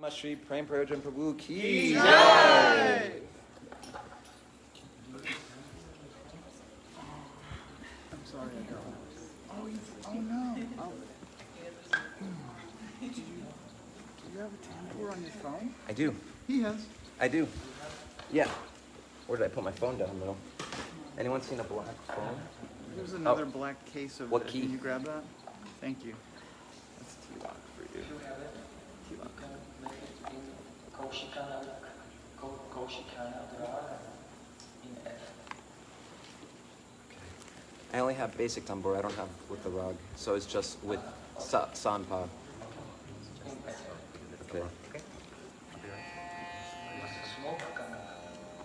Shri Prem Prayojan Prabhu Ki Jai! I'm sorry, I got one. Oh no. Do you have a tambour on your phone? I do. He has. I do. Yeah. Where did I put my phone down, though? Anyone seen a black phone? There's another black case over What there. key? Can you grab that? Thank you. That's T-lock for you. T-lock. I only have basic tambur. I don't have with the rag. So it's just with sanpa. Okay.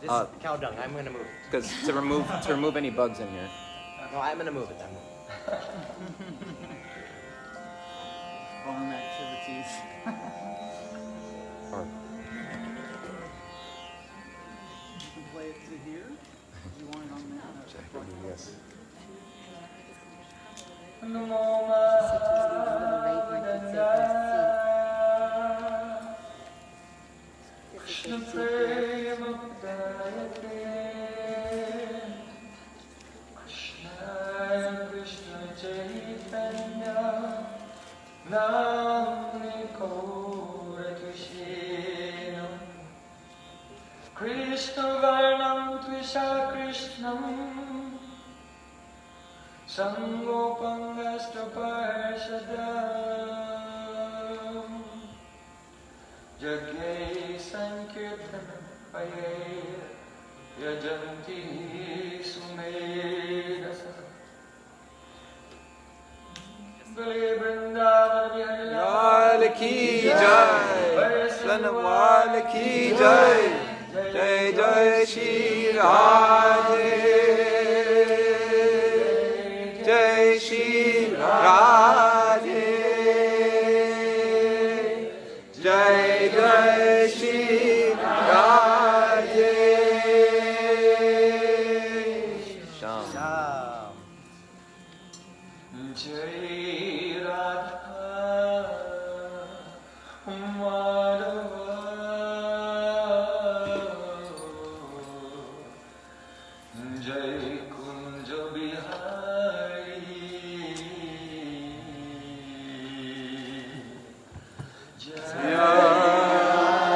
This is cow dung. I'm gonna move it. Because to remove any bugs in here. No, I'm gonna move it. Farm activities. Or You can play it to here. You want it on there? yes. Krishna Varnam Tvisha Krishnam Sangopangasta Parshadam Jagye Sankirtan Paye Yajanti Sumedasa Bale Vrindavan Bihari Lal ki jai, Sanawal ki jai, jai jai Shri Radhe, jai Shri Radhe, jai jai Shri Radhe. Sham. Jai Radha Madhava Jai Kunja Bihari Jai Radha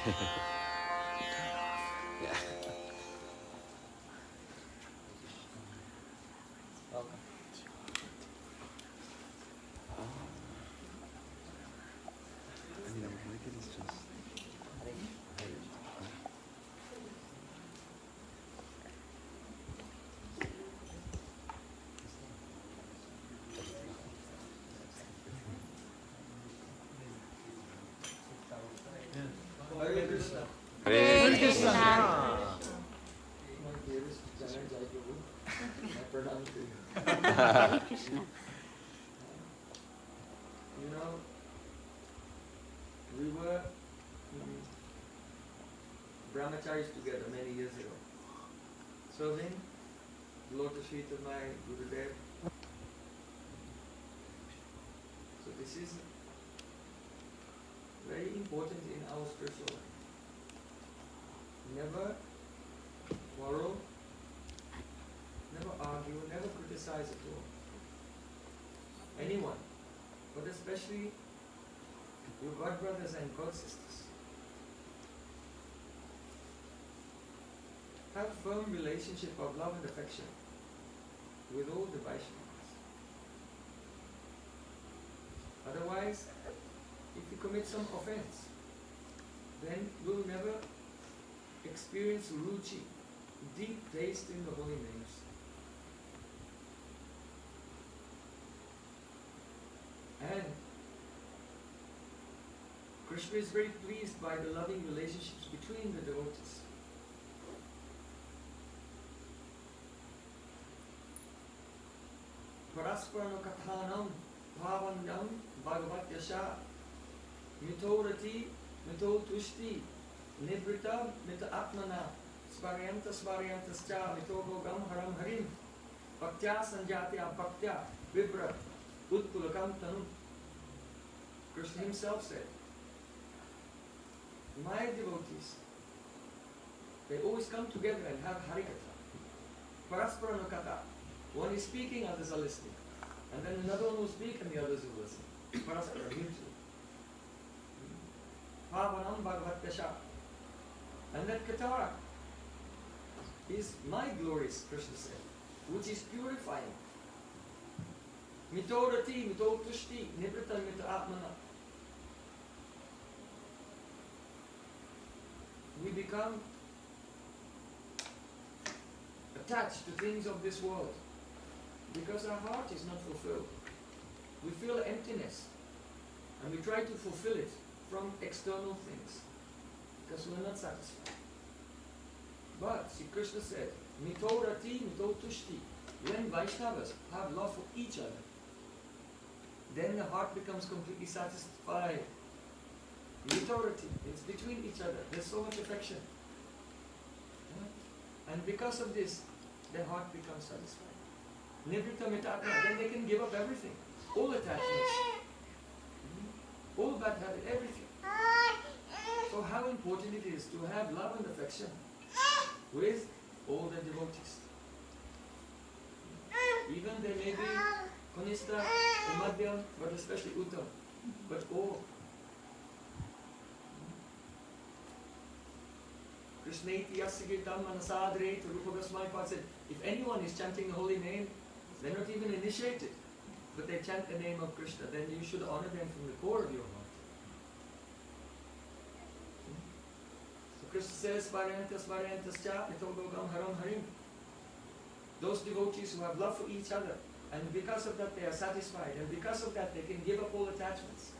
Yeah. Welcome. I mean, I would like it is just. I think. Hare Krishna. Hare Krishna. My dearest Jai Jai Prabhu, I pranam to you. Hare Krishna. You know, we were brahmacharis together many years ago, serving the lotus feet of my Gurudev. So this is very important in our spiritual life. Never quarrel, never argue, never criticize at all. Anyone, but especially your god brothers and god sisters. Have firm relationship of love and affection with all the Vaishnavas. Otherwise, if you commit some offense, then you'll never experience ruchi, deep taste in the holy names. And Krishna is very pleased by the loving relationships between the devotees. Parasparano kathanam bhavanyam bhagavat yasha mito rati mito tushti nibrita mita atmana svaryantascha mito bhogam haram harim bhaktya sanjatya bhaktya vibra utpulakam tanu. Krishna himself said, my devotees, they always come together and have harikatha. Parasparano katha. One is speaking, others are listening. And then another one will speak and the others will listen. Paraspara, mutual. Bhavanam bhagavat kasha. And that katara is my glories, Krishna said, which is purifying. Mito rati, mito tushti, nibrita mita atmana. We become attached to things of this world because our heart is not fulfilled. We feel emptiness and we try to fulfill it from external things because we are not satisfied. But Sri Krishna said, mito rati, mito tushti. When Vaishnavas have love for each other, then the heart becomes completely satisfied. Mito rati, it's between each other. There's so much affection. And because of this, their heart becomes satisfied. Nibrita mitatma, then they can give up everything. All attachments. All bad habit, everything. So how important it is to have love and affection with all the devotees. Even there may be Kanishta and Madhyam, but especially Uttam. But all. Krishneti yasagirtam manasadre, Rupa Goswami said, if anyone is chanting the holy name, they're not even initiated, but they chant the name of Krishna, then you should honor them from the core of your heart. So Krishna says, Svaryantas Svaryantascha mitogogam haram harim. Those devotees who have love for each other, and because of that they are satisfied, and because of that they can give up all attachments.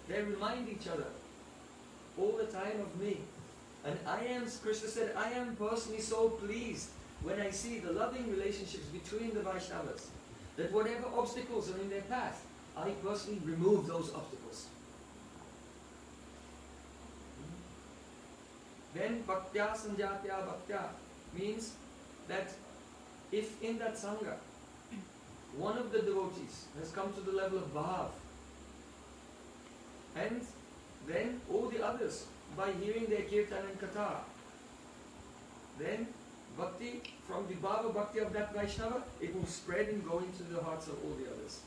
They remind each other all the time of me. And Krishna said, I am personally so pleased when I see the loving relationships between the Vaishnavas, that whatever obstacles are in their path, I personally remove those obstacles. Then bhaktya sanjatya bhaktya means that if in that sangha, one of the devotees has come to the level of bhav, and then all the others, by hearing their kirtan and katha, then bhakti, from the bhava bhakti of that Vaishnava, it will spread and go into the hearts of all the others.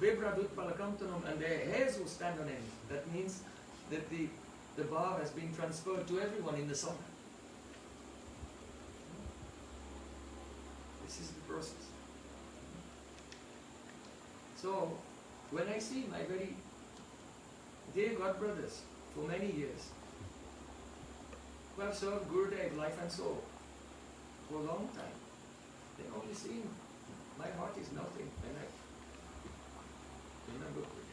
Vibradut palakamtanam, and their hairs will stand on end. That means that the the bar has been transferred to everyone in the Sangha. This is the process. So, when I see my very dear godbrothers for many years, who have served Gurudev life and soul for a long time, they only see my heart is melting when I remember Gurudev.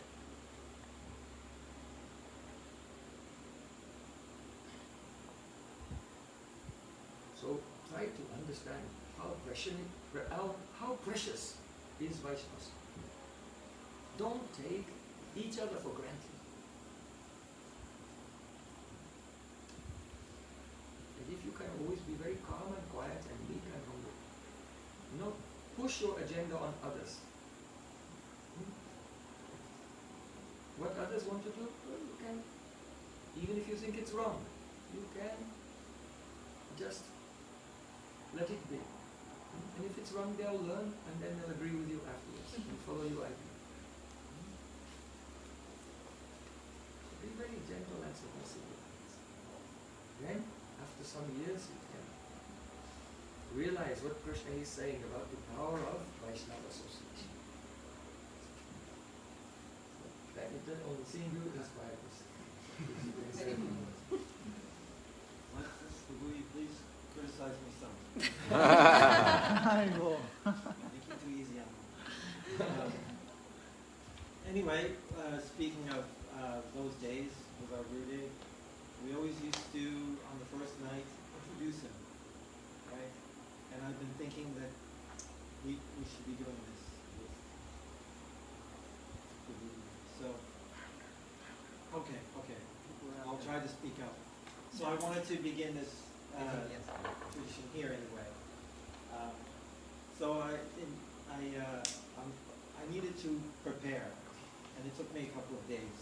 So try to understand how precious is Vaishnavas. Don't take each other for granted. And if you can always be very calm and quiet and meek and humble, not push your agenda on others. What others want to do, well, you can, even if you think it's wrong, you can just let it be. And if it's wrong, they'll learn and then they'll agree with you afterwards and follow your idea. So be very gentle and submissive with things. Then, after some years, you can realize what Krishna is saying about the power of Vaishnava association. That it doesn't only seeing you inspire us. Will you please criticize me some? I will. Make it too easy on me. Anyway, speaking of those days with our Gurudev, we always used to, on the first night, introduce him, right? And I've been thinking that we should be doing this with so, okay. I'll try to speak up. So I wanted to begin this tradition here anyway. So I needed to prepare, and it took me a couple of days.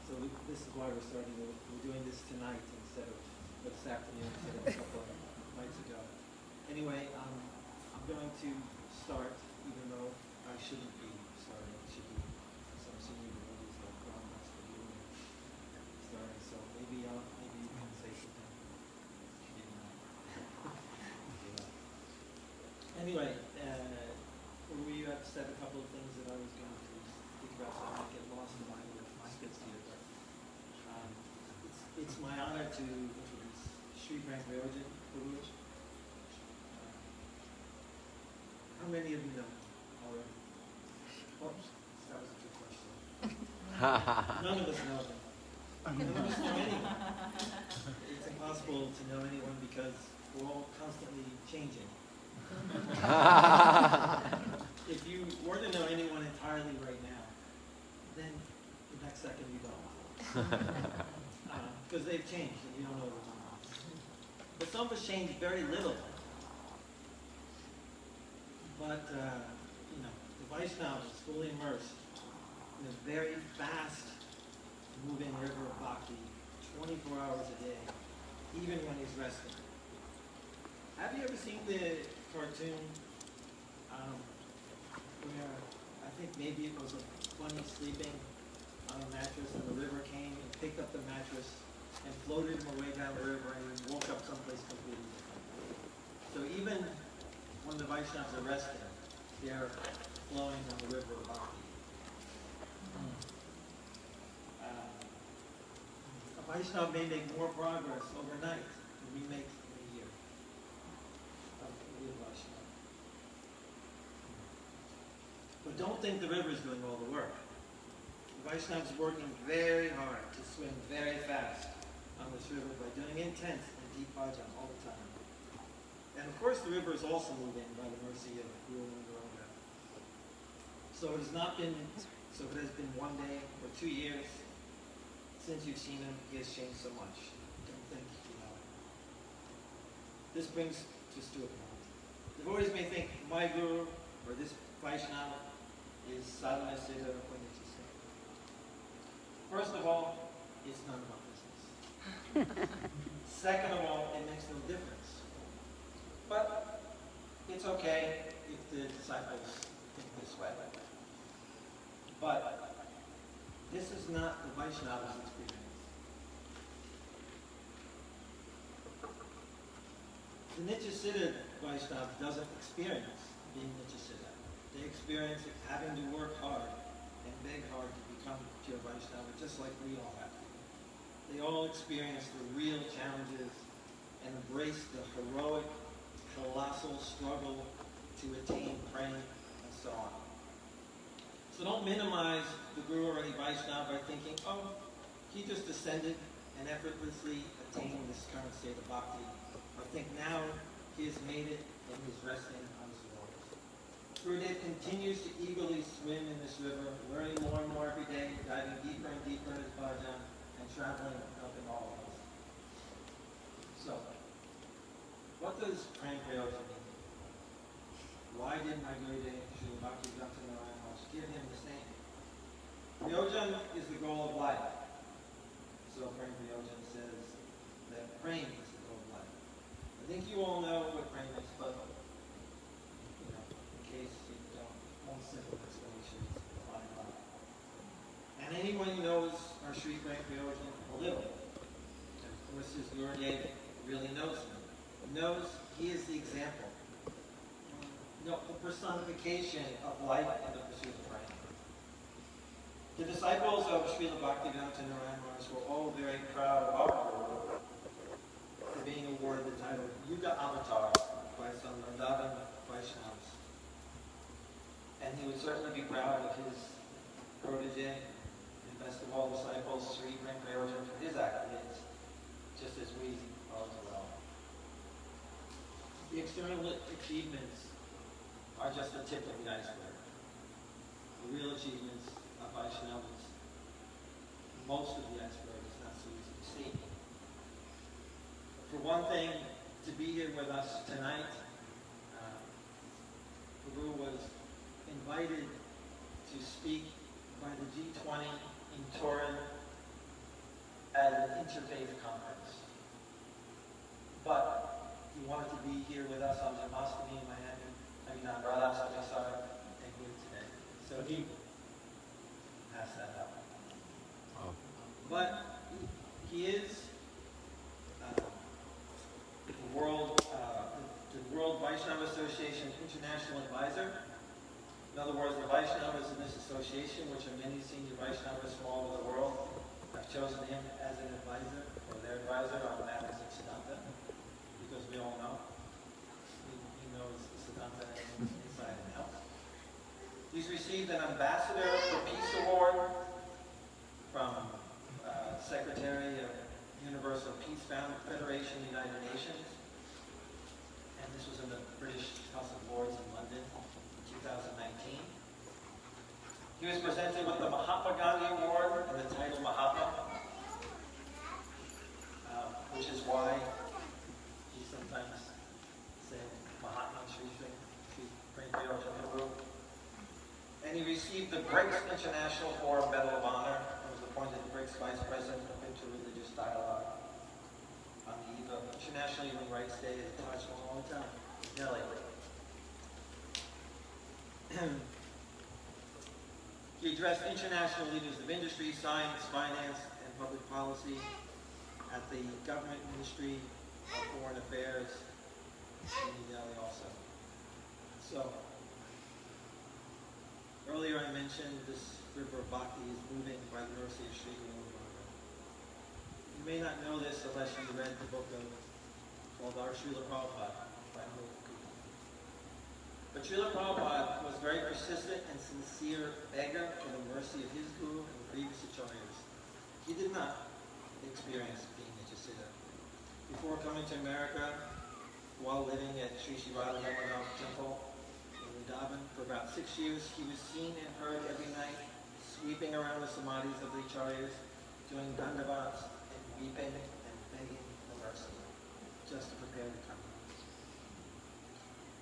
So this is why we're doing this tonight instead of this afternoon instead of a couple of nights ago. Anyway, I'm going to start, even though I shouldn't be starting. It should be some senior devotees like Ron wants to do starting. So maybe you can say something. Anyway, we have said a couple of things that I was going to think about so I don't get lost in my skits here. But it's my honor to introduce Sri Prangvayojan Guru. How many of you know already? Oops, that was a good question. None of us know them. None of us know anyone. It's impossible to know anyone because we're all constantly changing. If you were to know anyone entirely right now, then the next second you don't. Because they've changed and you don't know them. But some of us change very little. But, the Vaishnava is fully immersed in a very fast moving river of bhakti, 24 hours a day, even when he's resting. Have you ever seen the cartoon where I think maybe it was a bunny sleeping on a mattress and the river came and picked up the mattress and floated him away down the river and he woke up someplace completely different. So even when the Vaishnavas are resting, they're flowing on the river of bhakti. A Vaishnava may make more progress overnight than we make in a year. But don't think the river is doing all the work. The Vaishnava is working very hard to swim very fast on this river by doing intense and deep bhajan all the time. And of course the river is also moving by the mercy of Guru and Garuda. So it has been 1 day or 2 years since you've seen him, he has changed so much. Don't think you know it. This brings us to a point. Devotees may think my Guru or this Vaishnava is sadhana siddha or Pandita. First of all, it's none of our business. Second of all, it makes no difference. But it's okay if the disciples think this way. But this is not the Vaishnava's experience. The Nityasiddha Vaishnava doesn't experience being Nityasiddha. They experience having to work hard and beg hard to become pure Vaishnava, just like we all have to. They all experience the real challenges and embrace the heroic, colossal struggle to attain praying and so on. So don't minimize the Guru or any Vaishnava by thinking, oh, he just ascended and effortlessly attained this current state of bhakti. Or think now he has made it and he's resting on his laurels. Gurudev continues to eagerly swim in this river, learning more and more every day, diving deeper and deeper in his bhajan, and traveling and helping all of us. So, what does Prem Prayoja mean? Why did my Gurudev, Srila Bhaktivinode, give him this name? Prayojan is the goal of life. So Prem Prayojan says that praying is the goal of life. I think you all know what praying is, but in case you don't, one simple explanation is fine enough. And anyone who knows our Sri Prem Prayojan a little, and of course his Gurudev really knows him, knows he is the example, the personification of life and the pursuit of praying. The disciples of Srila Bhaktivinode were all very proud of our Guru for being awarded the title Yuga Avatar by some Vrindavan Vaishnavas. And he would certainly be proud of his protege, and best of all disciples, Sri Prem Prayojan, for his accolades, just as we are as well. The external achievements are just the tip of the iceberg. The real achievements of Vaishnavas, most of the iceberg is not so easy to see. For one thing, to be here with us tonight, Guru was invited to speak by the G20 in Turin at an interfaith conference. But he wanted to be here with us on Janmashtami in Miami. On Radhastami, sorry, and here today. So he passed that up. Oh. But he is the World Vaishnava Association International Advisor. In other words, the Vaishnavas in this association, which are many senior Vaishnavas from all over the world, have chosen him as an advisor, or their advisor on matters of Siddhanta, because we all know he knows the Siddhanta inside and out. He's received an Ambassador for Peace Award from Secretary of Universal Peace Federation, United Nations. And this was in the British House of Lords in London in 2019. He was presented with the Mahatma Gandhi Award and the title Mahatma, which is why he sometimes said Mahatma Sri Prem Prayojan Guru. And he received the BRICS International Forum Medal of Honor and was appointed BRICS Vice President of Interreligious Dialogue on the eve of International Human Rights Day at Taj Mahal Hotel in Delhi. He addressed international leaders of industry, science, finance, and public policy at the Government Ministry of Foreign Affairs in New Delhi also. So, earlier I mentioned this river of bhakti is moving by the mercy of Sri Guru. You may not know this unless you read the book called Our Srila Prabhupada by Hope. But Srila Prabhupada was very persistent and sincere beggar for the mercy of his Guru and previous acharyas. He did not experience being Nityasiddha. Before coming to America, while living at Sri Radha Temple in Vrindavan for about 6 years, he was seen and heard every night sweeping around the samadhis of the acharyas, doing dandavats and weeping and begging for mercy, just to prepare to come.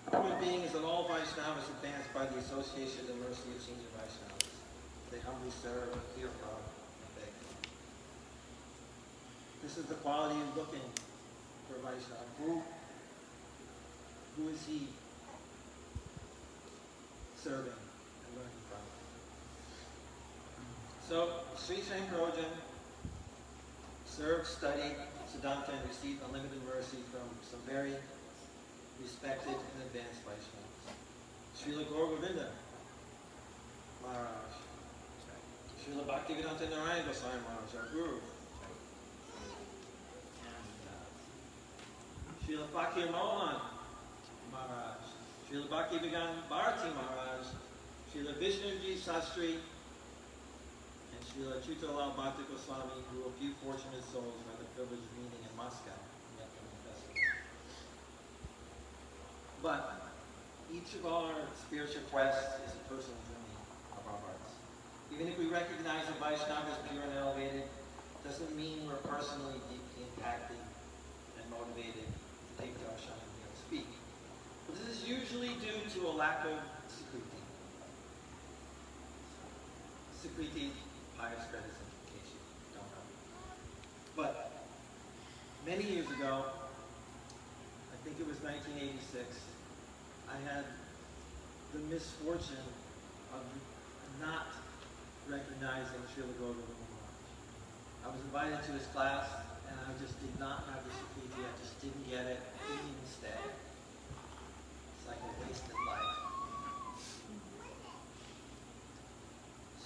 The point being is that all Vaishnavas advanced by the association of the mercy of senior Vaishnavas. They humbly serve, hear from, and beg from. This is the quality of looking for Vaishnava. Who is he serving and learning from? So, Sri Prem Prayojan served, studied Siddhanta, and received unlimited mercy from some very respected and advanced Vaishnavas. Srila Gauravinda Maharaj, Srila Bhaktivinode Narayana Goswami Maharaj, our Guru, and Srila Fakir Mohan Maharaj, Srila Bhaktivedanta Bharati Maharaj, Srila Vishnuji Sastri, and Srila Chittalal Bhakti Goswami, who a few fortunate souls had the privilege of meeting in Moscow in the upcoming festival. But each of our spiritual quests is a personal journey of our hearts. Even if we recognize the Vaishnava as pure and elevated, doesn't mean we're personally deeply impacted and motivated to take darshan and speak. But this is usually due to a lack of sikriti. Sikriti, pious credits, in case you don't know. But many years ago, I think it was 1986, I had the misfortune of not recognizing Srila Gauravinda Maharaj. I was invited to his class, and I just did not have the Sikriti. I just didn't get it. I didn't even stay. It's like a wasted life.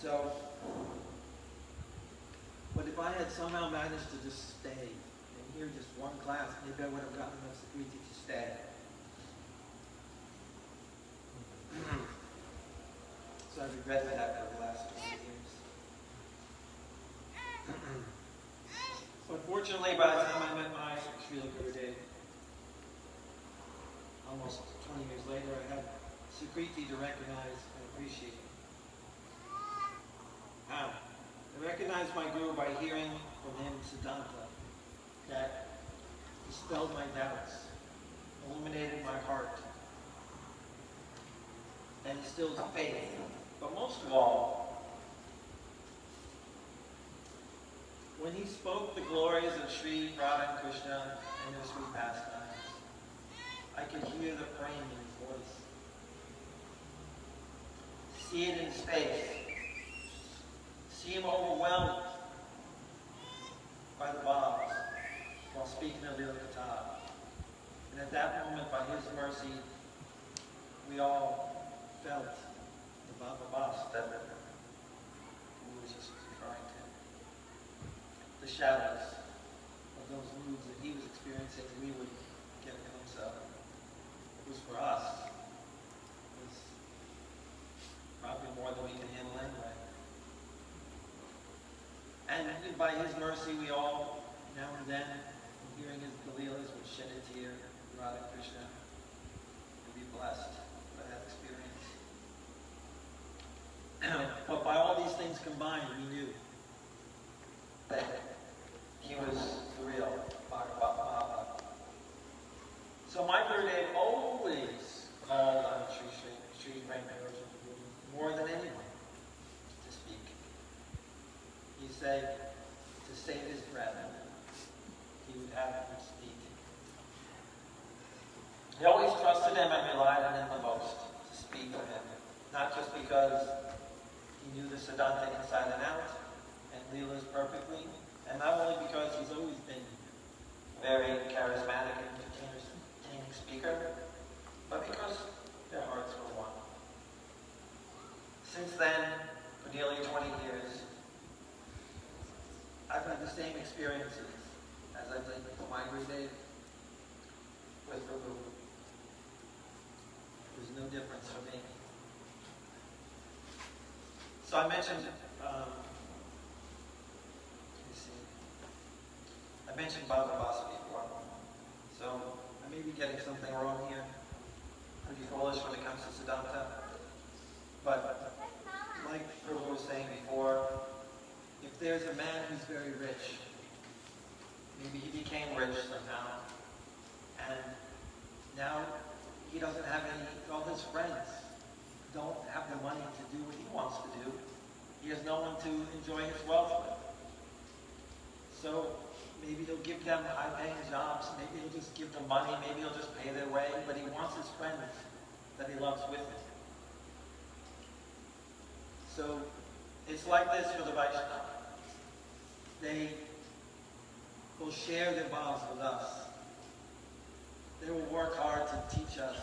So, but if I had somehow managed to just stay and hear just one class, maybe I would have gotten enough Sikriti to stay. So I regretted that for the last few years. But fortunately, by the time I met my Srila Gurudev, almost 20 years later, I had Sukriti to recognize and appreciate. How? I recognized my Guru by hearing from him Siddhanta that dispelled my doubts, illuminated my heart, and instilled faith. But most of all, when he spoke the glories of Sri Radha and Krishna and their sweet pastimes, I could hear the praying in his voice, see it in his face, see him overwhelmed by the Bhavas while speaking of Lila Katha. And at that moment, by his mercy, we all felt the Bhava that we were just referring to. The shadows of those moods that he was experiencing, we would get a glimpse of. It was for us. It was probably more than we could handle anyway. And by his mercy, we all, now and then, hearing his Leelas, would shed a tear, Radha Krishna, and be blessed by that experience. But by all these things combined, we knew that he was the real Bhagavad. So my Gurudev always called on Sri Rangarajan more than anyone to speak. He said to save his breath, he would have him speak. He always trusted him and relied on him the most to speak to him, not just because he knew the Siddhanta inside and out and Leelas perfectly, and not only because he's always been a very charismatic and entertaining speaker, but because their hearts were one. Since then, for nearly 20 years, I've had the same experiences as I did with my Gurudev, with Prabhu. There's no difference for me. So I mentioned, I mentioned Bhagavad before. So I may be getting something wrong here. Pretty foolish when it comes to Siddhanta. But like Prabhu was saying before, if there's a man who's very rich, maybe he became rich somehow, and now he doesn't have any, all his friends don't have the money to do what he wants to do. He has no one to enjoy his wealth with. So maybe he'll give them high-paying jobs, maybe he'll just give them money, maybe he'll just pay their way, but he wants his friends that he loves with him. So it's like this for the Vaishnava. They will share their vows with us. They will work hard to teach us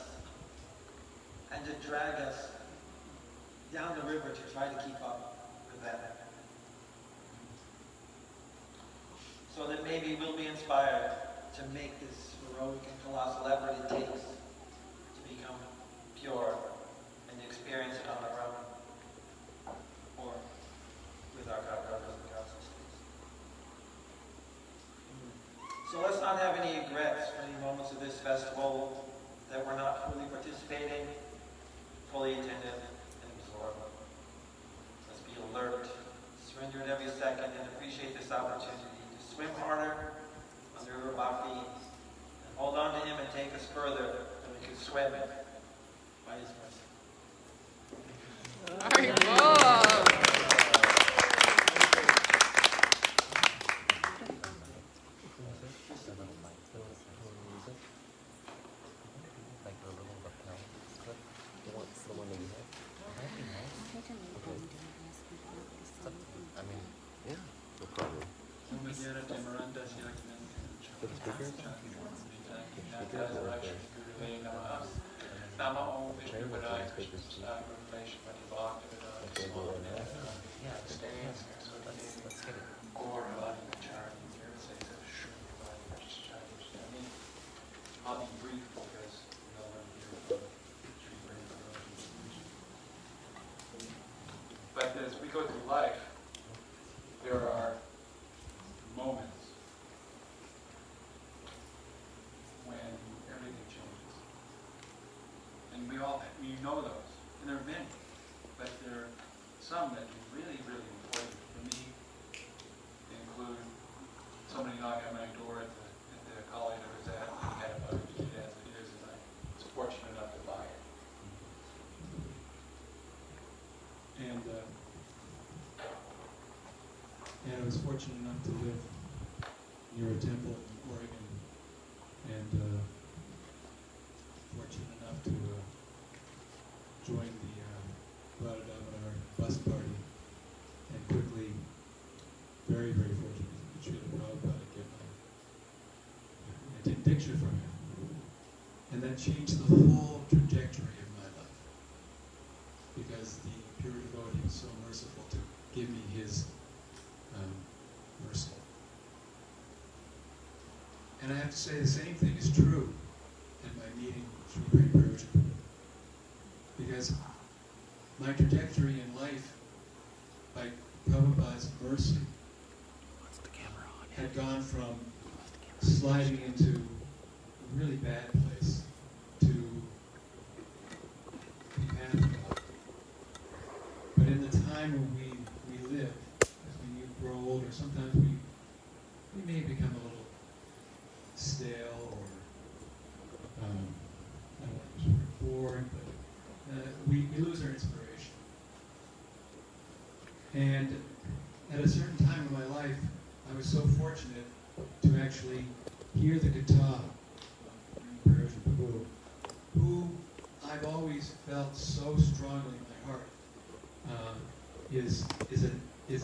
and to drag us down the river to try to keep up with that. So that maybe we'll be inspired to make this heroic and colossal effort it takes to become pure and experience it on our own, or with our God brothers and God sisters. So let's not have any regrets for any moments of this festival that we're not fully participating, fully attentive, and absorbed. Let's be alert, surrender at every second, and appreciate this opportunity to swim harder on the river Bhakti, and hold on to him and take us further than we could swim by his mercy. All right, whoa. Like the little lapel clip. The one that you have. I mean, yeah, no problem. The speakers are right there. Namo Vishnu Train with Padaya the Krishna speakers too. Revelation Bhaktivinode Okay, Small well, Name yeah. Stands Let's get it. Gaur Bhakti Charity here says that Shri Bhakti Charity. I mean, I'll be brief because we all learned here from Shri Bhakti. But as we go through life, there are moments when everything changes. And we know those. And there are many. But there are some that are really, really important for me. They include somebody knocking on my door at the college I was at, and had a bug to do as it is, and I was fortunate enough to buy it. And I was fortunate enough to live near a temple in Oregon, and fortunate enough to join the Radha bus party, and quickly, very, very fortunate to Srila Prabhupada get my picture from him. And that changed the whole trajectory of my life, because the pure devotee was so merciful to give me his mercy. And I have to say the same thing is true in my meeting with Sri Prabhupada, because my trajectory in life, by Prabhupada's mercy, had gone from sliding into a really bad place to the path of God. But in the time when we live, as we grow older, sometimes we may become a little stale, or I don't want to use the word bored, but we lose our inspiration. And at a certain time in my life, I was so fortunate to actually hear the guitar of Persian Prabhu, who I've always felt so strongly in my heart is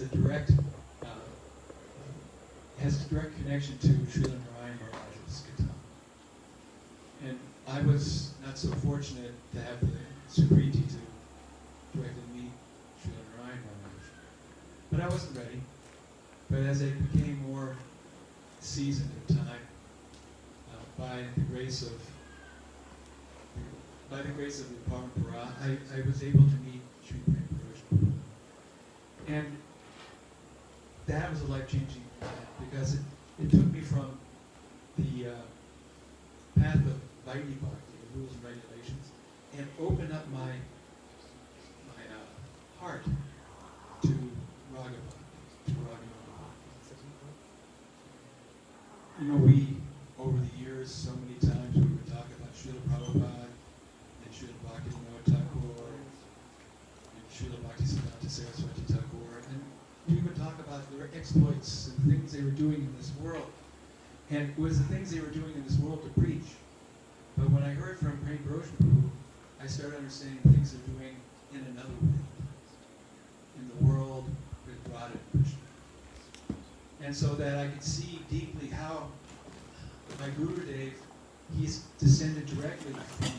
a direct has a direct connection to Srila Narayan Maharaj's guitar. And I was not so fortunate to have the sukriti to directly meet Srila Narayan Maharaj. But I wasn't ready. But as I became more seasoned in time, by the grace of the Parampara, I was able to meet Sri Prabhupada. And that was a life-changing event, because it took me from the path of Vaidhi Bhakti, the rules and regulations, and opened up my heart to Raga Bhakti, to Ragamana Bhakti. You know, we, over the years, so many times we would talk about Srila Prabhupada, and Srila Bhaktivinode Thakur, and Srila Bhaktisiddhanta Saraswati Thakur, and we would talk about their exploits and things they were doing in this world. And it was the things they were doing in this world to preach. But when I heard from Prem Prabhu, I started understanding things they're doing in another world, in the world with Radha and Krishna. And so that I could see deeply how my Gurudev he's descended directly from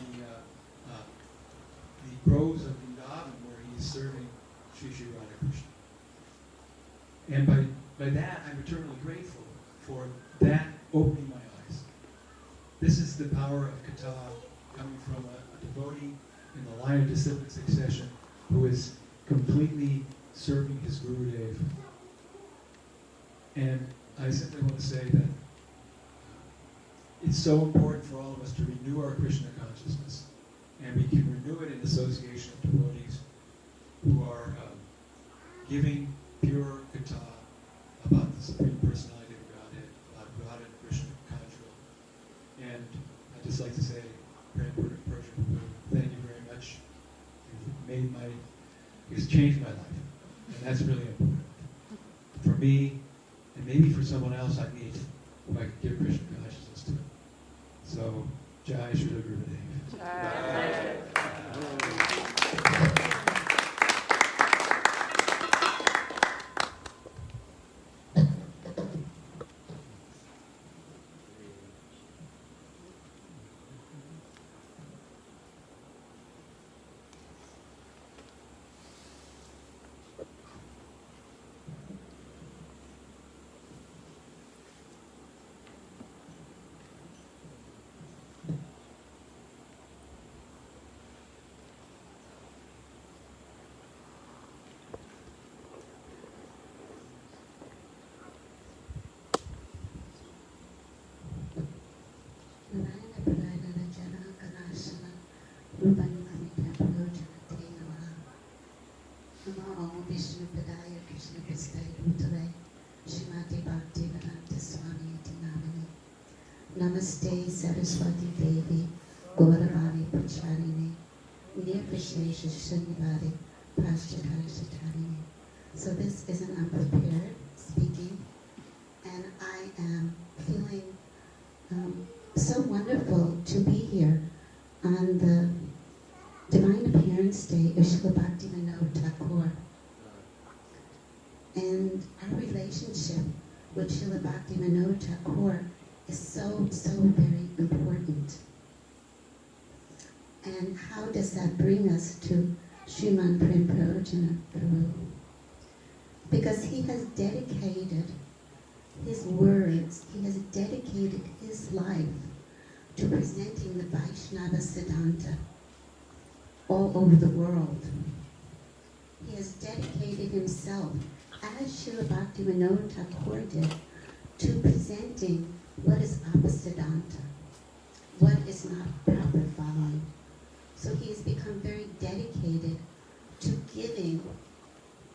the groves of Vrindavan where he's serving Sri Sri Radha Krishna. And by that, I'm eternally grateful for that opening my eyes. This is the power of kata coming from a devotee in the line of disciplic succession who is completely serving his Gurudev. And I simply want to say that it's so important for all of us to renew our Krishna consciousness. And we can renew it in association of devotees who are giving pure kata about the Supreme Personality of Godhead, about Radha and Krishna Contra. And I'd just like to say, thank you very much. It's changed my life. And that's really important. For me, and maybe for someone else I meet, who I could give Krishna consciousness to. So, Jai Srila Gurudev. Jai. Vishnu Padaya Krishna Pistai Utare Srimati Bhaktivinode Swami Iti Namini Namaste Saraswati Devi Gauravani Pracharini Nirvishesha Shunyavadi Paschatari Shatarini. So this is an unprepared speaking, and I am feeling so wonderful to be here on the Divine Appearance Day of Srila Bhaktivinode Thakur. And our relationship with Srila Bhaktivinode Thakur is so very important. And how does that bring us to Sriman Premprojana Prabhu? Because he has dedicated his words, he has dedicated his life to presenting the Vaishnava Siddhanta all over the world. He has dedicated himself, as Srila Bhaktivinode Thakur did, to presenting what is Abhasiddhanta, what is not proper following. So he has become very dedicated to giving,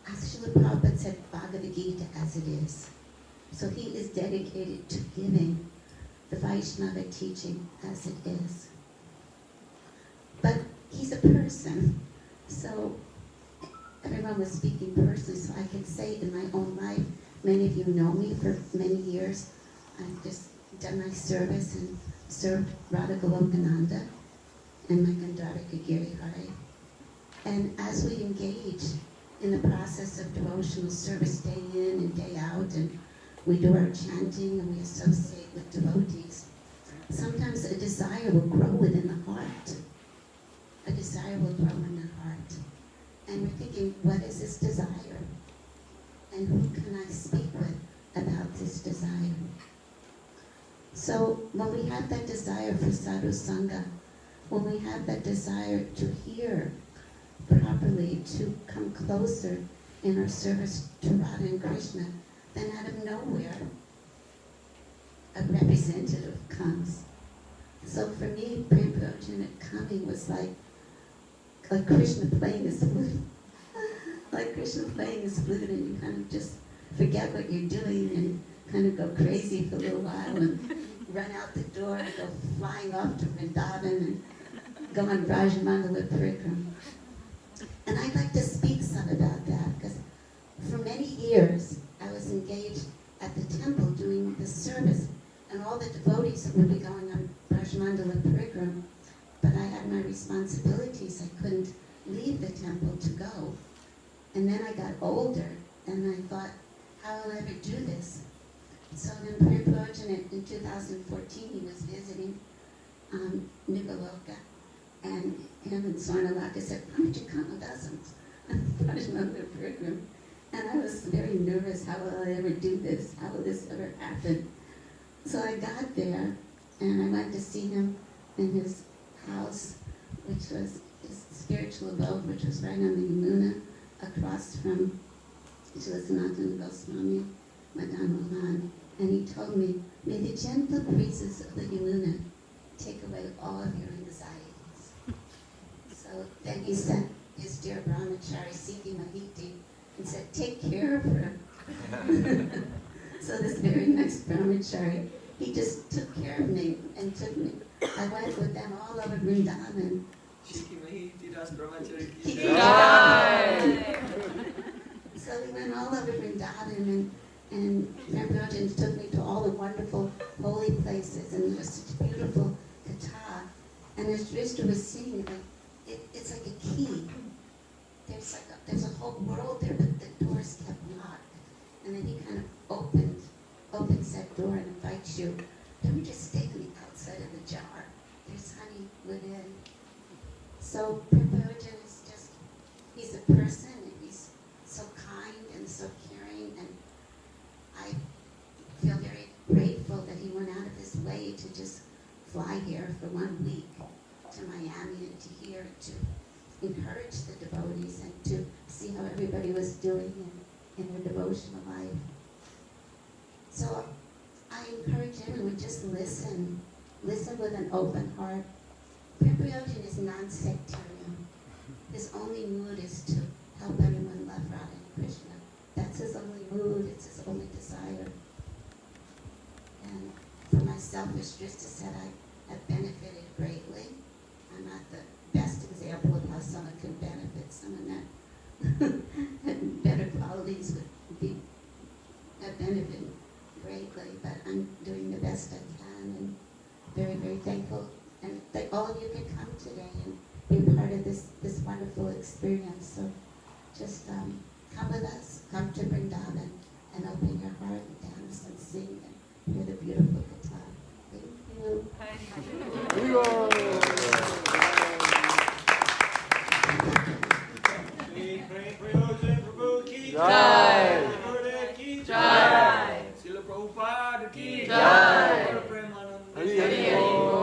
as Srila Prabhupada said, Bhagavad Gita as it is. So he is dedicated to giving the Vaishnava teaching as it is. But he's a person, so everyone was speaking personally, so I can say in my own life, many of you know me for many years. I've just done my service and served Radha Golokananda and my Gandharika Girihari. And as we engage in the process of devotional service day in and day out, and we do our chanting and we associate with devotees, sometimes a desire will grow within the heart. A desire will grow in the heart. And we're thinking, what is this desire? And who can I speak with about this desire? So when we have that desire for sadhu sangha, when we have that desire to hear properly, to come closer in our service to Radha and Krishna, then out of nowhere, a representative comes. So for me, Premprojana coming was like Krishna playing his flute. Like Krishna playing his flute, and you kind of just forget what you're doing and kind of go crazy for a little while and run out the door and go flying off to Vrindavan and go on Brajamandala Parikram. And I'd like to speak some about that, because for many years I was engaged at the temple doing the service, and all the devotees would be going on Brajamandala Parikram, but I had my responsibilities. I couldn't leave the temple to go. And then I got older, and I thought, how will I ever do this? So then Premprojana in 2014, he was visiting Nigaloka. And him and Srila said, why don't you come with us and put him on the program? And I was very nervous, how will I ever do this? How will this ever happen? So I got there, and I went to see him in his house, which was his spiritual abode, which was right on the Yamuna, across from Sanatana Goswami, Madan Mohan. And he told me, may the gentle breezes of the Yamuna take away all of your anxieties. So then he sent his dear brahmachari, Siddhi Mahiti, and said, take care of her. So this very nice brahmachari, he just took care of me and took me. I went with them all over Vrindavan. So we went all over Vrindavan, and Prabhupada took me to all the wonderful holy places, and there was such beautiful katha. And as Drishta was saying, like, it's like a key. There's a whole world there, but the doors kept locked. And then he kind of opens that door and invites you. Don't just stay on the outside of the jar. There's honey within. So Prabhupada is just, he's a person, and he's so kind and so caring, and I feel very grateful that he went out of his way to just fly here for 1 week to Miami and to hear, to encourage the devotees and to see how everybody was doing in their devotional life. So I encourage everyone, just listen. Listen with an open heart. Prabhupada is non-sectarian. His only mood is to help everyone love Radha and Krishna. That's his only mood, it's his only desire. And for myself, as Drista said, I have benefited greatly. I'm not the best example of how someone can benefit. Someone that had better qualities would have benefited greatly, but I'm doing the best I can, and very, very thankful. And that all of you can come today and be part of this wonderful experience. So just come with us, come to Vrindavan, and open your heart and dance and sing and hear the beautiful guitar. Thank you. Jai! Jai! Srila Prabhupada ki Jai! Hari Bol!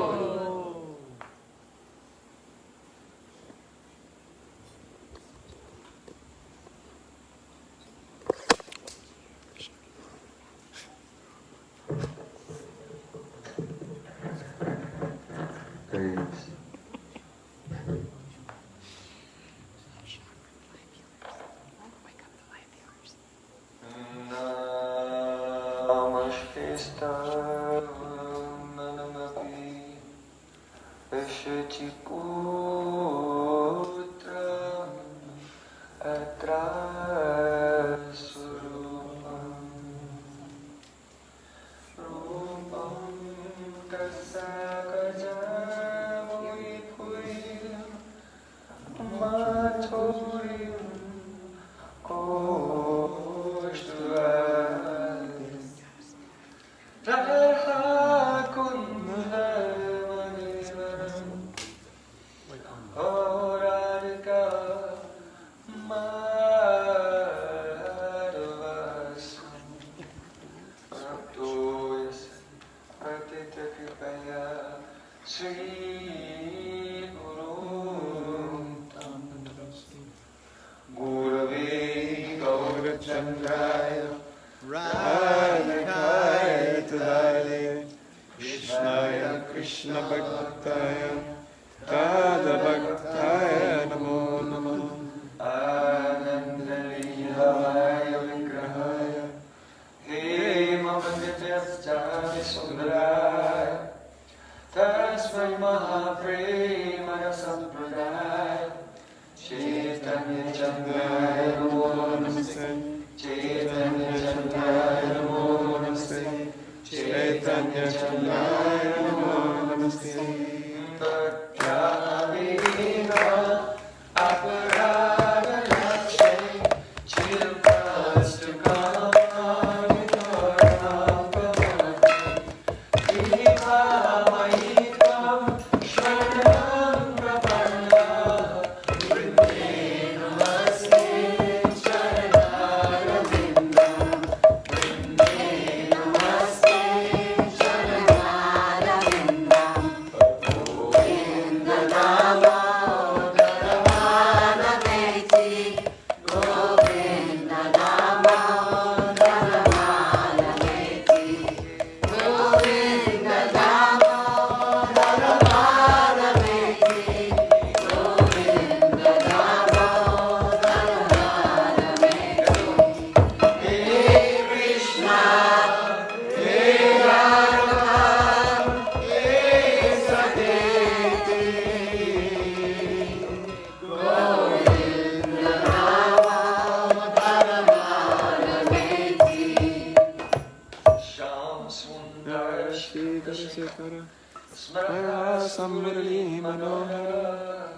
Manohara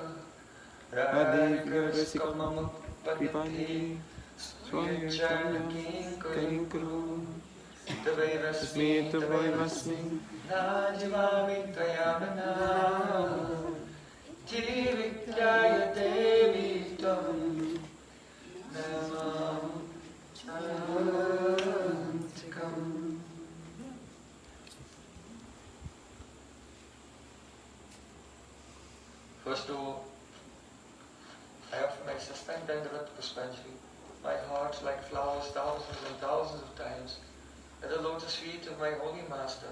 Radhe Rasikamam Kripani Swami Karinkuru Tasmi Tavayasmi Najivami Tvayamana Jivityaya Devi Tvam Namam Chantikam. First of all, I offer my sustained Dandavat Puspanjali, my heart like flowers thousands and thousands of times, at the lotus feet of my holy master,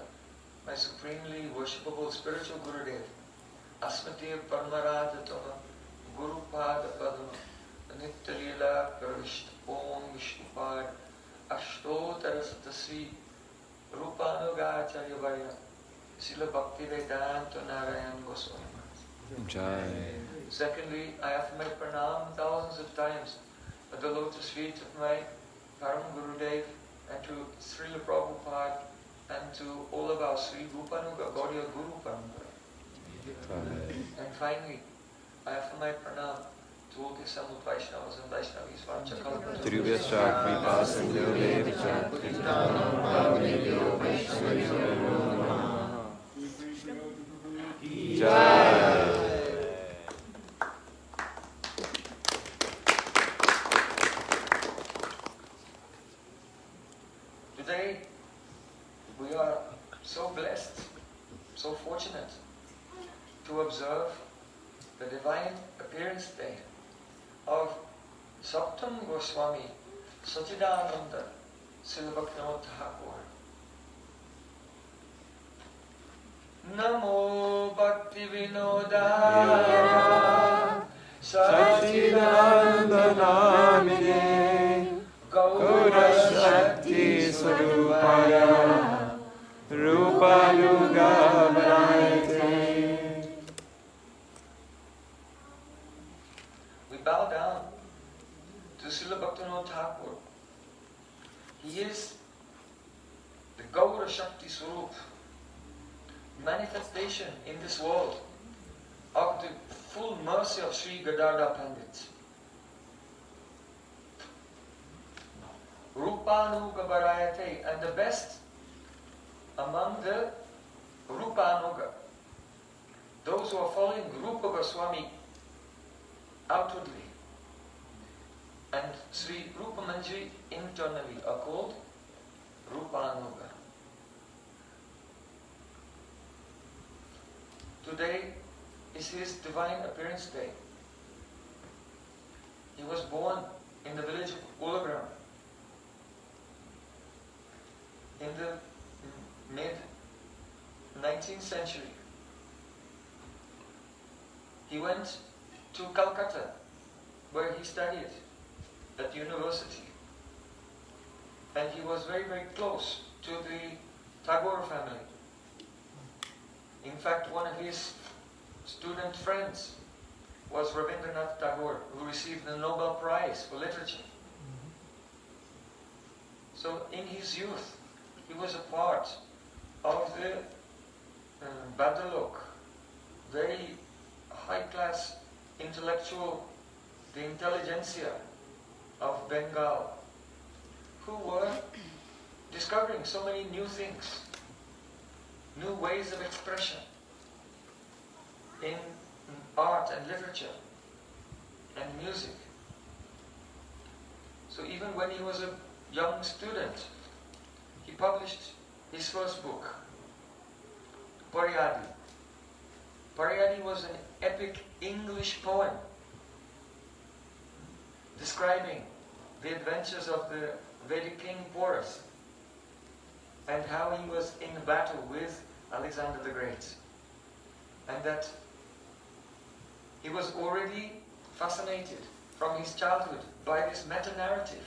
my supremely worshipable spiritual Gurudev, Asmati Paramaradhatama, Guru Pada Padma, Nitya Leela Pravishta Om Vishnupad, Ashtotara Satasvi, Rupanugacharya Varya, Srila Bhaktivinode Narayan Goswami. Jai. Secondly, I offer my pranam thousands of times at the lotus feet of my Param Gurudev and to Srila Prabhupada and to all of our Sri Rupanuga Gaudiya Guru Parampara. And finally, I offer my pranam to all the assembled Vaishnavas and Vaishnavis. Trivyacha Kripasindhu Devicha Krishna Bhavnebhyo Vaishnavyo Namaha. Jai. Today, we are so blessed, so fortunate to observe the divine appearance day of Saptam Goswami Sachidananda Srila Bhaktivinode Thakur. Namo Bhaktivinodaya Sachidananda Namine Gaura Shakti Swarupaya Rupanuga Varayate. We bow down to Srila Bhaktivinode Thakur. He is the Gaura Shakti Swarup, manifestation in this world of the full mercy of Sri Gadadhar Pandit. Rupanuga Varayate, and the best among the Rupanuga, those who are following Rupa Goswami outwardly, and Sri Rupa Manjari internally are called Rupanuga. Today is his divine appearance day. He was born in the village of Ulagram in the mid-19th century. He went to Calcutta, where he studied at university. And he was very, very close to the Tagore family. In fact, one of his student friends was Rabindranath Tagore, who received the Nobel Prize for Literature. So in his youth, he was a part of the Badalok, very high-class intellectual, the intelligentsia of Bengal, who were discovering so many new things, new ways of expression in art and literature and music. So even when he was a young student, he published his first book, Paryadi. Paryadi was an epic English poem describing the adventures of the Vedic king Porus and how he was in battle with Alexander the Great, and that he was already fascinated from his childhood by this meta-narrative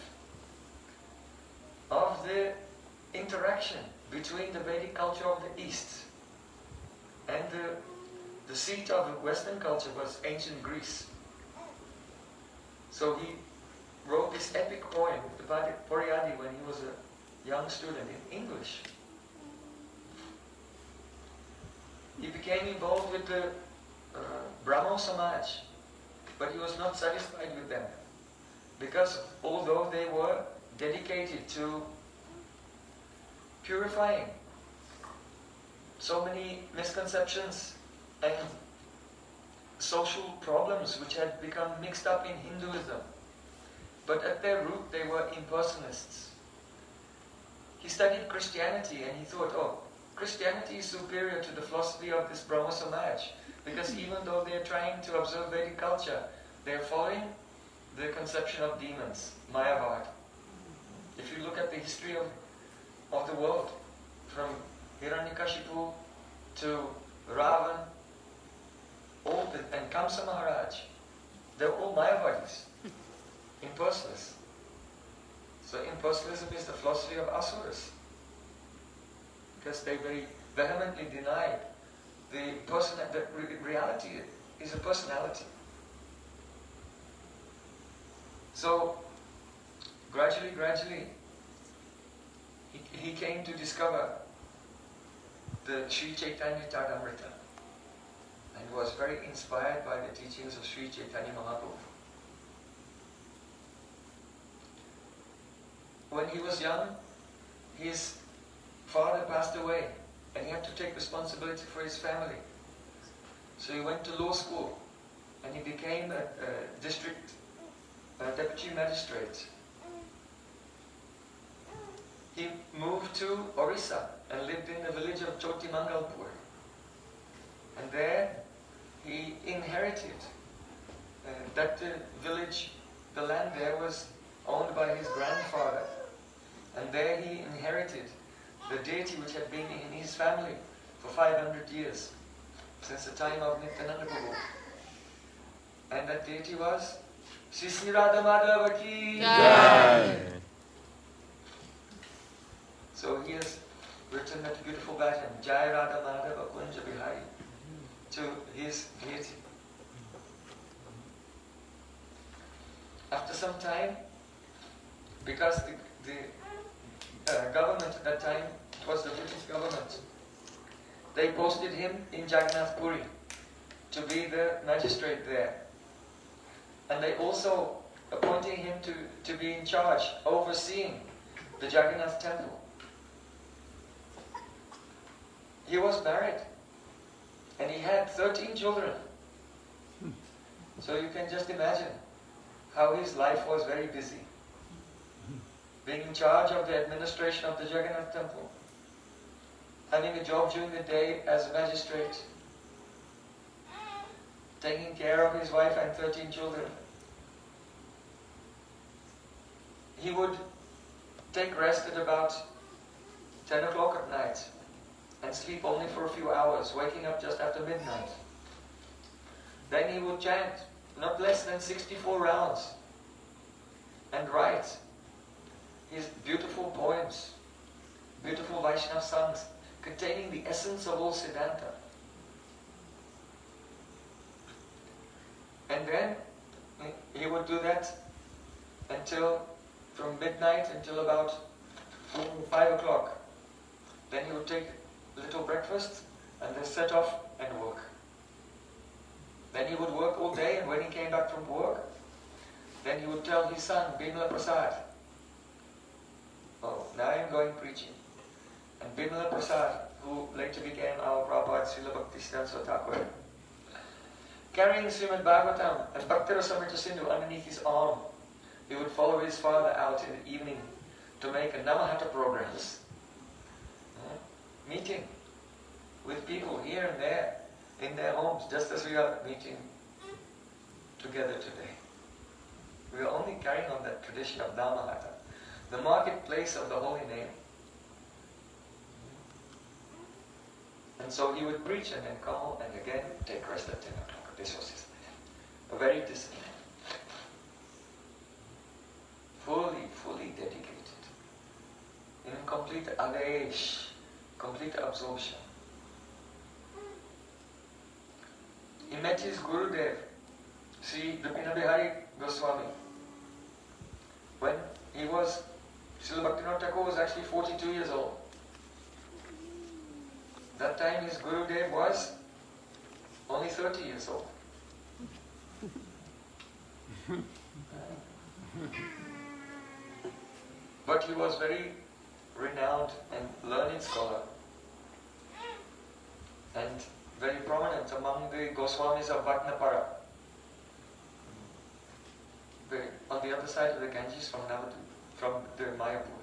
of the interaction between the Vedic culture of the East and the seat of Western culture was ancient Greece. So he wrote this epic poem, the Paryadi, when he was a young student in English. He became involved with the Samaj, but he was not satisfied with them. Because although they were dedicated to purifying so many misconceptions and social problems which had become mixed up in Hinduism, but at their root they were impersonalists. He studied Christianity and he thought, oh, Christianity is superior to the philosophy of this Brahma Samaj, because even though they are trying to observe Vedic culture, they are following the conception of demons, Mayavad. If you look at the history of the world, from Hiranyakashipu to Ravan, and Kamsa Maharaj, they're all Mayavadis, impersonalists. So impersonalism is the philosophy of Asuras, because they very vehemently deny that reality is a personality. So gradually, he came to discover the Sri Chaitanya Charitamrita, and was very inspired by the teachings of Sri Chaitanya Mahaprabhu. When he was young, his father passed away, and he had to take responsibility for his family. So he went to law school, and he became a district deputy magistrate. He moved to Orissa and lived in the village of Chotimangalpur. And there he inherited that village, the land there was owned by his grandfather. And there he inherited the deity which had been in his family for 500 years, since the time of Nityananda Prabhu. And that deity was Sri Radha Madhava Ki Jai. So he has written that beautiful bhajan, Jai Radha Madhava Kunja Bihari, to his deity. After some time, because the government at that time, it was the British government, they posted him in Jagannath Puri to be the magistrate there. And they also appointed him to be in charge, overseeing the Jagannath temple. He was married, and he had 13 children. So you can just imagine how his life was very busy. Being in charge of the administration of the Jagannath temple, having a job during the day as a magistrate, taking care of his wife and 13 children. He would take rest at about 10 o'clock at night and sleep only for a few hours, waking up just after midnight. Then he would chant not less than 64 rounds and write his beautiful poems, beautiful Vaishnava songs containing the essence of all Siddhanta. And then he would do that from midnight until about 4 or 5 o'clock. Then he would take a little breakfast and then set off and work. Then he would work all day, and when he came back from work, then he would tell his son, Bimala Prasad, oh, now I am going preaching. And Bimala Prasad, who later became our Prabhupada Srila Bhaktivinode Thakur, carrying Srimad Bhagavatam and Bhakti Rasamrita Sindhu underneath his arm, he would follow his father out in the evening to make a Namahata programs, meeting with people here and there in their homes, just as we are meeting together today. We are only carrying on that tradition of Namahata, the marketplace of the holy name. And so he would preach and then come home and again take rest at 10 o'clock. This was his life. A very disciplined, fully dedicated, in complete adesh, complete absorption. He met his Gurudev, Sri Bhaktivinode Goswami, when he was, Srila Bhaktivinode Thakur was actually 42 years old. That time his Gurudev was only 30 years old. But he was very renowned and learned scholar, and very prominent among the Goswamis of Bhatnapara, on the other side of the Ganges from Navadvip, from the Mayapur,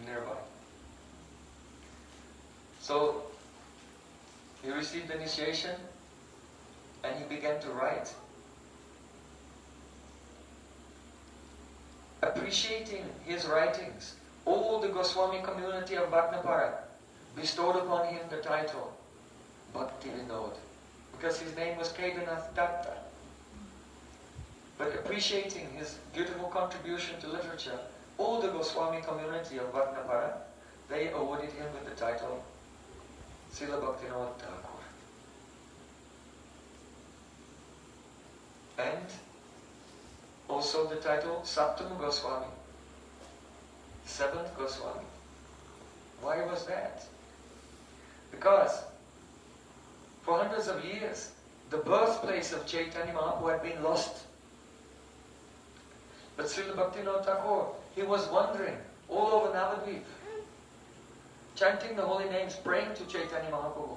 nearby. So he received initiation and he began to write, appreciating his writings. All the Goswami community of Bhatnapara bestowed upon him the title Bhaktivinode, because his name was Kedarnath Datta. But appreciating his beautiful contribution to literature, all the Goswami community of Bhatnapara, they awarded him with the title Srila Bhaktivinode Thakur. And also the title Saptam Goswami, seventh Goswami. Why was that? Because for hundreds of years, the birthplace of Chaitanya Mahaprabhu had been lost. But Srila Bhaktivinoda Thakur, he was wandering all over Navadvip, chanting the holy names, praying to Chaitanya Mahaprabhu.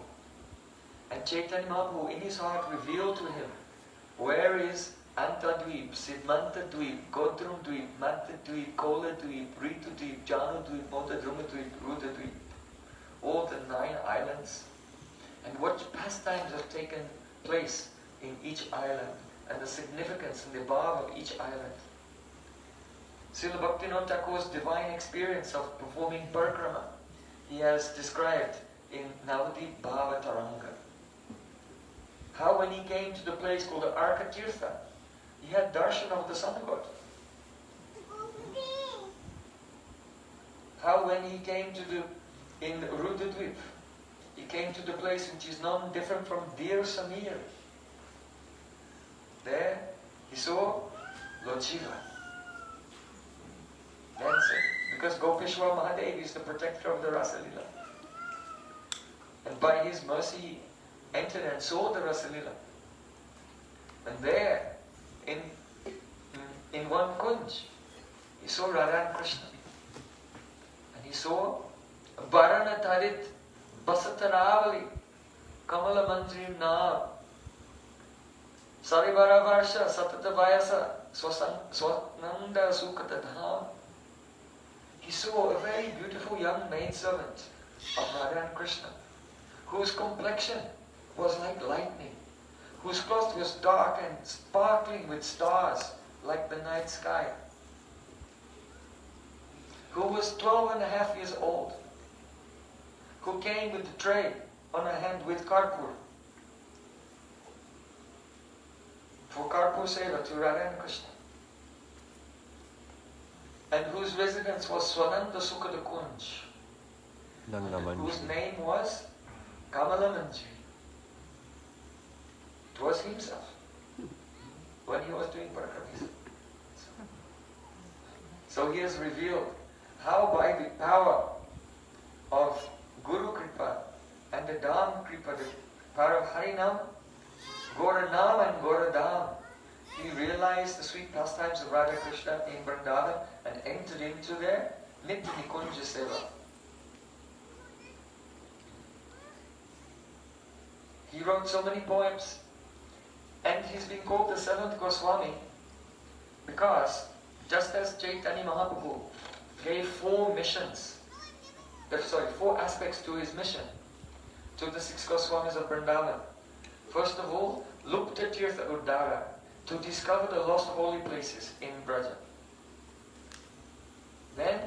And Chaitanya Mahaprabhu in his heart revealed to him, where is Antadvip, Siddhmanta Dvip, Godrum Dvip, Manta Dvip, Kola Dvip, Ritu Dvip, Janu Dvip, Motadruma Dvip, Ruda Dvip, all the 9 islands, and what pastimes have taken place in each island, and the significance and the above of each island. Srila Bhaktivinoda Thakur's divine experience of performing parikrama, he has described in Navadvip Bhava Taranga. How when he came to the place called the Arkatirtha, he had darshan of the sun god. How when he came to in Rudadvip, he came to the place which is none different from Dir Samir. There he saw Lord Shiva dancing, because Gopeshwar Mahadev is the protector of the Rasalila. And by his mercy he entered and saw the Rasalila. And there, in one kunj, he saw Radha and Krishna. And he saw Varana Tarit Basataravali Kamala Manjrim Na Sarivara Varsha Satata Vayasa Swananda Sukata Dham. He saw a very beautiful young maidservant of Radha and Krishna, whose complexion was like lightning, whose cloth was dark and sparkling with stars like the night sky, who was 12.5 years old, who came with the tray on her hand with karpur, for karpur seva to Radha and Krishna, and whose residence was Swananda Sukhada Kunj, whose name was Kamala Manjari. It was himself when he was doing parikrama. So he has revealed how by the power of Guru Kripa and the Dham Kripa, the power of Harinam, Goranam and Goradam, he realized the sweet pastimes of Radha Krishna in Vrindavan and entered into their Nitya Nikunja Seva. He wrote so many poems, and he's been called the seventh Goswami because just as Chaitanya Mahaprabhu gave 4 aspects to his mission to the 6 Goswamis of Vrindavan. First of all, Lupta Tirtha Uddara, to discover the lost holy places in Braja. Then,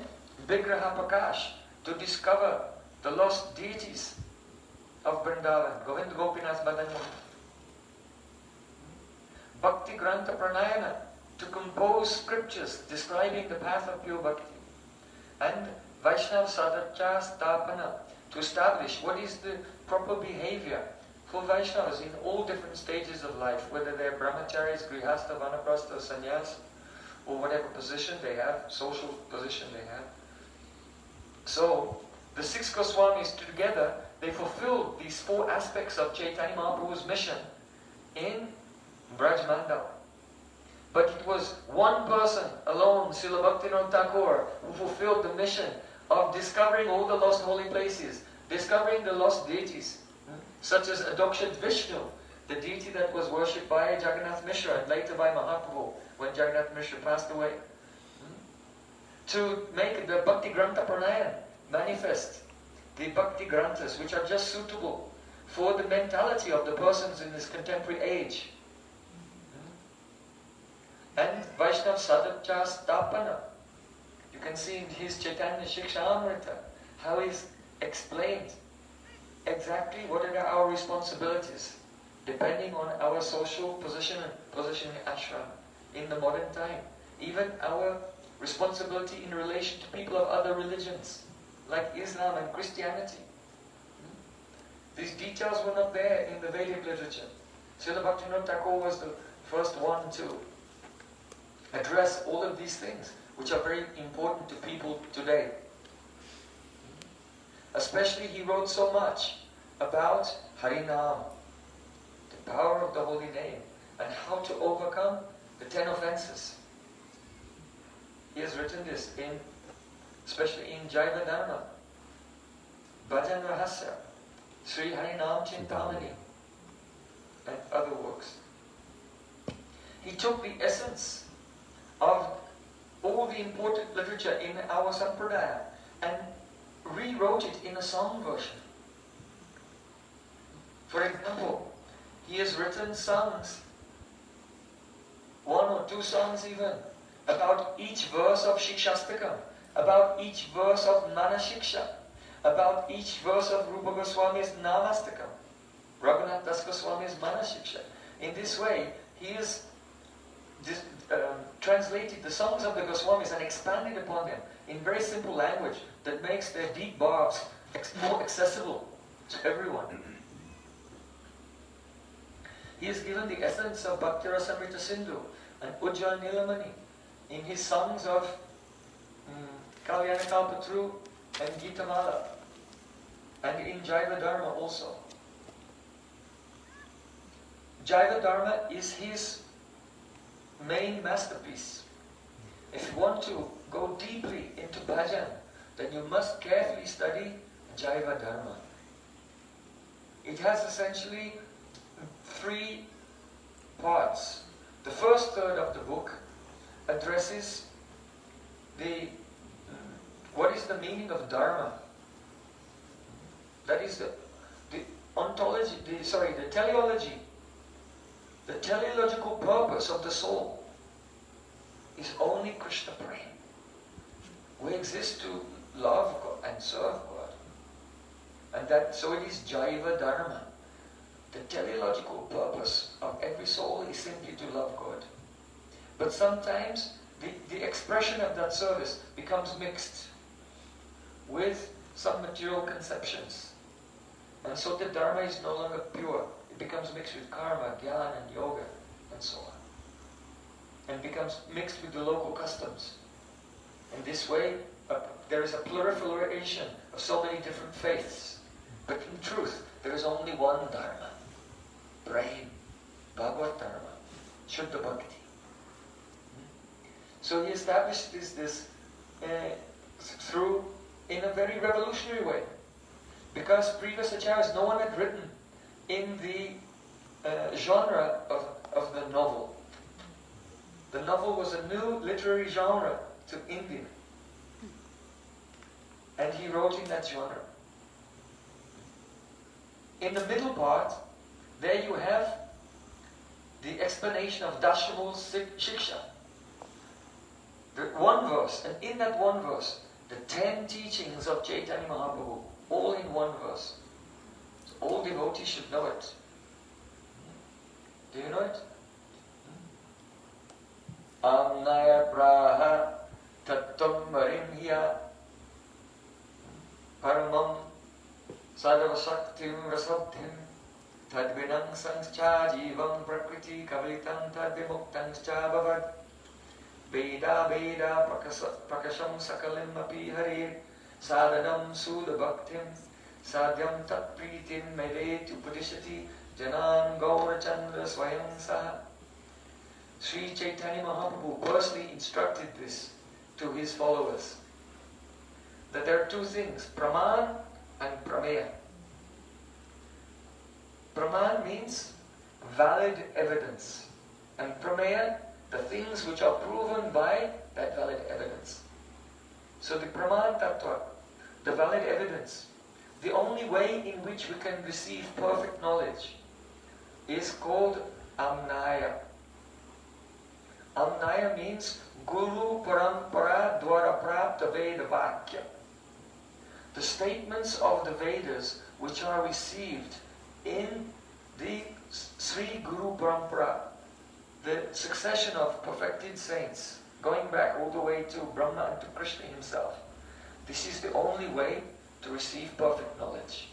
Vigraha Prakash, to discover the lost deities of Vrindavan, Govind Gopinath Madanmohan. Bhakti Grantha Pranayana, to compose scriptures describing the path of pure bhakti. And Vaishnav Sadarcha Stapana, to establish what is the proper behavior for Vaishnavas in all different stages of life, whether they're brahmacharis, grihastha, vanaprastha, sannyas, or whatever position they have, social position they have. So, the 6 Goswamis together, they fulfill these 4 aspects of Chaitanya Mahaprabhu's mission in Braj Mandal. But it was one person alone, Srila Bhaktivinode Thakur, who fulfilled the mission of discovering all the lost holy places, discovering the lost deities, such as Adokshat Vishnu, the deity that was worshipped by Jagannath Mishra and later by Mahaprabhu when Jagannath Mishra passed away. To make the Bhakti Grantha Pranayan manifest, the Bhakti Granthas, which are just suitable for the mentality of the persons in this contemporary age. And Vaishnav Sadhya Stapana. You can see in his Chaitanya Shikshamrita how he's explained exactly what are our responsibilities depending on our social position in ashram in the modern time. Even our responsibility in relation to people of other religions like Islam and Christianity. These details were not there in the Vedic literature. Srila Bhaktivinoda Thakur was the first one to address all of these things, which are very important to people today. Especially he wrote so much about Harinam, the power of the holy name, and how to overcome the 10 offenses. He has written this especially in Jaiva Dharma, Bhajan Rahasya, Sri Harinam Chintamani, and other works. He took the essence of all the important literature in our Sampradaya and rewrote it in a song version. For example, he has written songs, 1 or 2 songs even, about each verse of Shikshastakam, about each verse of Manashiksha, about each verse of Rupa Goswami's Namastakam, Raghunath Das Goswami's Manashiksha. In this way, he has translated the songs of the Goswamis and expanded upon them in very simple language that makes their deep barbs more accessible to everyone. He has given the essence of Bhakti Rasamrita Sindhu and Ujjwal Nilamani in his songs of Kalyana Kalpatru and Gitamala, and in Jaiva Dharma also. Jaiva Dharma is his main masterpiece. If you want to go deeply into bhajan, then you must carefully study Jaiva Dharma. It has essentially 3 parts. The first third of the book addresses what is the meaning of Dharma. That is the ontology, the teleology. The teleological purpose of the soul is only Krishna Prem. We exist to love God and serve God. And so it is Jaiva Dharma. The teleological purpose of every soul is simply to love God. But sometimes the expression of that service becomes mixed with some material conceptions. And so the Dharma is no longer pure. It becomes mixed with karma, jnana, and yoga, and so on. And becomes mixed with the local customs. In this way, there is a proliferation of so many different faiths. But in truth, there is only one Dharma. Prem, Bhagavad Dharma, Shuddha Bhakti. So he established this in a very revolutionary way. Because previous acharyas, no one had written in the genre of the novel. The novel was a new literary genre to India. And he wrote in that genre. In the middle part, there you have the explanation of Dashamul Shiksha. The one verse, and in that one verse, the 10 teachings of Chaitanya Mahaprabhu, all in one verse. So all devotees should know it. Do you know it? Amnaya praha tattam marimhya paramam sadavasaktim rasabdhim tadvinam sangscha jivam prakriti kavalitam tadvimuktangscha bhavad Veda Veda Prakasham Sakalim Api Harir Sadhanam Sudha Bhaktim Sadhyam Tat Pritim Medet Upadishati Janan Gaura Chandra Swayam Saha. Sri Chaitanya Mahaprabhu personally instructed this to his followers. That there are two things, Praman and Prameya. Praman means valid evidence. And Prameya, the things which are proven by that valid evidence. So the Praman Tattva, the valid evidence, the only way in which we can receive perfect knowledge is called Amnaya. Amnaya means Guru Parampara Dwara Prapta Veda Vakya. The statements of the Vedas which are received in the Sri Guru Parampara, the succession of perfected saints, going back all the way to Brahma and to Krishna himself. This is the only way to receive perfect knowledge.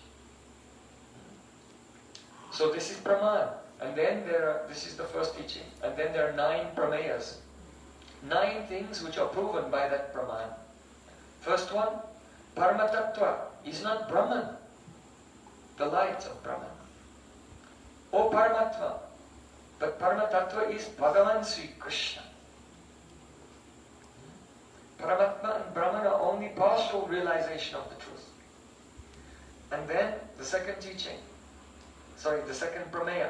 So this is Praman. And then this is the first teaching. And then there are 9 Prameyas. 9 things which are proven by that Praman. First one, Paramatatva is not Brahman, the light of Brahman. Or Paramatma. But Paramatatva is Bhagavan Sri Krishna. Paramatma and Brahman are only partial realization of the truth. And then the second teaching, the second Prameya,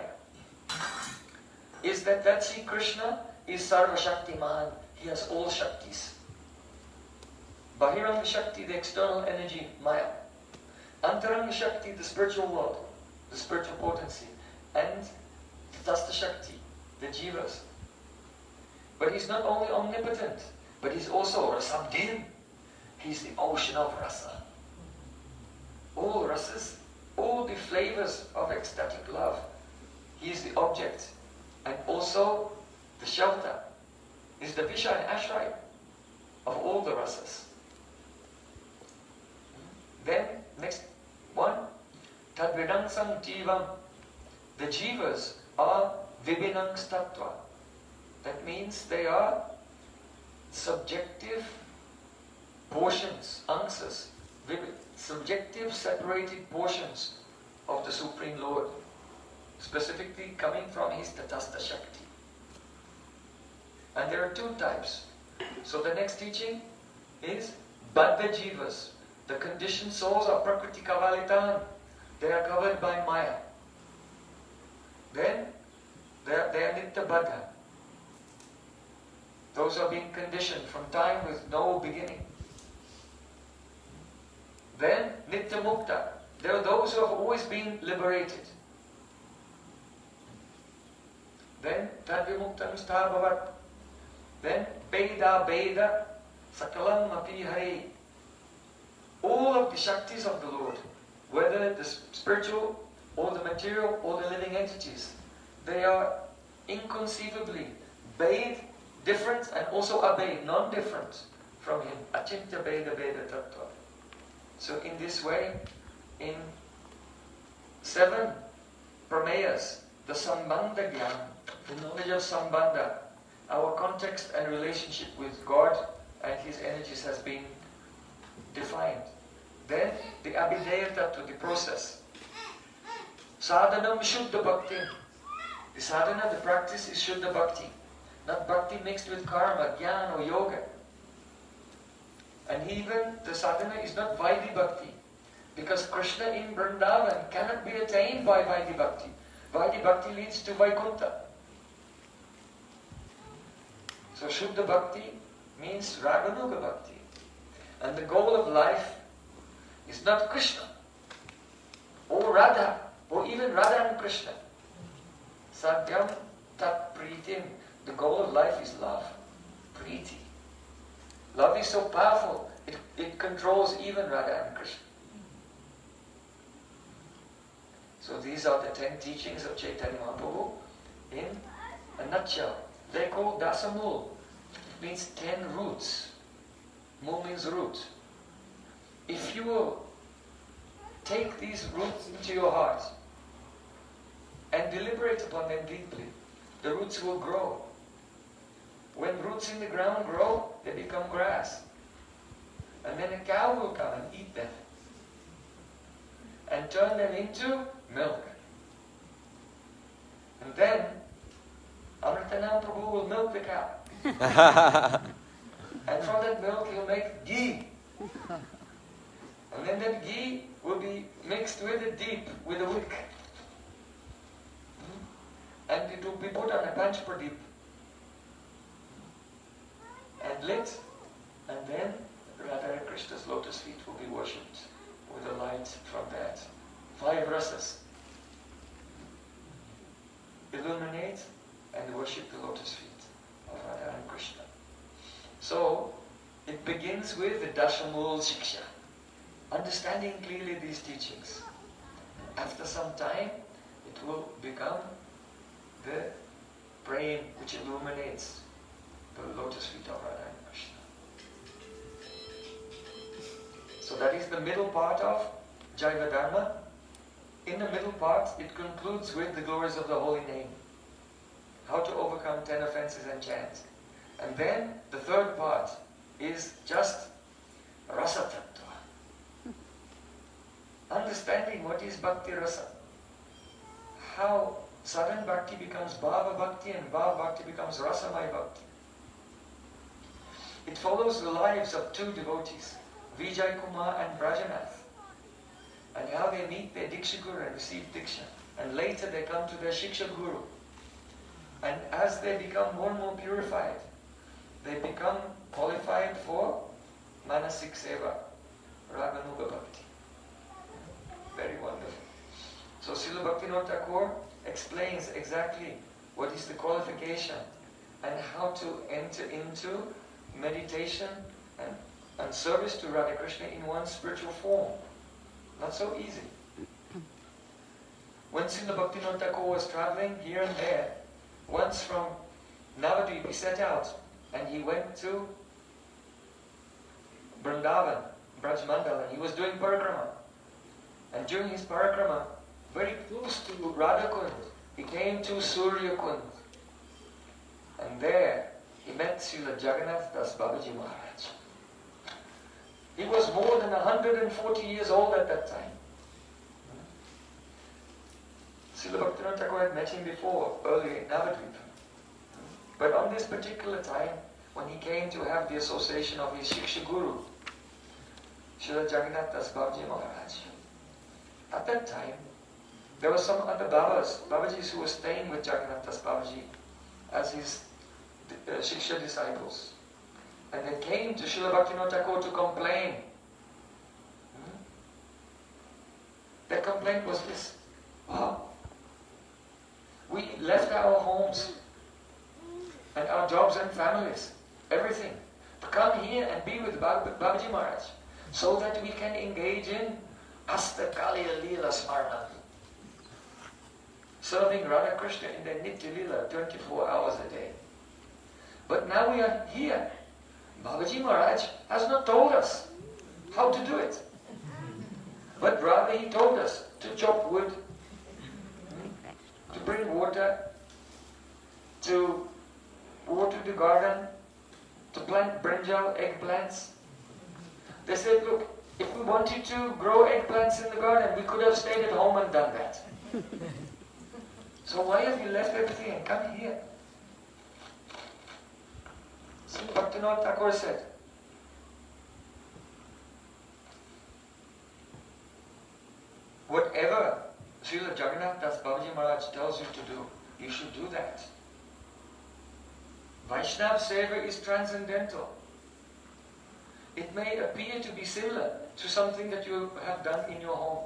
is that Sri Krishna is Sarva Shaktiman. He has all Shaktis. Bahiranga Shakti, the external energy, Maya. Antaranga Shakti, the spiritual world, the spiritual potency. And Tasta Shakti, the Jivas. But he's not only omnipotent, but he's also Rasamdhin. He's the ocean of rasa. All rasas, all the flavors of ecstatic love. He is the object. And also the shelter. Is the Visha and Ashray of all the rasas. Then, next one, Tadvidangsam Jivam. The Jivas are Vibhinangs Tattva. That means they are subjective portions, answers, subjective separated portions of the Supreme Lord, specifically coming from his Tatastha Shakti. And there are 2 types. So the next teaching is Baddha Jivas. The conditioned souls are Prakriti Kavalitan. They are covered by Maya. Then they are Nitya Baddha. Those are being conditioned from time with no beginning. Then Nitya Mukta. There are those who have always been liberated. Then Tadvimuktam Sthabhavat. Then Beda Sakalam Api Hari. All of the Shaktis of the Lord, whether the spiritual or the material or the living entities, they are inconceivably bathed, different, and also abeyed, non-different from him. Achintya Beda Tattva. So in this way, in 7 Prameyas, the Sambandha Gyan, the knowledge of Sambandha, our context and relationship with God and his energies has been defined. Then the Abhideya Tattva, the process. Sadhanam Shuddha Bhakti. The sadhana, the practice is Shuddha Bhakti. Not Bhakti mixed with karma, jnana or yoga. And even the sadhana is not Vaidhi Bhakti. Because Krishna in Vrindavan cannot be attained by Vaidhi Bhakti. Vaidhi Bhakti leads to Vaikuntha. So Shuddha Bhakti means Raganuga Bhakti. And the goal of life is not Krishna, or Radha, or even Radha and Krishna. Satyam Tat Pritim. The goal of life is love. Priti. Love is so powerful, it controls even Radha and Krishna. So these are the 10 teachings of Chaitanya Mahaprabhu in a nutshell. They're called Dasamul. It means 10 roots. Mul means root. If you will take these roots into your heart and deliberate upon them deeply, the roots will grow. When roots in the ground grow, they become grass. And then a cow will come and eat them and turn them into milk. And then Amritanam Prabhu will milk the cow. And from that milk he'll make ghee. And then that ghee will be mixed with a deep, with a wick. And it will be put on a panch pradeep and lit, and then Radha and Krishna's lotus feet will be worshipped with the light from that. 5 rasas. Illuminate and worship the lotus feet of Radha and Krishna. So, it begins with the Dashamul Shiksha, understanding clearly these teachings. After some time, it will become the brain which illuminates the lotus feet of Radha and Krishna. So that is the middle part of Jaiva Dharma. In the middle part, it concludes with the glories of the holy name. How to overcome 10 offenses and chant. And then the third part is just Rasa Tattva. Understanding what is Bhakti Rasa. How sadhan Bhakti becomes Bhava Bhakti and Bhava Bhakti becomes Rasamai Bhakti. It follows the lives of 2 devotees, Vijay Kumar and Brajanath, and how they meet their Diksha Guru and receive Diksha. And later they come to their Shiksha Guru. And as they become more and more purified, they become qualified for Manasik Seva, Raganuga Bhakti. Very wonderful. So Srila Bhaktivinoda Thakur explains exactly what is the qualification and how to enter into meditation and service to Radha Krishna in one spiritual form. Not so easy. When Srila Bhaktivinoda Thakur was traveling here and there, once from Navadvip he set out and he went to Vrindavan, Brajmandal, and he was doing parikrama. And during his parikrama, very close to Radha Kund, he came to Surya Kund. And there he met Srila Jagannath Das Babaji Maharaj. He was more than 140 years old at that time. Srila Bhaktivinoda Thakur had met him before, earlier in Navadvip. But on this particular time, when he came to have the association of his Shiksha Guru, Srila Jagannath Das Babaji Maharaj, at that time, there were some other Babas, Babajis who were staying with Jagannath Das Babaji as his Shiksha disciples. And they came to Srila Bhaktivinoda Thakur to complain. Their complaint was this: wow, we left our homes and our jobs and families, everything, to come here and be with Babaji Maharaj so that we can engage in Astakaliya Leela Smarna, serving Radha Krishna in their Nitya Leela 24 hours a day. But now we are here. Babaji Maharaj has not told us how to do it. But rather he told us to chop wood, to bring water, to water the garden, to plant brinjal, eggplants. They said, look, if we wanted to grow eggplants in the garden, we could have stayed at home and done that. So why have you left everything and come here? So Bhaktivinoda Thakur said, whatever Srila Jagannath Das Babaji Maharaj tells you to do, you should do that. Vaishnava Seva is transcendental. It may appear to be similar to something that you have done in your home.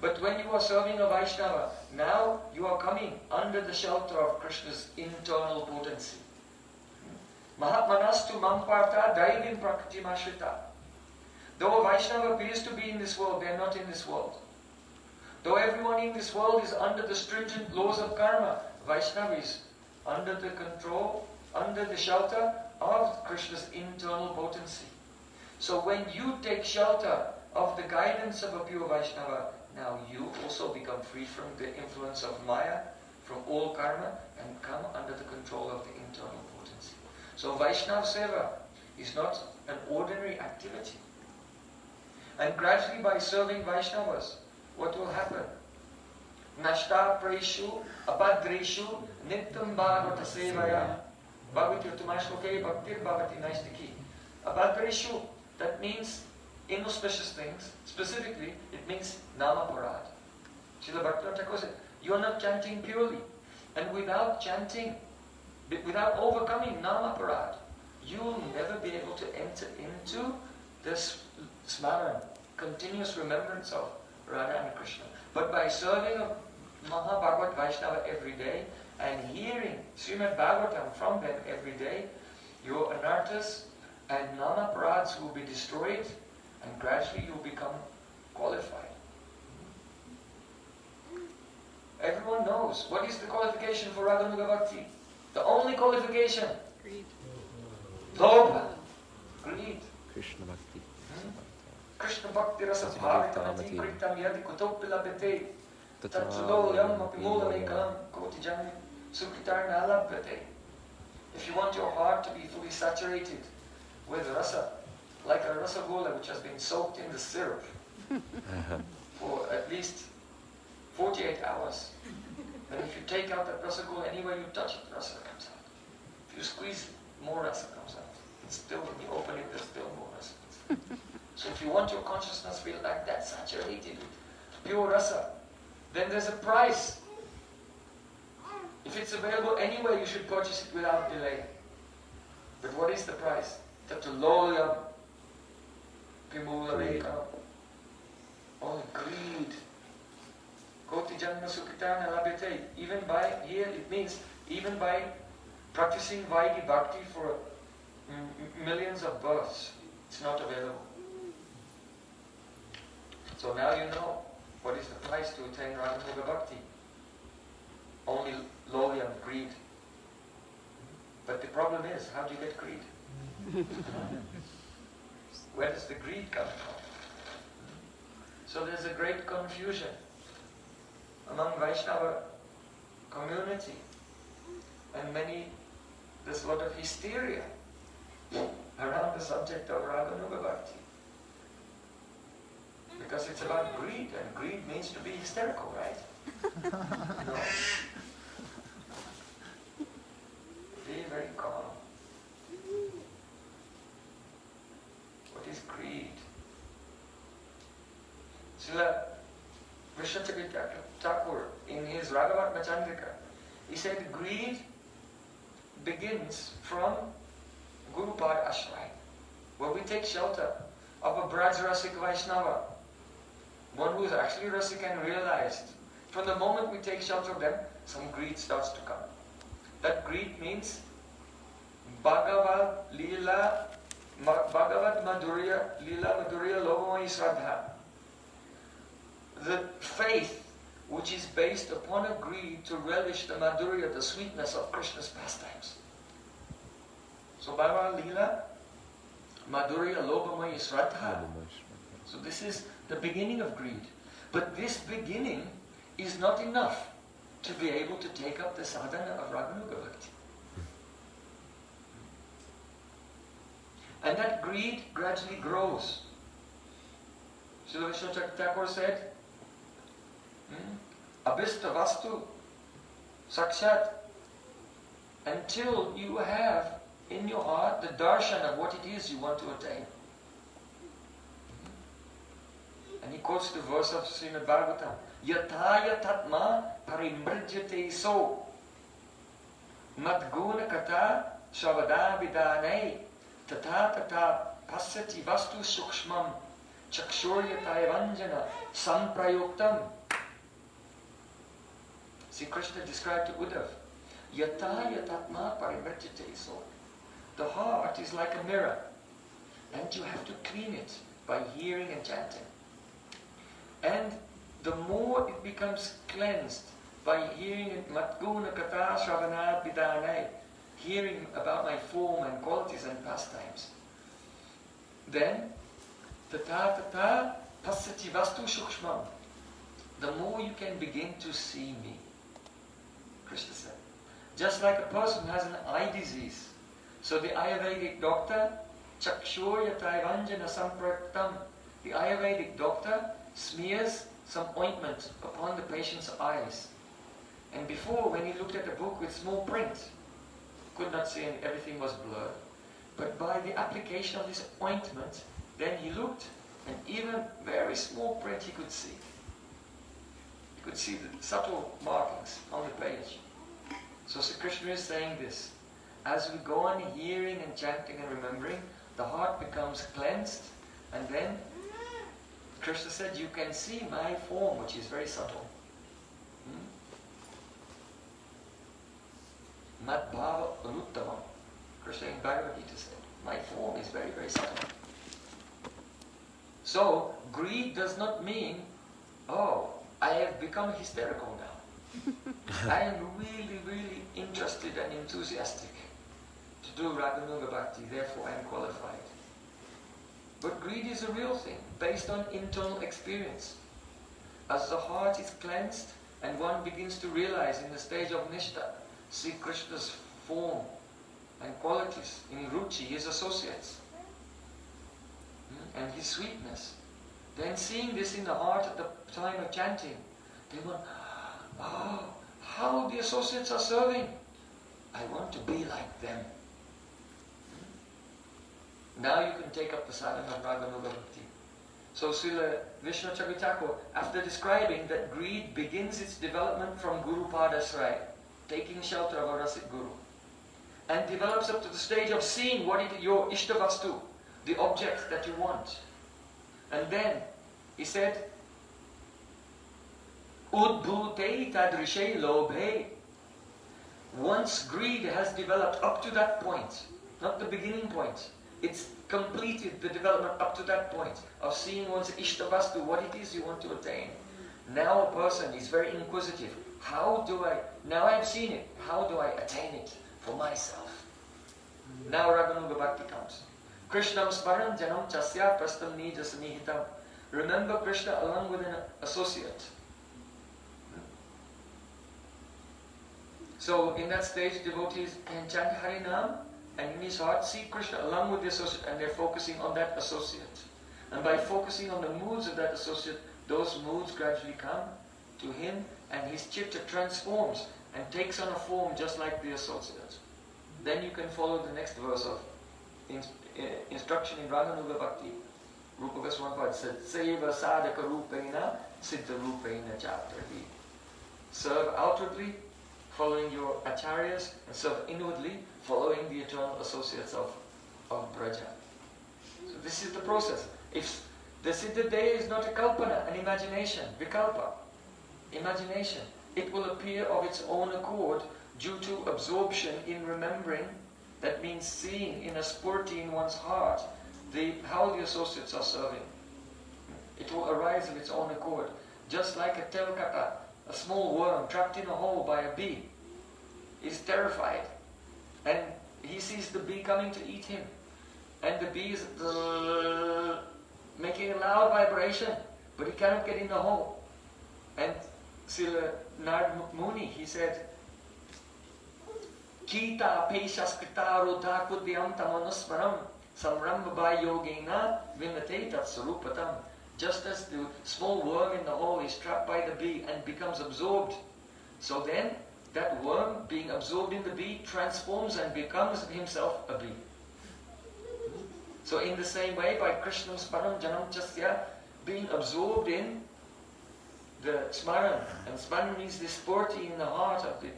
But when you are serving a Vaishnava, now you are coming under the shelter of Krishna's internal potency. Mahatmanastu mamparta daivim prakritimashvita. Though a Vaishnava appears to be in this world, they are not in this world. Though everyone in this world is under the stringent laws of karma, Vaishnava is under the control, under the shelter of Krishna's internal potency. So when you take shelter of the guidance of a pure Vaishnava, now you also become free from the influence of Maya, from all karma, and come under the control of the internal potency. So Vaishnava Seva is not an ordinary activity. And gradually by serving Vaishnavas, what will happen? Nashta Preshu, Abhadreshu, Nityam Bhagavata Sevaya, Bhagavati Uttamashloke, Bhaktir Bhavati Naistiki. Abhadreshu, that means inauspicious things. Specifically, it means Namaparad. Srila Bhaktivinoda Thakur said, you are not chanting purely. And without chanting, without overcoming Namaparad, you will never be able to enter into this smaran, continuous remembrance of Radha and Krishna. But by serving a Mahabhagavat Vaishnava every day and hearing Srimad Bhagavatam from them every day, your anarthas and Namaparads will be destroyed and gradually you will become qualified. Everyone knows what is the qualification for Raganuga Bhakti. The only qualification. Greed. Lobha. Greed. Krishna Bhakti. Krishna Bhakti Rasa Bhavitamati Kritam Yadi Kutopilabhate Tatsudoyam Apimulamakam Kotijani Sukritarna Alabhate. If you want your heart to be fully saturated with rasa, like a rasagola which has been soaked in the syrup for at least 48 hours, then if you take out that rasagola, anywhere you touch it, rasa comes out. If you squeeze, more rasa comes out. It's still, when you open it, there's still more rasa. So if you want your consciousness to feel like that, saturated with pure rasa, then there's a price. If it's available anywhere, you should purchase it without delay. But what is the price? Tatulolya Pimula Veka. Oh, greed. Koti Janma Sukritana Labhate. Even by, here it means, even by practicing Vaidhi Bhakti for millions of births, it's not available. So now you know what is the price to attain Raganuga Bhakti. Only lolya, greed. But the problem is, how do you get greed? Where does the greed come from? So there's a great confusion among Vaishnava community, and there's a lot of hysteria around the subject of Raganuga Bhakti. Because it's about greed, and greed means to be hysterical, right? No. Be very calm. What is greed? Srila Vishwacharya Thakur, in his Ragavatma Chandrika, he said greed begins from Gurupad Ashray, where we take shelter of a Braj-Rasik Vaishnava, one who is actually Rasik and realized. From the moment we take shelter of them, some greed starts to come. That greed means Bhagavad Leela, Bhagavad Madhurya, Leela Madhurya Lobamai Shraddha. The faith which is based upon a greed to relish the Madhurya, the sweetness of Krishna's pastimes. So Bhagavad Leela, Madhurya Lobamai Shraddha. So this is the beginning of greed. But this beginning is not enough to be able to take up the sadhana of Raganuga Bhakti. And that greed gradually grows. Srila Vishwacharya Thakur said, Abhista Vastu Sakshat, until you have in your heart the darshan of what it is you want to attain. And he quotes the verse of Srimad Bhagavatam, Yataya tatma parimrjate so madguna kata shavada vidane tata tata pasati vastu sukshmam chakshuryataya vanjana samprayoktam. See, Krishna described to Uddhav, Yataya tatma parimrjate so. The heart is like a mirror, and you have to clean it by hearing and chanting. And the more it becomes cleansed by hearing it, Matguna Katha Shravanat Vidane, hearing about my form and qualities and pastimes, then Tata Tata Pasati Vastu Shukshmam, the more you can begin to see me. Krishna said. Just like a person has an eye disease, so the Ayurvedic doctor, Chakshurya Taivanjana Sampraktam, the Ayurvedic doctor smears some ointment upon the patient's eyes. And before, when he looked at the book with small print, could not see and everything was blurred. But by the application of this ointment, then he looked, and even very small print he could see. He could see the subtle markings on the page. So Sri Krishna is saying this. As we go on hearing and chanting and remembering, the heart becomes cleansed, and then Krishna said, you can see my form, which is very subtle. Mat bhava anuttamam. Krishna in Bhagavad Gita said, my form is very, very subtle. So, greed does not mean, oh, I have become hysterical now. I am really, really interested and enthusiastic to do Raganuga Bhakti, therefore I am qualified. But greed is a real thing, based on internal experience. As the heart is cleansed and one begins to realize in the stage of Nishtha, see Krishna's form and qualities in Ruchi, his associates, and his sweetness. Then seeing this in the heart at the time of chanting, they want, oh, how the associates are serving. I want to be like them. Now you can take up the sadhana of Raganuga Bhakti. So Srila Vishnu Thakur, after describing that greed begins its development from Guru Padasraya, taking shelter of a Rasit Guru, and develops up to the stage of seeing what is your Ishtavastu, the object that you want. And then he said, Udbhute tadrishe lobhe. Once greed has developed up to that point, not the beginning point, it's completed the development up to that point of seeing one's Ishtavastu, what it is you want to attain. Now a person is very inquisitive. Now I have seen it, how do I attain it for myself? Now Raganuga Bhakti comes. Krishnam smaran janam chasya prastam nija sanihitam. Remember Krishna along with an associate. So in that stage, devotees can chant Harinam and in his heart see Krishna along with the associate, and they're focusing on that associate. And by focusing on the moods of that associate, those moods gradually come to him, and his chitta transforms and takes on a form just like the associate. Then you can follow the next verse of instruction in Raganuga Bhakti. Rupa Goswami said, Seva sadhaka rupena siddha rupena chatrahi. Serve outwardly, following your acharyas, and serve inwardly, following the eternal associates of Braja. So this is the process. If the Siddha Deya is not a kalpana, an imagination, vikalpa, imagination, it will appear of its own accord due to absorption in remembering. That means seeing in a spurti in one's heart how the associates are serving. It will arise of its own accord. Just like a telkaka, a small worm trapped in a hole by a bee, is terrified. And he sees the bee coming to eat him. And the bee is making a loud vibration, but he cannot get in the hole. And Srila Narad Muni, he said, Kita peshaskita rodha kudyam tamanusmaram samrambha yogena vinate tat sarupatam. Just as the small worm in the hole is trapped by the bee and becomes absorbed, so then that worm being absorbed in the bee transforms and becomes himself a bee. So in the same way, by Krishnam Smaran Janam Chasya, being absorbed in the Smaran, and Smaran means this spurti in the heart of the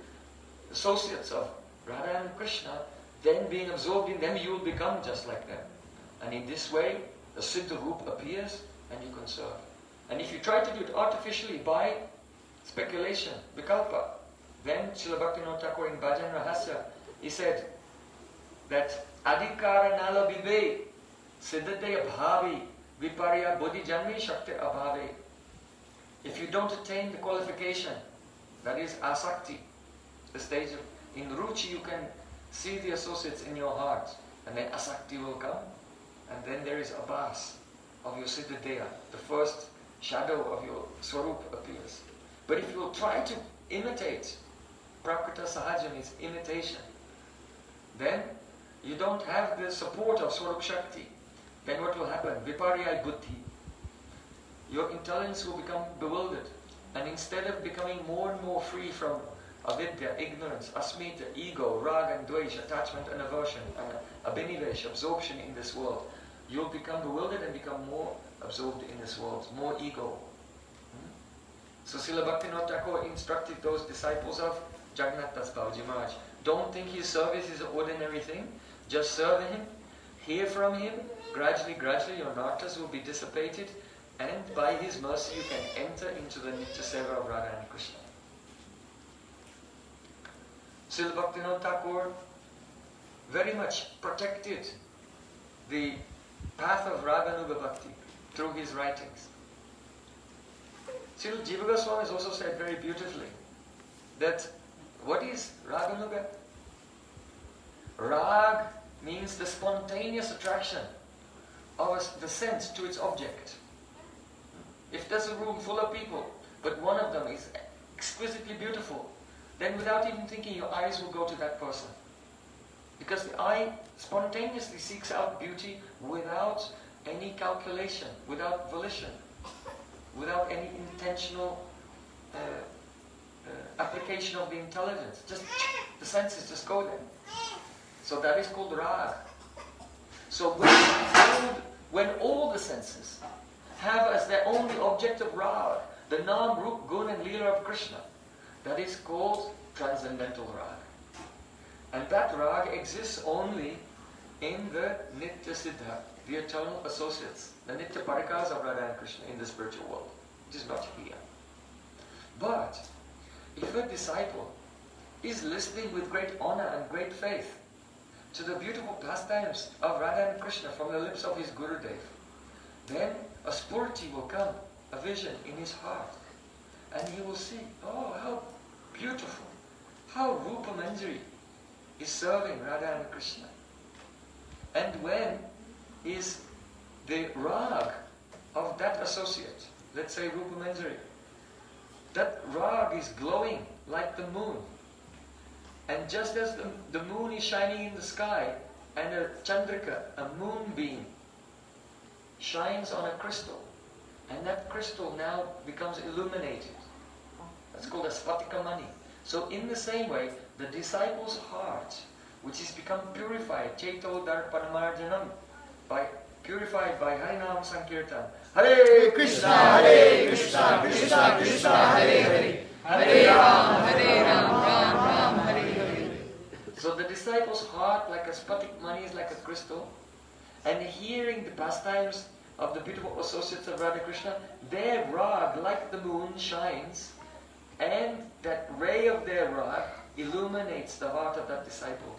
associates of Radha and Krishna, then being absorbed in them, you will become just like them. And in this way, the Siddha Roop appears and you can serve. And if you try to do it artificially by speculation, vikalpa, then Srila Bhaktivinode Thakur in Bhajan Rahasya, he said that adhikara nala vive siddhate abhavi viparya bodhi janmi shakti abhave. If you don't attain the qualification, that is asakti, the stage of, in ruchi you can see the associates in your heart, and then asakti will come, and then there is abhas of your siddha deya, the first shadow of your swarup appears. But if you will try to imitate, prakrita sahajam is imitation, then you don't have the support of swarup shakti. Then what will happen? Viparyaya buddhi. your intelligence will become bewildered. And instead of becoming more and more free from avidya, ignorance, asmita, ego, raga and dvesh, attachment and aversion, and abhinivesh, absorption in this world, you'll become bewildered and become more absorbed in this world, more ego. So Srila Bhaktivinoda Thakur instructed those disciples of Jagannath Das Babaji Maharaj, don't think his service is an ordinary thing, just serve him, hear from him, gradually your nartas will be dissipated, and by his mercy you can enter into the Nitya Seva of Radha and Krishna. Srila Bhaktivinoda Thakur very much protected the path of Raganuga Bhakti through his writings. Srila Jiva Goswami has also said very beautifully that what is Raganuga? Rag means the spontaneous attraction of the sense to its object. If there's a room full of people, but one of them is exquisitely beautiful, then without even thinking your eyes will go to that person. Because the eye spontaneously seeks out beauty without any calculation, without volition, without any intentional application of the intelligence. Just the senses just go there. So that is called rag. So when all the senses have as their only object of rag the Nam, Rup, Gun and Leela of Krishna, that is called transcendental rag. And that rag exists only in the Nitya Siddha, the eternal associates, the Nitya Parikas of Radha and Krishna in the spiritual world. It is not here. But if a disciple is listening with great honor and great faith to the beautiful pastimes of Radha and Krishna from the lips of his Gurudev, then a spurti will come, a vision in his heart, and he will see, oh, how beautiful, how Rupa Manjari is serving Radha and Krishna. And when is the rag of that associate, let's say Rupa Manjari, that rag is glowing like the moon. And just as the moon is shining in the sky, and a chandrika, a moonbeam, shines on a crystal, and that crystal now becomes illuminated. That's called a spatika mani. So in the same way, the disciple's heart, which is become purified, Chaito Darpanamarjanam, purified by Harinam Sankirtan. Hare Krishna, Krishna Krishna, Hare Hare, Hare Ram, Ram Ram, Hare Hare. So the disciple's heart, like a spatik mani, is like a crystal, and hearing the pastimes of the beautiful associates of Radha Krishna, their rag, like the moon, shines, and that ray of their rag illuminates the heart of that disciple.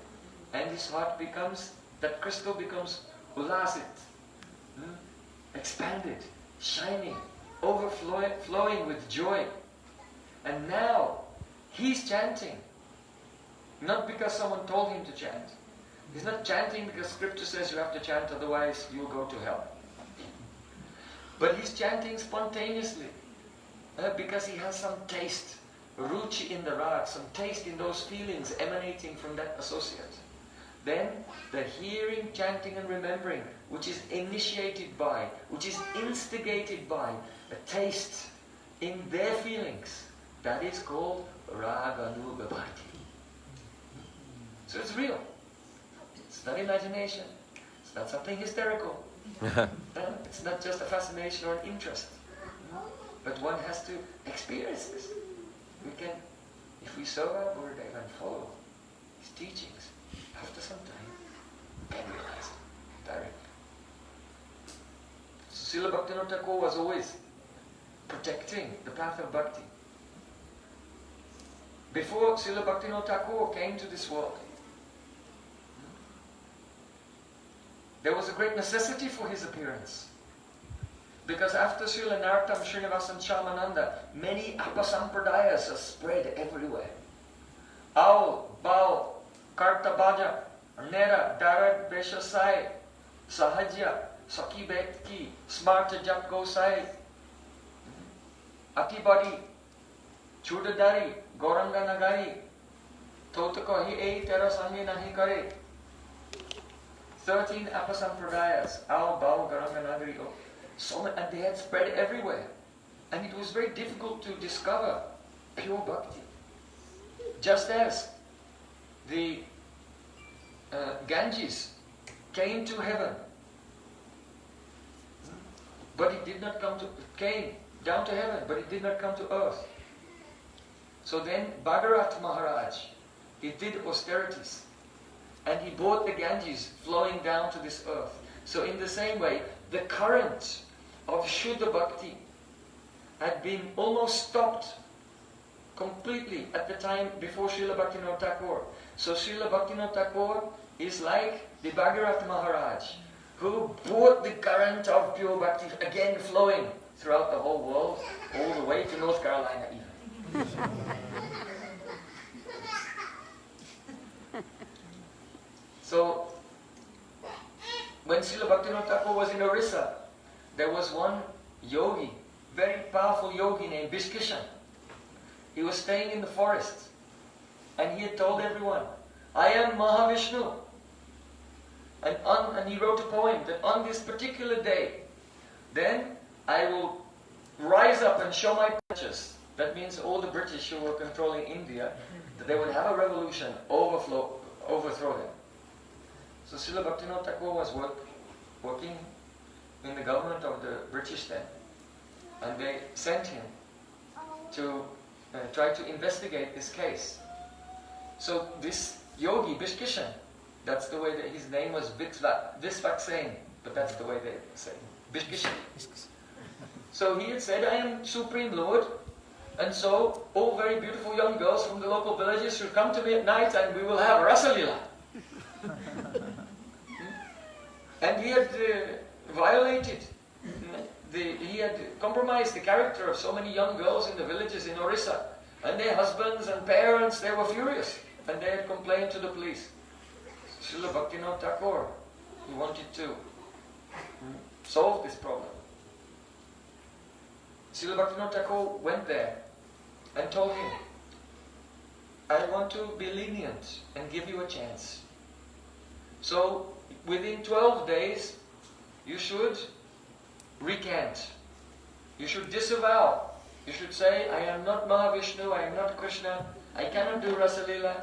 And his heart becomes, that crystal becomes ulasit, expanded, shining, overflowing with joy. And now, he's chanting, not because someone told him to chant. He's not chanting because scripture says you have to chant, otherwise you'll go to hell. But he's chanting spontaneously, because he has some taste, ruchi in the rag, some taste in those feelings emanating from that associate. Then the hearing, chanting and remembering, which is initiated by, which is instigated by a taste in their feelings, that is called Raganuga Bhakti. So it's real. It's not imagination. It's not something hysterical. It's not just a fascination or an interest. But one has to experience this. We can, if we serve our Gurudev and follow his teachings, after some time, we can realize it directly. So Srila Bhaktivinoda Thakur was always protecting the path of bhakti. Before Srila Bhaktivinoda Thakur came to this world, there was a great necessity for his appearance. Because after Srila Narottam Srinivasan Shamananda, many apasampradayas are spread everywhere. Aul, Baul, Kartabhaja, Nera, Darad, Beshasai, Sahajya, Saki Bhakti, Smarta Jap Gosai, Atibadi, Chudadari, Goranga Nagari, Totako Hi Ei Tera Sangi Nahi Kare. 13 apasampradayas, Aul, Baul, Goranga Nagari. And they had spread everywhere. And it was very difficult to discover pure bhakti. Just as the Ganges came to heaven, but it did not came down to heaven, but it did not come to earth. So then Bhagirath Maharaj, he did austerities, and he brought the Ganges flowing down to this earth. So in the same way, the current of Shuddha Bhakti had been almost stopped completely at the time before Srila Bhaktivinoda Thakur. So Srila Bhaktivinoda Thakur is like the Bhagirath Maharaj, who brought the current of pure bhakti again flowing throughout the whole world, all the way to North Carolina even. So, when Srila Bhaktivinoda Thakur was in Orissa, there was one yogi, very powerful yogi named Bishkishan. He was staying in the forest, and he had told everyone, I am Mahavishnu. And he wrote a poem that on this particular day, then I will rise up and show my British. That means all the British who were controlling India, that they would have a revolution, overthrow them. So Srila Bhaktivinoda Thakur was working in the government of the British then, and they sent him to try to investigate this case. So this yogi, Bishkishan, that's the way that his name was Visvaksena, but that's the way they say Bishkishan. So he had said, I am Supreme Lord, and so all very beautiful young girls from the local villages should come to me at night and we will have Rasa Lila. And he had violated, he had compromised the character of so many young girls in the villages in Orissa. And their husbands and parents, they were furious. And they had complained to the police. Srila Bhaktivinoda Thakur, he wanted to solve this problem. Srila Bhaktivinoda Thakur went there and told him, I want to be lenient and give you a chance. So, within 12 days, you should recant. You should disavow. You should say, I am not Mahavishnu, I am not Krishna, I cannot do Rasalila,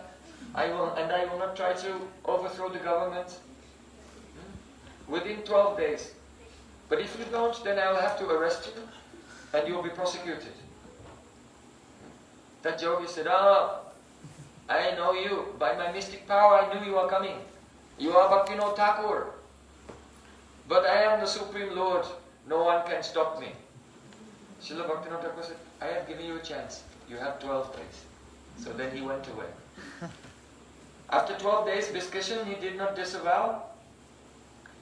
I will not try to overthrow the government. Within 12 days. But if you don't, then I will have to arrest you and you will be prosecuted. That yogi said, I know you. By my mystic power I knew you are coming. You are Bhaktivinoda Thakur. But I am the Supreme Lord. No one can stop me. Srila Bhaktivinoda Thakur said, I have given you a chance. You have 12 days. So then he went away. After 12 days, Bishkishan, he did not disavow.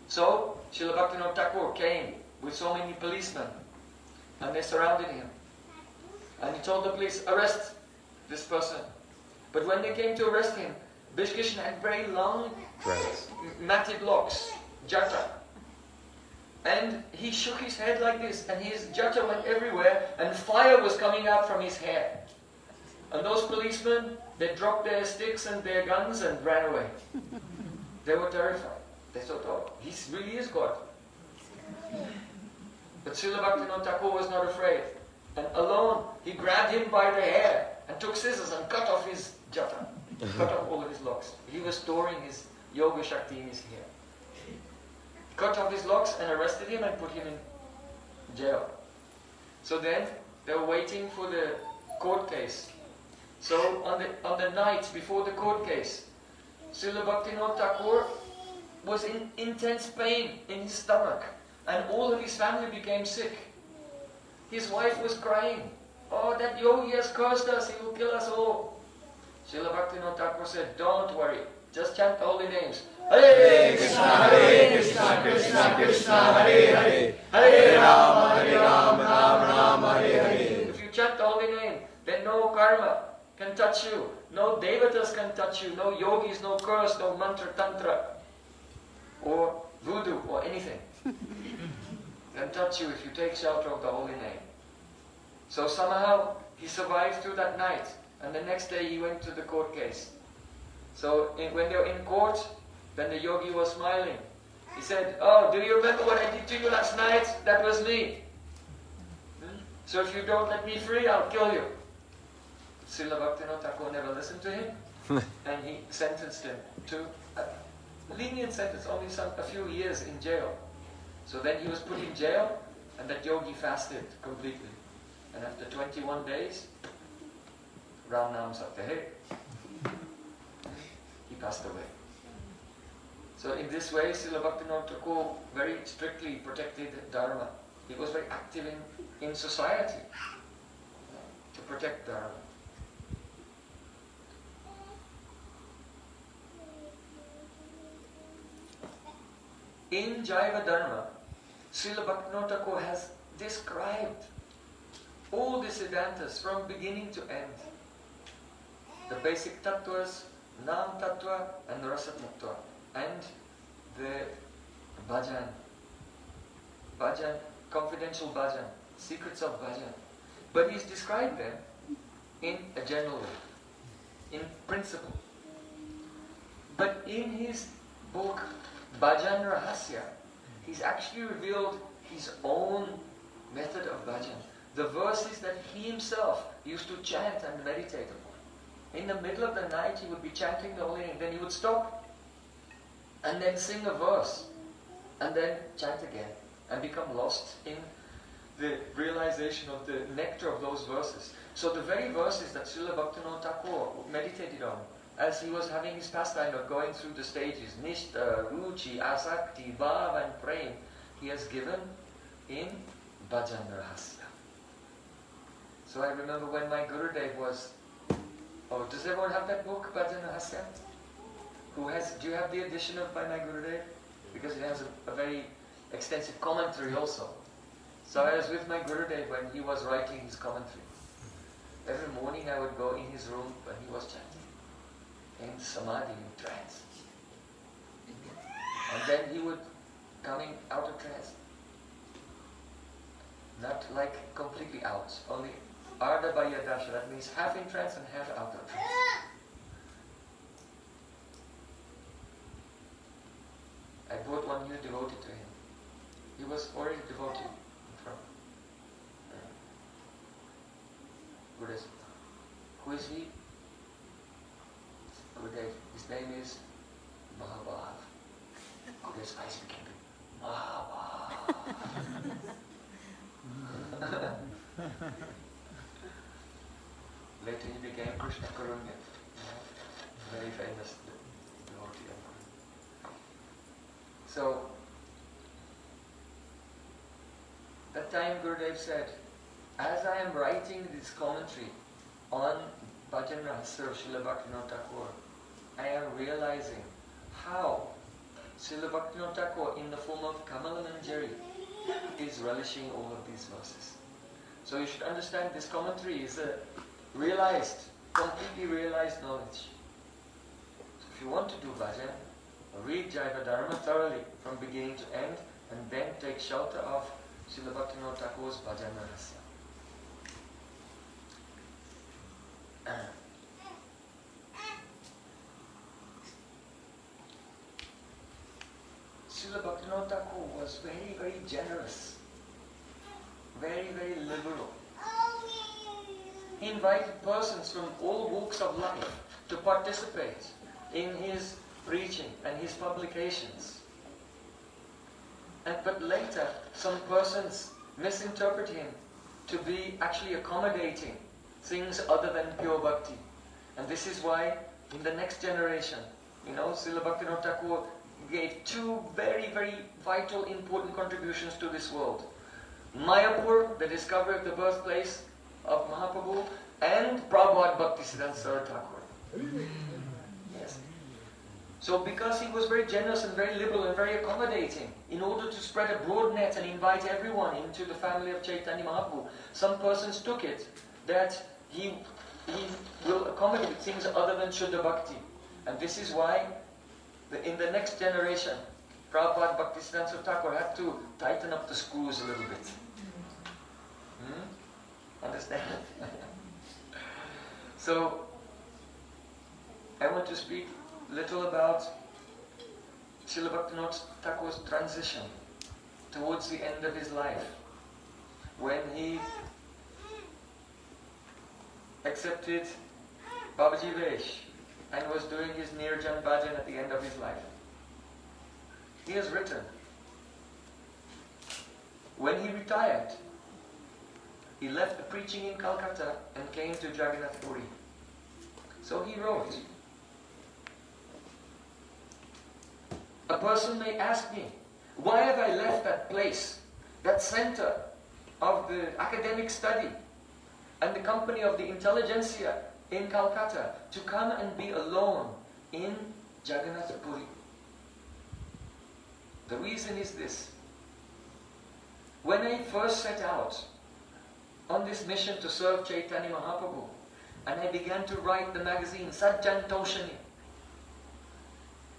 So Srila Bhaktivinoda Thakur came with so many policemen. And they surrounded him. And he told the police, arrest this person. But when they came to arrest him, Bishkishan had very long, matted locks, jata. And he shook his head like this, and his jata went everywhere, and fire was coming out from his hair. And those policemen, they dropped their sticks and their guns and ran away. They were terrified. They thought, he really is God. But Srila Bhaktivinoda Thakur was not afraid. And alone, he grabbed him by the hair and took scissors and cut off his jata. Cut off all of his locks. He was storing his yoga shakti in his hair. Cut off his locks and arrested him and put him in jail. So then, they were waiting for the court case. So on the night before the court case, Srila Bhaktivinoda Thakur was in intense pain in his stomach. And all of his family became sick. His wife was crying, oh, that yogi has cursed us, he will kill us all. Srila Bhaktivinoda Thakur said, don't worry, just chant the holy names. Hare Krishna, Krishna Krishna, Hare Hare, Hare Rama, Rama, Hare Hare. If you chant the holy name, then no karma can touch you, no devatas can touch you, no yogis, no curse, no mantra, tantra, or voodoo, or anything can touch you if you take shelter of the holy name. So somehow he survived through that night, and the next day he went to the court case. So when they were in court, then the yogi was smiling, He said, "Oh, do you remember what I did to you last night? That was me. So if you don't let me free, I'll kill you." Srila Bhaktivinoda Thakur never listened to him, and he sentenced him to a lenient sentence, only a few years in jail. So then he was put in jail, and that yogi fasted completely. And after 21 days, Ram Nam Satyahe, he passed away. So in this way, Srila Bhaktivinoda Thakur very strictly protected Dharma. He was very active in society to protect Dharma. In Jaiva Dharma, Srila Bhaktivinoda Thakur has described all the Siddhantas from beginning to end. The basic tattvas, Nam Tattva and Rasa Tattva, and the bhajan, confidential bhajan, secrets of bhajan. But he's described them in a general way, in principle. But in his book, Bhajan Rahasya, he's actually revealed his own method of bhajan. The verses that he himself used to chant and meditate upon. In the middle of the night, he would be chanting the holy name, then he would stop and then sing a verse and then chant again and become lost in the realization of the nectar of those verses. So the very verses that Srila Bhaktivinoda Thakur meditated on as he was having his pastime of going through the stages, Nishta, Ruchi, Asakti, Bhav and Prem, he has given in Bhajan Rahasya. So I remember when my Gurudev was... Oh, does everyone have that book, Bhajan Rahasya? Do you have the edition of by my Gurudev? Because it has a very extensive commentary also. So I was with my Gurudev when he was writing his commentary. Every morning I would go in his room when he was chanting, in samadhi, in trance. And then he would coming out of trance. Not like completely out, only Ardha Bhayadasha, that means half in trance and half out of trance. I brought one new devotee to him. He was already devoted from Buddhism. Who is he? Gurudev. His name is Mahabhav. Gurudev's eyes became big. Mahabhav. Later he became Krishna Karunya. Very famous devotee of Guru. So, that time Gurudev said, as I am writing this commentary on Bhajan Rahasya of Srila Bhaktivinoda Thakur, I am realizing how Srila Bhaktivinoda Thakur in the form of Kamala Manjari is relishing all of these verses. So you should understand this commentary is a realized, completely realized knowledge. So if you want to do bhajan, read Jaiva Dharma thoroughly from beginning to end and then take shelter of Srila Bhaktivinoda Thakur's Bhajan Rahasya. Srila Bhaktivinoda Thakur was very, very generous, very, very liberal. He invited persons from all walks of life to participate in his preaching and his publications. But later, some persons misinterpret him to be actually accommodating things other than pure bhakti. And this is why in the next generation, Srila Bhaktivinoda Thakur gave two very, very vital, important contributions to this world. Mayapur, the discovery of the birthplace of Mahaprabhu, and Prabhupada Bhaktisiddhanta Saraswati Thakur. Yes. So because he was very generous and very liberal and very accommodating, in order to spread a broad net and invite everyone into the family of Chaitanya Mahaprabhu, some persons took it that he will accommodate things other than Shuddha Bhakti. And this is why in the next generation, Prabhupada Bhaktisiddhanta Saraswati Thakur had to tighten up the screws a little bit. Understand? So, I want to speak little about Srila Bhaktivinode Thakur's transition towards the end of his life, when he accepted Babaji Vesh and was doing his Nirjan Bhajan at the end of his life. He has written, when he retired, he left the preaching in Calcutta and came to Jagannath Puri. So he wrote, a person may ask me, why have I left that place, that center of the academic study and the company of the intelligentsia in Calcutta to come and be alone in Jagannath Puri? The reason is this. When I first set out on this mission to serve Chaitanya Mahaprabhu, and I began to write the magazine Sajjan Toshani,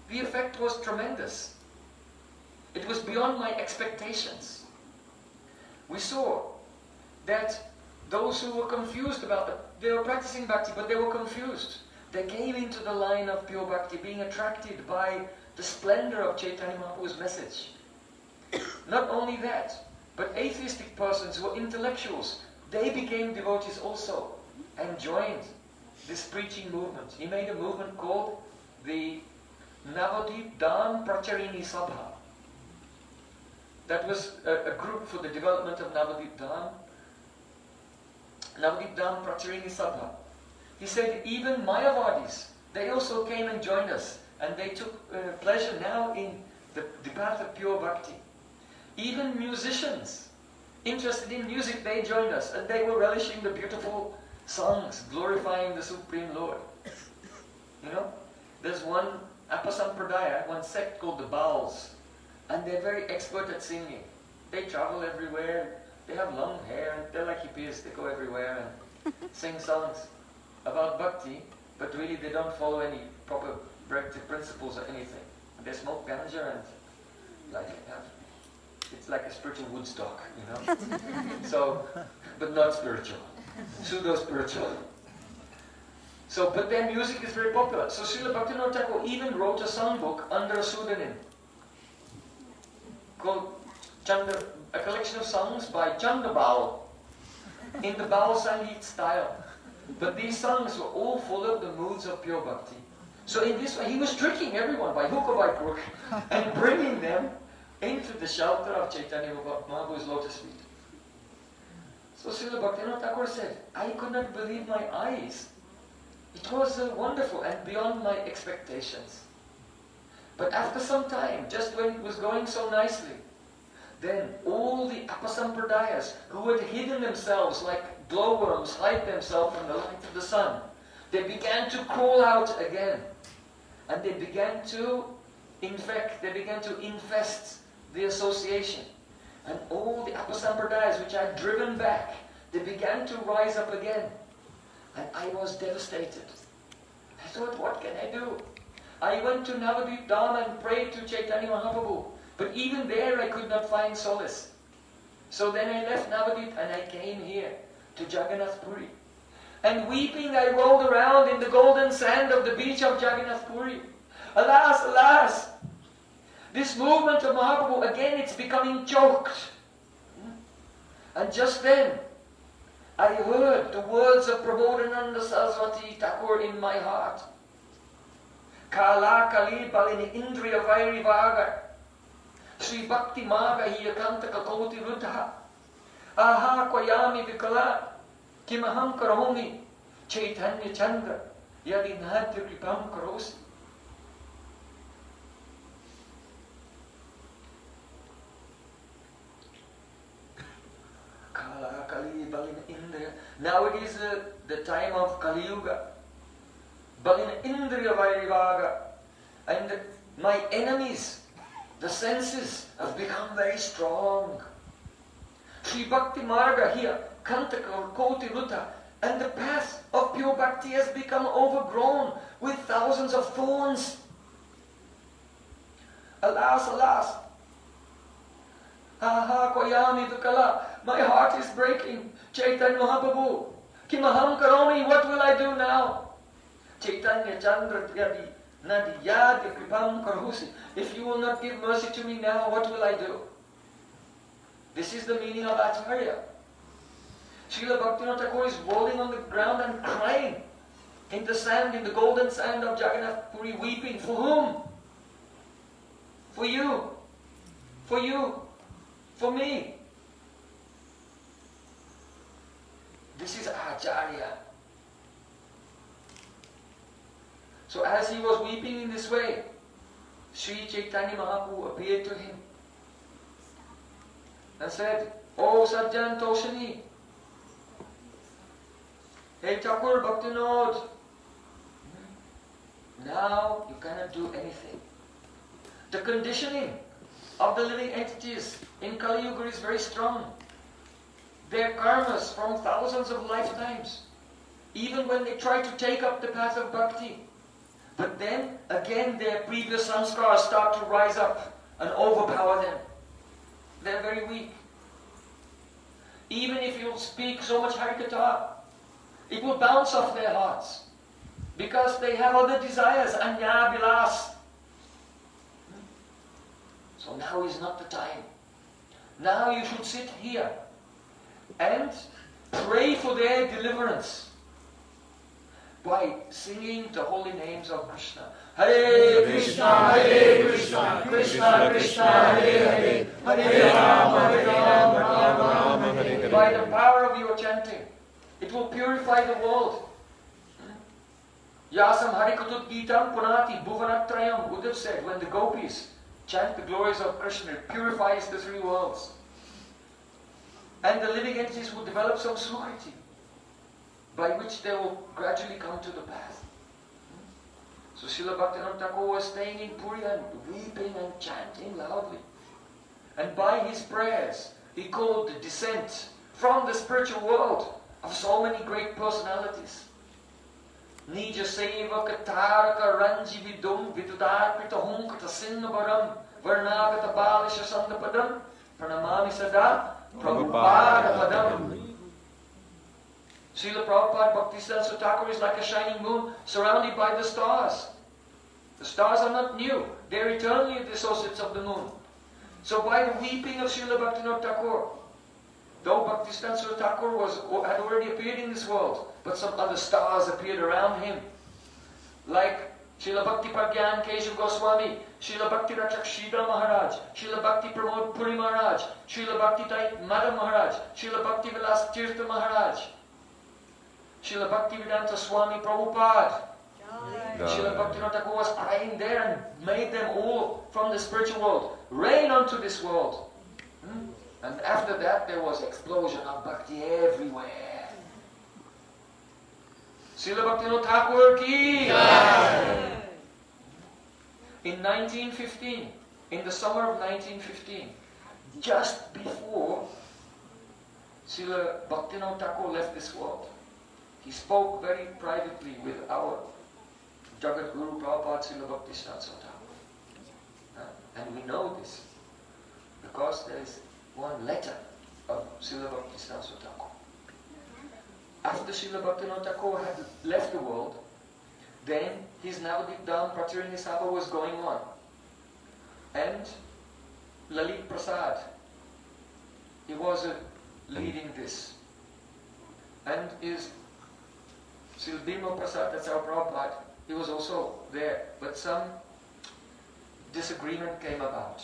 the effect was tremendous. It was beyond my expectations. We saw that those who were confused about it, they were practicing bhakti, but they were confused. They came into the line of pure bhakti, being attracted by the splendor of Chaitanya Mahaprabhu's message. Not only that, but atheistic persons who were intellectuals, they became devotees also and joined this preaching movement. He made a movement called the Navadip Dham Pracharini Sabha. That was a group for the development of Navadip Dham. Navadip Dham Pracharini Sabha. He said even Mayavadis, they also came and joined us, and they took pleasure now in the path of pure bhakti. Even musicians interested in music, they joined us, and they were relishing the beautiful songs glorifying the Supreme Lord. You know, there's one Apasampradaya, one sect called the Bowls, and they're very expert at singing. They travel everywhere, they have long hair, they're like hippies, they go everywhere and sing songs about bhakti, but really they don't follow any proper bhakti principles or anything. They smoke ganja and it's like a spiritual Woodstock, you know. So, but not spiritual, pseudo-spiritual. So, but their music is very popular. So Srila Bhaktivinoda Thakur even wrote a songbook under a pseudonym called Chanda, a collection of songs by Chanda Baul in the Baul Sangeet style. But these songs were all full of the moods of pure bhakti. So in this way, he was tricking everyone by hook or by crook and bringing them into the shelter of Chaitanya Mahaprabhu's lotus feet. So Srila Bhaktivinoda Thakur said, I could not believe my eyes. It was wonderful and beyond my expectations. But after some time, just when it was going so nicely, then all the Apasampradayas who had hidden themselves like glowworms hide themselves from the light of the sun, they began to crawl out again. And they began to infest the association. And all the Apasampradayas which I had driven back, they began to rise up again. And I was devastated. I thought, what can I do? I went to Navadip Dham and prayed to Chaitanya Mahaprabhu. But even there I could not find solace. So then I left Navadip and I came here to Jagannath Puri. And weeping I rolled around in the golden sand of the beach of Jagannath Puri. Alas, alas! This movement of Mahaprabhu, again it's becoming choked. And just then, I heard the words of Prabodhananda Saraswati Thakur in my heart. Kala Kali Balini Indriya Vairi Vaga Sri Bhakti Maga Hiyakanta Kakoti Rudha Aha Kwayami Vikala Kimaham Karomi Chaitanya Chandra Yadi Nadya Kripam Karosi. Kala Kali Balin Indriya. Now it is the time of Kali Yuga. Balin Indriya Vairivaga. And my enemies, the senses, have become very strong. Sri Bhakti Marga here, Kantaka or Koti Ruta, and the path of pure bhakti has become overgrown with thousands of thorns. Alas, alas. Aha, Koyami Dukala, my heart is breaking. Chaitanya Mahaprabhu, Kimaham Karomi, what will I do now? Chaitanya Chandra Yadi Nadiyad kripam karhusi. If you will not give mercy to me now, what will I do? This is the meaning of Acharya. Srila Bhaktivinoda Thakur is rolling on the ground and crying in the sand, in the golden sand of Jagannath Puri, weeping. For whom? For you. For you. For me. This is Acharya. So as he was weeping in this way, Sri Chaitanya Mahaprabhu appeared to him and said, "Oh Sajjan Toshani, hey Thakur Bhaktinod, now you cannot do anything. The conditioning of the living entities in Kali Yuga is very strong. Their karmas from thousands of lifetimes, even when they try to take up the path of bhakti, but then again their previous samskars start to rise up and overpower them. They're very weak. Even if you speak so much Harikatha, it will bounce off their hearts because they have other desires, anya bilas. So now is not the time. Now you should sit here and pray for their deliverance by singing the holy names of Krishna. Hare Krishna, Hare Krishna, Krishna Krishna, Hare Hare, Hare Rama, Hare Rama, Rama Rama, Hare Hare. By the power of your chanting, it will purify the world. Yasam Harikatut Gitam Punati Bhuvanatrayam, Buddha said, when the gopis chant the glories of Krishna, it purifies the three worlds. And the living entities will develop some sukriti, by which they will gradually come to the path. So Srila Bhaktivinoda Thakur was staying in Puri and weeping and chanting loudly. And by his prayers, he called the descent from the spiritual world of so many great personalities. Nija Seva Kataraka Ranji Vidum Vidudar Pitahum Kata Sinnabaram Varnagata Balisha Sandapadam Pranamami Sada Prabhupada Padam. Srila Prabhupada Bhaktisiddhanta Thakur is like a shining moon surrounded by the stars. The stars are not new. They are eternally the associates of the moon. So by the weeping of Srila Bhaktivinoda Thakur, though Bhaktisiddhanta Thakur had already appeared in this world, but some other stars appeared around him, like Srila Bhakti Pragyan Keshav Goswami, Srila Bhakti Rakshak Sridhar Maharaj, Srila Bhakti Pramod Puri Maharaj, Srila Bhakti Madhav Maharaj, Srila Bhakti Vilas Tirtha Maharaj, Srila Bhaktivedanta Swami Prabhupada. Srila Bhaktivinoda Thakur was crying there and made them all from the spiritual world rain onto this world. And after that there was explosion of bhakti everywhere. Srila Bhaktivinoda Thakur ki Jai. In 1915, in the summer of 1915, just before Srila Bhaktivinoda Thakur left this world, he spoke very privately with our Jagat Guru Prabhupada Srila Bhaktisiddhanta Thakur. And we know this because there is one letter of Srila Bhaktisiddhanta Thakur. After Srila Bhaktivinoda Thakur had left the world, then his Navadip Dham Pracharini Sabha was going on. And Lalit Prasad, he was leading this. And his Srila Bhima Prasad, that's our Prabhupada, he was also there. But some disagreement came about.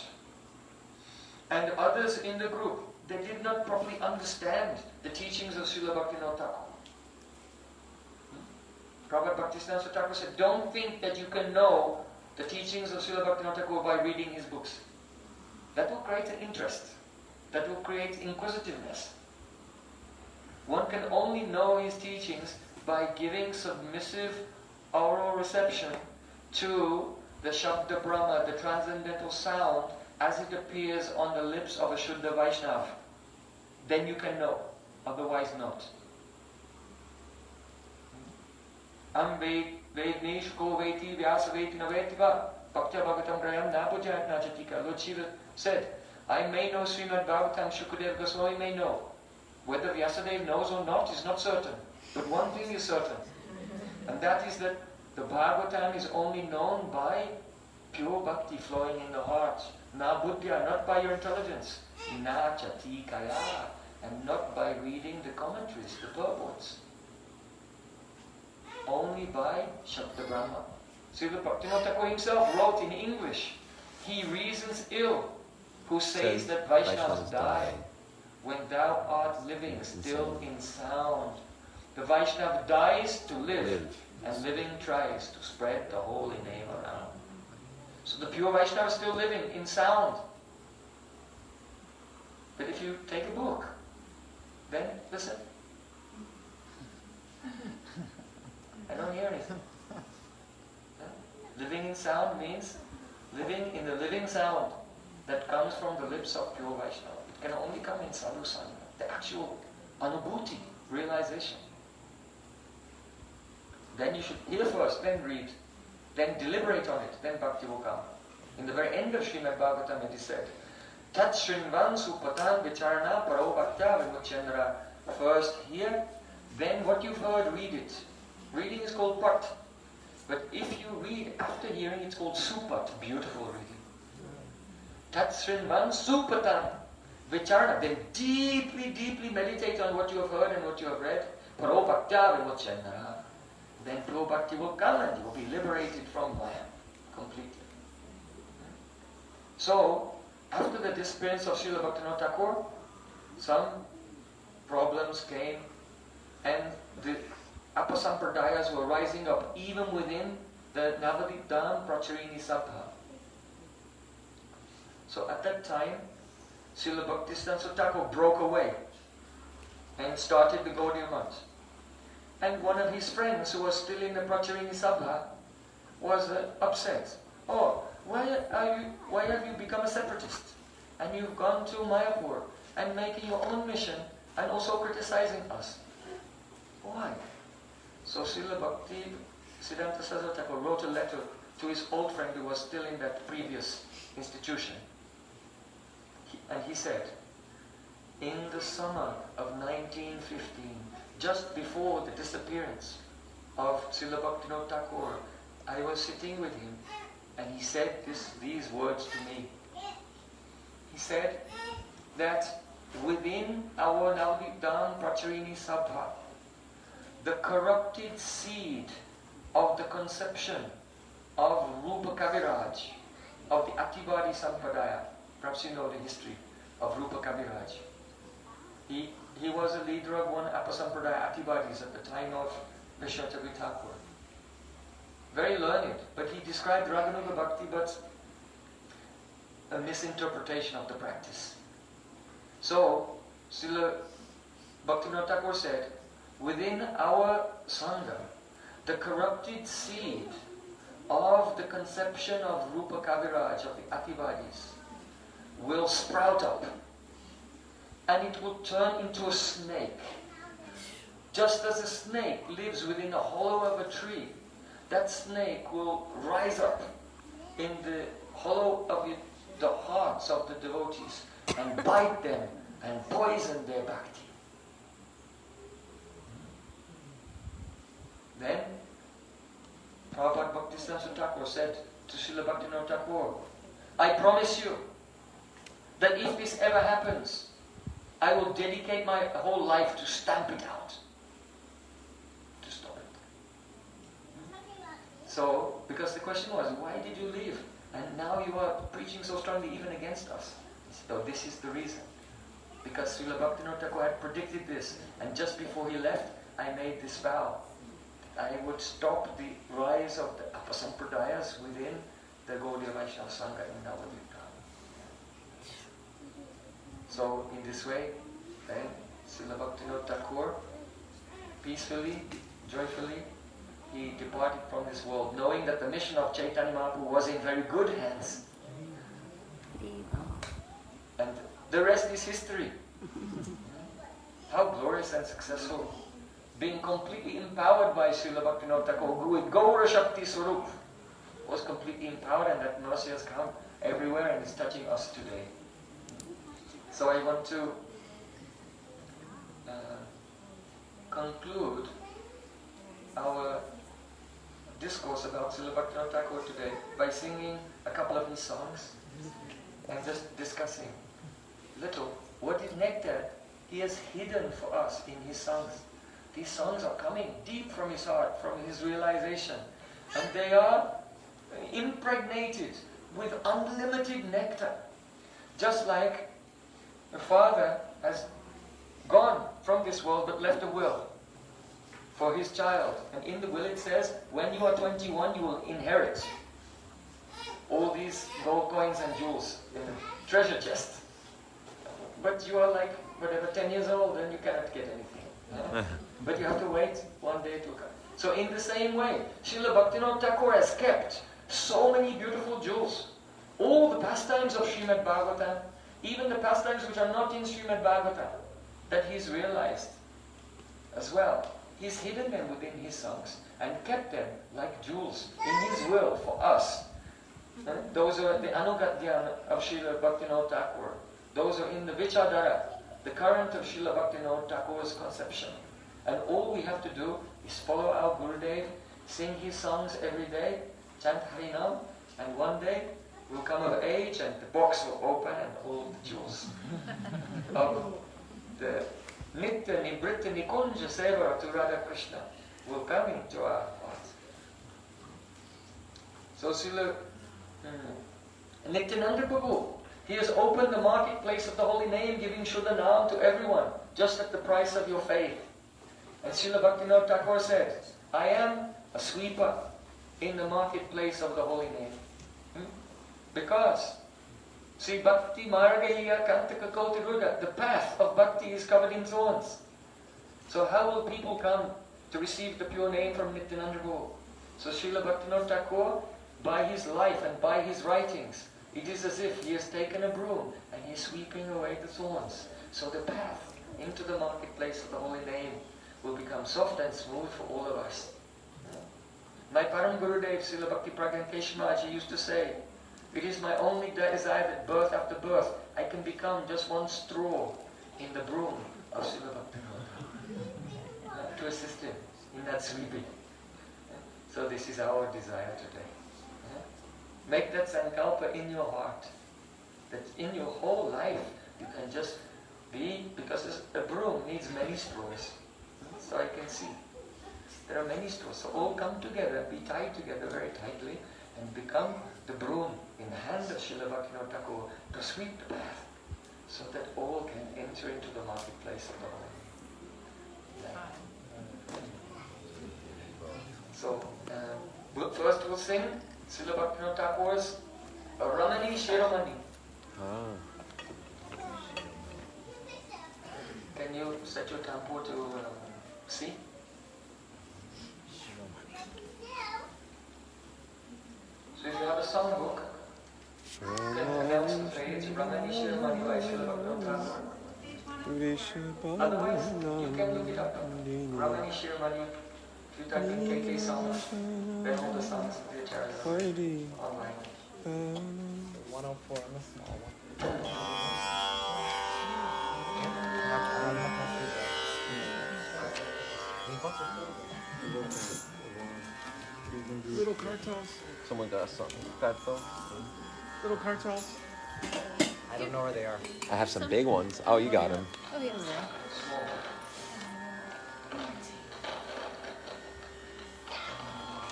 And others in the group, they did not properly understand the teachings of Srila Bhaktivinoda Thakur. Prabhupada Bhaktisiddhanta Thakur said, don't think that you can know the teachings of Srila Bhaktivinoda Thakur by reading his books. That will create an interest. That will create inquisitiveness. One can only know his teachings by giving submissive oral reception to the Shabda Brahma, the transcendental sound, as it appears on the lips of a Shuddha Vaishnava. Then you can know, otherwise not. Am vednish ko veti vyasa veti na vetiva bhaktya bhagavatam graham napujayat najatika. Lord Shiva said, I may know Srimad Bhagavatam, Shukadeva Goswami may know. Whether Vyasadeva knows or not is not certain. But one thing is certain, and that is that The Bhagavatam is only known by pure bhakti flowing in the heart. Na buddhya, not by your intelligence. Na chati kaya, and not by reading the commentaries, the purports. Only by Shabda Brahma. Srila Bhaktivinoda Thakur himself wrote in English, he reasons ill who says that Vaishnavas die when thou art living still in sound. The Vaishnava dies to live, and living tries to spread the holy name around. So the pure Vaishnava is still living in sound. But if you take a book, then listen. I don't hear anything. Living in sound means living in the living sound that comes from the lips of pure Vaishnava. It can only come in sadhu sangha, the actual anubhuti, realization. Then you should hear first, then read, then deliberate on it, then bhakti will come. In the very end of Srimad Bhagavatam it is said, Tat Shrinvan Supatan Vicharana Paro Bhaktya Vimuchendra. First hear, then what you've heard, read it. Reading is called pat. But if you read after hearing, it's called supat, beautiful reading. Tat Shrinvan Supatan Vicharana. Then deeply meditate on what you have heard and what you have read. Paro Bhaktya Vimuchendra. Then pure bhakti will come and you will be liberated from Maya completely. So, after the disappearance of Srila Bhaktivinoda Thakur, some problems came and the Apasampradayas were rising up even within the Navadip Dham Pracharini Sabha. So at that time, Srila Bhaktisiddhanta Thakur broke away and started the Gaudiya Math. And one of his friends who was still in the Pracharini Sabha was upset. Oh, why have you become a separatist? And you've gone to Mayapur and making your own mission and also criticizing us. Why? So Srila Bhaktisiddhanta Saraswati Thakur wrote a letter to his old friend who was still in that previous institution. And he said, in the summer of 1915, just before the disappearance of Srila Bhaktivinoda Thakur, I was sitting with him and he said these words to me. He said that within our Navadip Pracharini Sabha, the corrupted seed of the conception of Rupa Kaviraj, of the Atibadi Sampradaya, perhaps you know the history of Rupa Kaviraj. He was a leader of one Apasampradaya Atibadis at the time of Vishwacharya Thakur. Very learned, but he described Raganuga Bhakti but a misinterpretation of the practice. So, Srila Bhaktivinoda Thakur said, within our Sangha, the corrupted seed of the conception of Rupa Kaviraj, of the Atibadis, will sprout up. And it will turn into a snake. Just as a snake lives within the hollow of a tree, that snake will rise up in the hollow of the hearts of the devotees and bite them and poison their bhakti. Then, Prabhupada Bhaktisiddhanta Thakur said to Srila Bhaktivinoda Thakur, I promise you that if this ever happens, I will dedicate my whole life to stamp it out. To stop it. So, because the question was, why did you leave? And now you are preaching so strongly even against us. He said, oh, this is the reason. Because Srila Bhaktivinoda Thakur had predicted this. And just before he left, I made this vow. I would stop the rise of the Apasampradayas within the Gaudiya Vaishnava Sangha in Navadip. So, in this way, then, Srila Bhaktivinoda Thakur, peacefully, joyfully, he departed from this world, knowing that the mission of Chaitanya Mahaprabhu was in very good hands. And the rest is history. How glorious and successful. Being completely empowered by Srila Bhaktivinoda Thakur, who with Gaura Shakti Swarup was completely empowered, and that mercy has come everywhere and is touching us today. So I want to conclude our discourse about Srila Bhaktivinoda Thakur today by singing a couple of his songs and just discussing little what is nectar he has hidden for us in his songs. These songs are coming deep from his heart, from his realization, and they are impregnated with unlimited nectar. Just like the father has gone from this world but left a will for his child. And in the will it says, when you are 21 you will inherit all these gold coins and jewels in the treasure chest. But you are like, whatever, 10 years old and you cannot get anything. But you have to wait one day to come. So in the same way, Srila Bhaktivinoda Thakur has kept so many beautiful jewels. All the pastimes of Srimad Bhagavatam, even the pastimes which are not in Srimad Bhagavatam, that he's realized as well. He's hidden them within his songs and kept them like jewels in his will for us. Those are the Anugadhyana of Srila Bhaktivinoda Thakur. Those are in the Vichadara, the current of Srila Bhaktivinoda Thakur's conception. And all we have to do is follow our Gurudev, sing his songs every day, chant Harinam, and one day we'll come of age and the box will open and all the jewels of the Nitya Nibritta Nikunja Seva to Radha Krishna will come into our hearts. So Srila Nityananda Prabhu, he has opened the marketplace of the holy name, giving Shuddha Naam to everyone, just at the price of your faith. And Srila Bhaktivinoda Thakur said, I am a sweeper in the marketplace of the holy name. Because Sri Bhakti Margaya Kantaka Kotiruda, the path of bhakti is covered in thorns. So how will people come to receive the pure name from Nityananda Prabhu? So Srila Bhaktivinoda Thakur, by his life and by his writings, it is as if he has taken a broom and he is sweeping away the thorns. So the path into the marketplace of the holy name will become soft and smooth for all of us. My Param Gurudev, Srila Bhakti Pragyan Keshav used to say, it is my only desire that birth after birth I can become just one straw in the broom of Srila Bhaktivinoda to assist him in that sweeping. So this is our desire today. Make that sankalpa in your heart, that in your whole life you can just be, because a broom needs many straws. So I can see there are many straws. So all come together, be tied together very tightly, and become the broom in the hand of Srila Bhaktivinoda Thakur to sweep the path, so that all can enter into the marketplace of the holy. So first we'll sing Srila Bhaktivinoda Thakur's Ramani Shiromani. Can you set your tempo to C? So if you have a songbook, you can announce the phrase Ramani Shiromani by Srila Bhaktivinoda Thakur. Otherwise, you can look it up. Ramani Shiromani, if you type in KK songs, then all the songs of the Acharya are online. 104 on the small one. Little cartels. Someone got some that though. Little cartels. I don't know where they are. I have some big ones. Oh, you got them. Oh, yeah.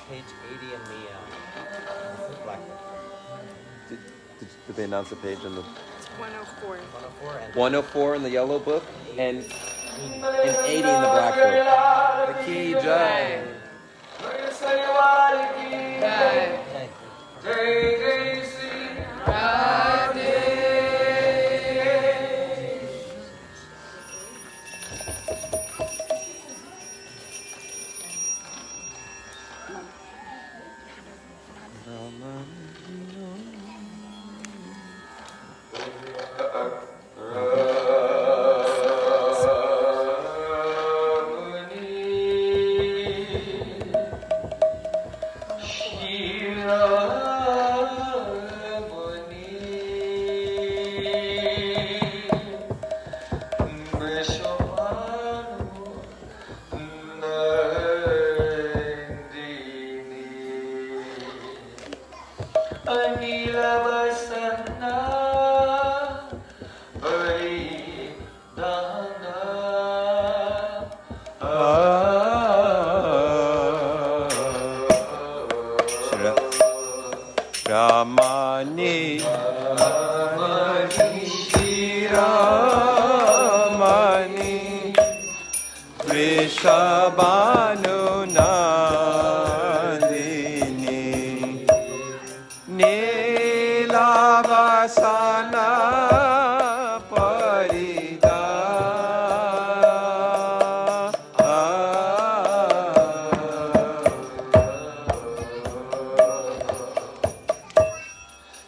Page 80 in the black book. Did they announce the page in the 104. 104 and 104 in the yellow book and 80 in the black book? The key jai. Shira Anila Vasana Hari Dana Ramani Ramani Vrishabhanu Nandini Neelavasana Parida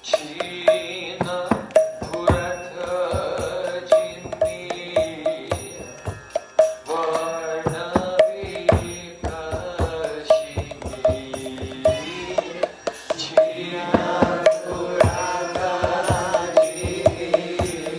China Purata Jindi Varna Vikashini China Purata Jindi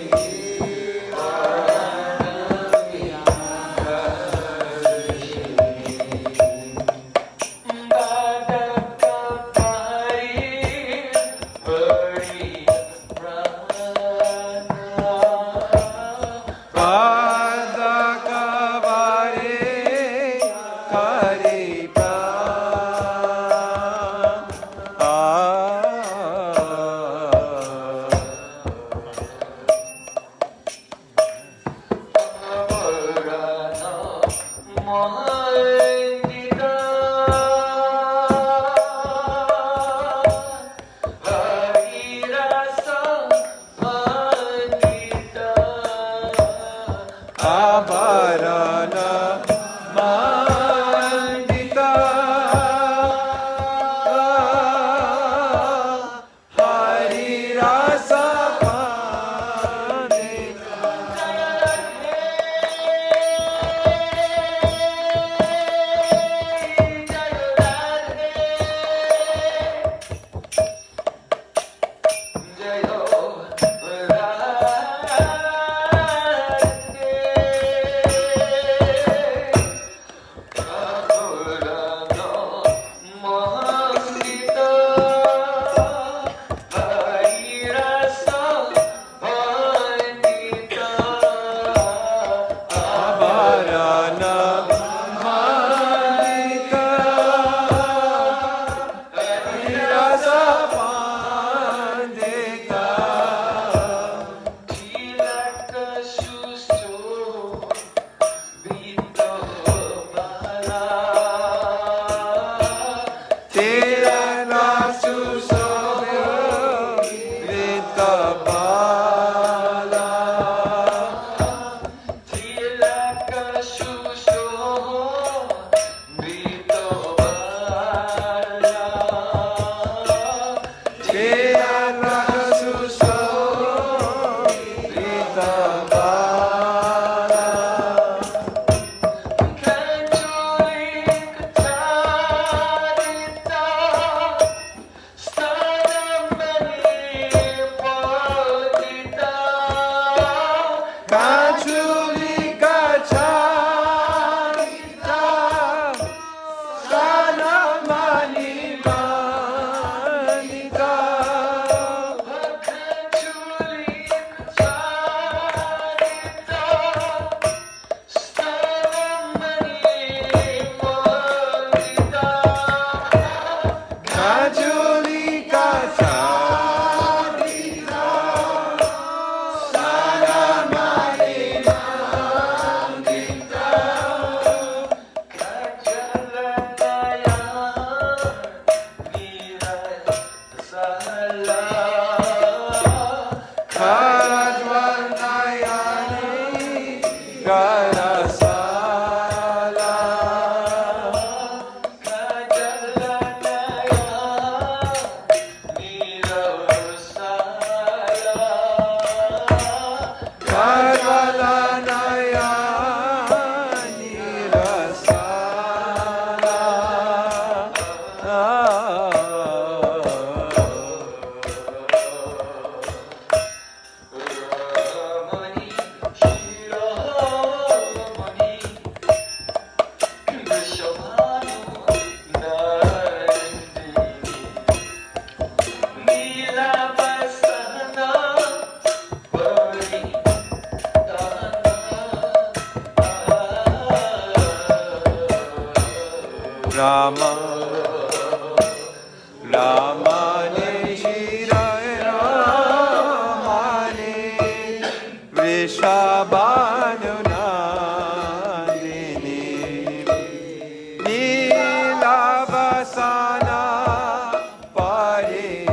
Hari Rama Ramane Shirai Ramane Vrishabhanu Nandini Nilavasana Paridayana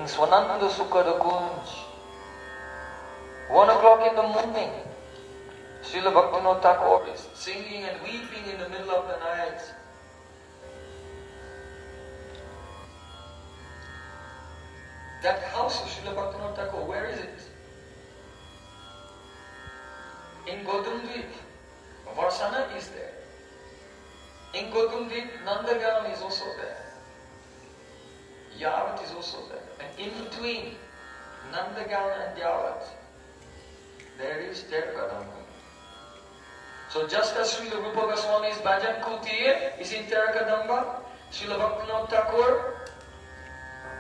Swananda Sukhada Kunj. 1 o'clock in the morning, Srila Bhaktivinode Thakur is singing and weeping in the middle of the night. That house of Srila Bhaktivinode Thakur, where is it? In Godumdvip, Varsana is there. In Godumdvip, Nandagaon is also there. Yavat is also there. And in between Nandagaon and Yavat, there is Terkadamba. So just as Srila Rupa Goswami's Bhajan Kutir is in Terkadamba, Srila Bhaktivinode Thakur,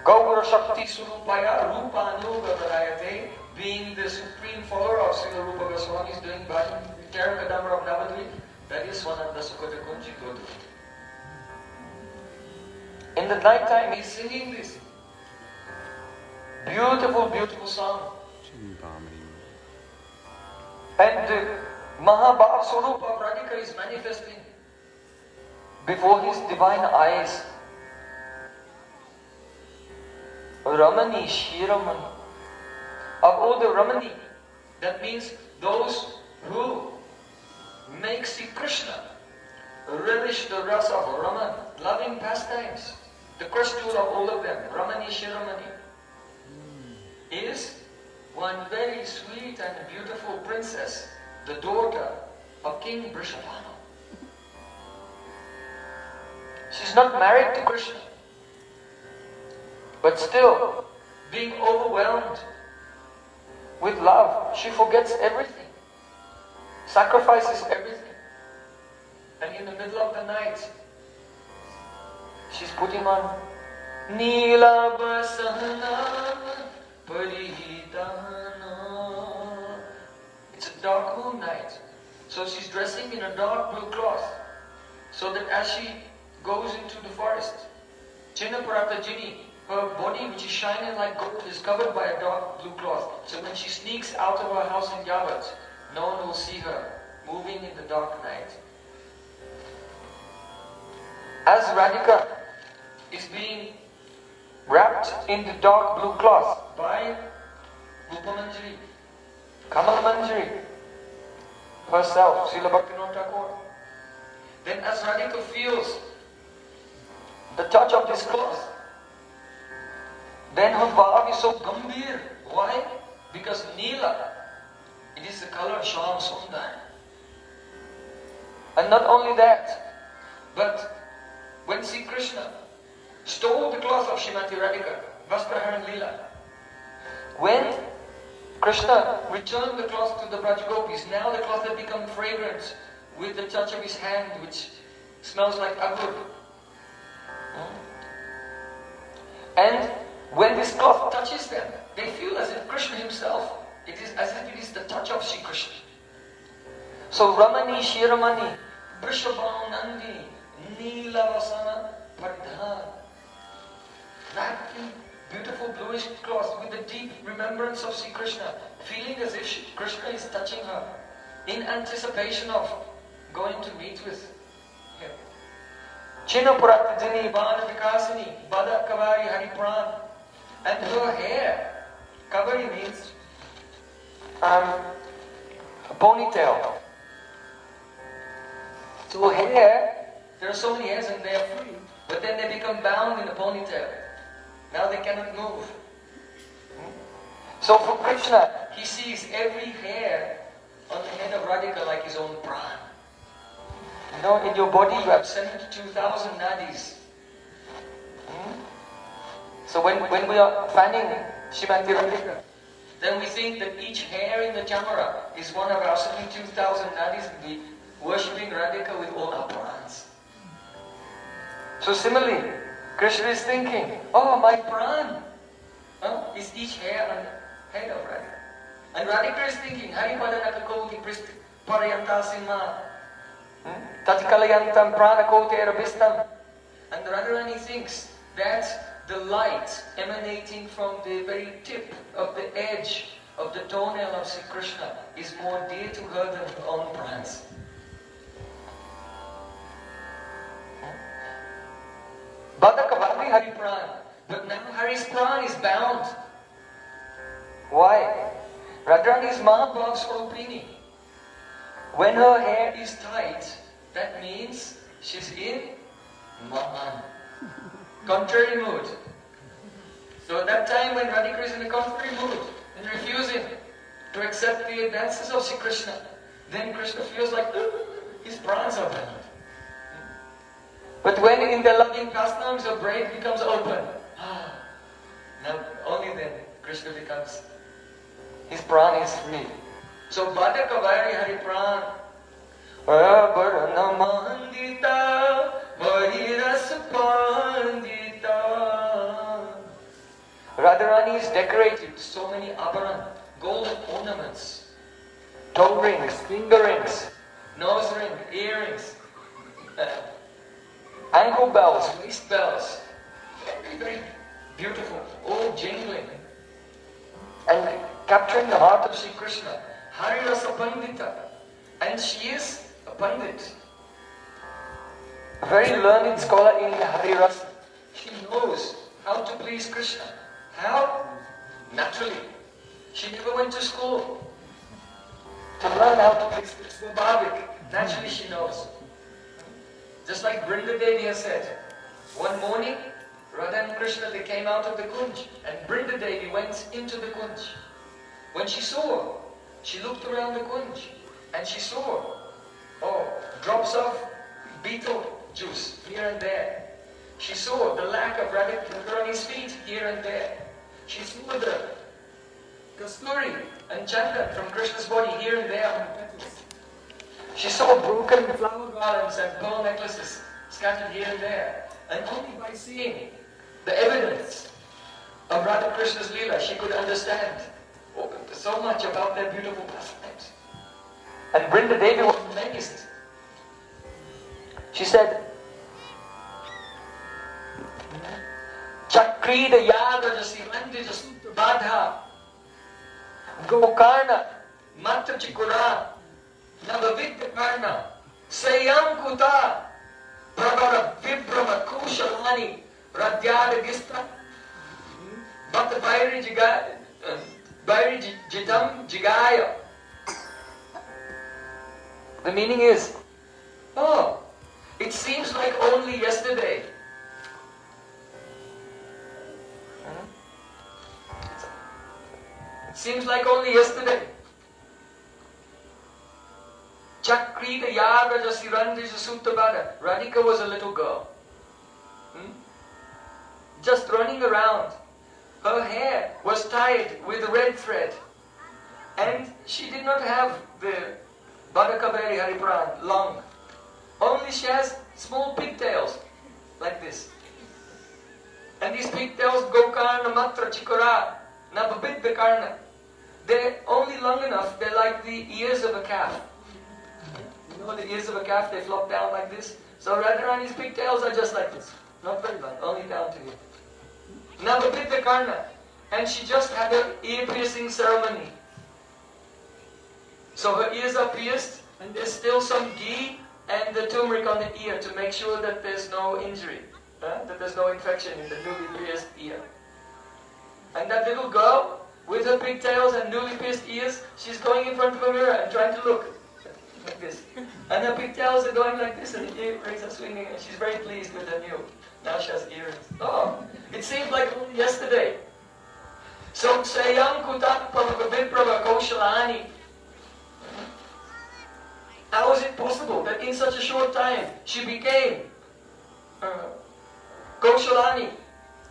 Gaura Shakti Surupaya Rupa Anuga Varayate, being the supreme follower of Srila Rupa Goswami, is doing Bhajan Terkadamba of Navadvip. That is Swananda Sukhada Kunji Godu. In the night time, he is singing this beautiful, beautiful song. And the Mahabhav Swarup of Radhika is manifesting before his divine eyes. Ramani, Shiramani. Of all the Ramani, that means those who make Sri Krishna relish the rasa of Raman, loving pastimes. The crystal of all of them, Ramani, Shiramani, is one very sweet and beautiful princess, the daughter of King Vrishabhanu. She's not married to Krishna, but still, being overwhelmed with love, she forgets everything, sacrifices everything. And in the middle of the night, she's putting on Neela Basana Parihitana. It's a dark moon night. So she's dressing in a dark blue cloth, so that as she goes into the forest, Chinnapurata Jini, her body, which is shining like gold, is covered by a dark blue cloth. So when she sneaks out of her house in Yavat, no one will see her moving in the dark night. As Radhika is being wrapped in the dark blue cloth by Rupamanjari, Kamamanjari herself, Srila Bhaktivinode Thakur, then as Radhika feels the touch of this cloth, then her bhav is so gambhir. Why? Because Neela, it is the color of Shyam Sundar. And not only that, but when Sri Krishna stole the cloth of Srimati Radhika, Vastraharan Leela, when Krishna returned the cloth to the Brajagopis, now the cloth had become fragrant with the touch of his hand, which smells like agur. And when this cloth touches them, they feel as if Krishna himself, it is as if it is the touch of Sri Krishna. So Ramani, Shiramani, Vrishabhanu Nandi, Neelavasana Pardhan, wrapped in beautiful bluish cloth with the deep remembrance of Sri Krishna, feeling as if Krishna is touching her in anticipation of going to meet with him. Chinnapuratajini, Bana Vikasini, Bada Kavari Haripran. And her hair, kavari means a ponytail. So hair, there are so many hairs and they are free, but then they become bound in a ponytail. Now they cannot move. So for Krishna, he sees every hair on the head of Radhika like his own pran. You know, in your body you have 72,000 nadis. So when we are fanning Srimati Radhika, then we think that each hair in the chamara is one of our 72,000 nadis, and we worshipping Radhika with all our prans. So similarly, Krishna is thinking, oh, my pran is each hair on the head of Radhika. And Radhika is thinking, Haripada Nakakoti Prist Parayanta Simha Tatkalayantam Pranakote Rabistam. And Radharani thinks that the light emanating from the very tip of the edge of the toenail of Sri Krishna is more dear to her than her own prans. Badakavadi Haripran. But now Hari's pran is bound. Why? Radharani is Mahabhav Swarupini. When her hair is tight, that means she's in Mahan. Contrary mood. So at that time when Radhika is in a contrary mood and refusing to accept the advances of Sri Krishna, then Krishna feels like his prans are bound. But when in the loving pastimes her brain becomes open, now only then Krishna becomes, his pran is free. So Bhadra Kavari Hari Pran Varana Mandita Variras Pandita. Radharani is decorated with so many abharan, golden ornaments, toe rings, finger rings, nose ring, earrings, ankle bells, waist bells. Very, very beautiful, all jingling. And capturing the heart of Sri Krishna. Hari Rasa Pandita. And she is a Pandit. A very learned scholar in Hari Rasa. She knows how to please Krishna. How? Naturally. She never went to school to learn how to please Krishna. Naturally she knows. Just like Brinda Devi has said, one morning Radha and Krishna, they came out of the Kunj, and Brinda Devi went into the Kunj. When she saw, she looked around the Kunj and she saw, drops of beetle juice here and there. She saw the lack of Radharani's feet here and there. She saw the kasturi and chandan from Krishna's body here and there on the petals. She saw broken flower garlands and pearl necklaces scattered here and there. And only by seeing the evidence of Radha Krishna's Leela, she could understand so much about their beautiful pastimes. And Brinda Devi was amazed. She said, Chakrida Yaga Jasivandija Sutta Badha Gokarna Matra Chikura Navavidya Karna Sayam Kuta Prabhara Vibrama Kushalani Radyada Gista Bhakta Bhairi Jidam Jigaya. The meaning is, it seems like only yesterday. It seems like only yesterday. Chakrita Yaga Jasirandija Suttabada. Radhika was a little girl. Just running around. Her hair was tied with red thread. And she did not have the Bhadakaveri Haripran long. Only she has small pigtails, like this. And these pigtails, Gokarna, Matra, Chikora, Nababidya Karna, they're only long enough, they're like the ears of a calf. You know the ears of a calf, they flop down like this? So Radharani's pigtails are just like this. Not very long, only down to here. Nababidya Karna. And she just had her ear piercing ceremony. So her ears are pierced, and there's still some ghee and the turmeric on the ear to make sure that there's no injury, that there's no infection in the newly pierced ear. And that little girl, with her pigtails and newly pierced ears, she's going in front of a mirror and trying to look like this. And her pigtails are going like this, and the earrings are swinging, and she's very pleased with her new. Now she has earrings. It seems like only yesterday. So Sayam Kutat Viprava Koshalani. How is it possible that in such a short time she became Koshalani,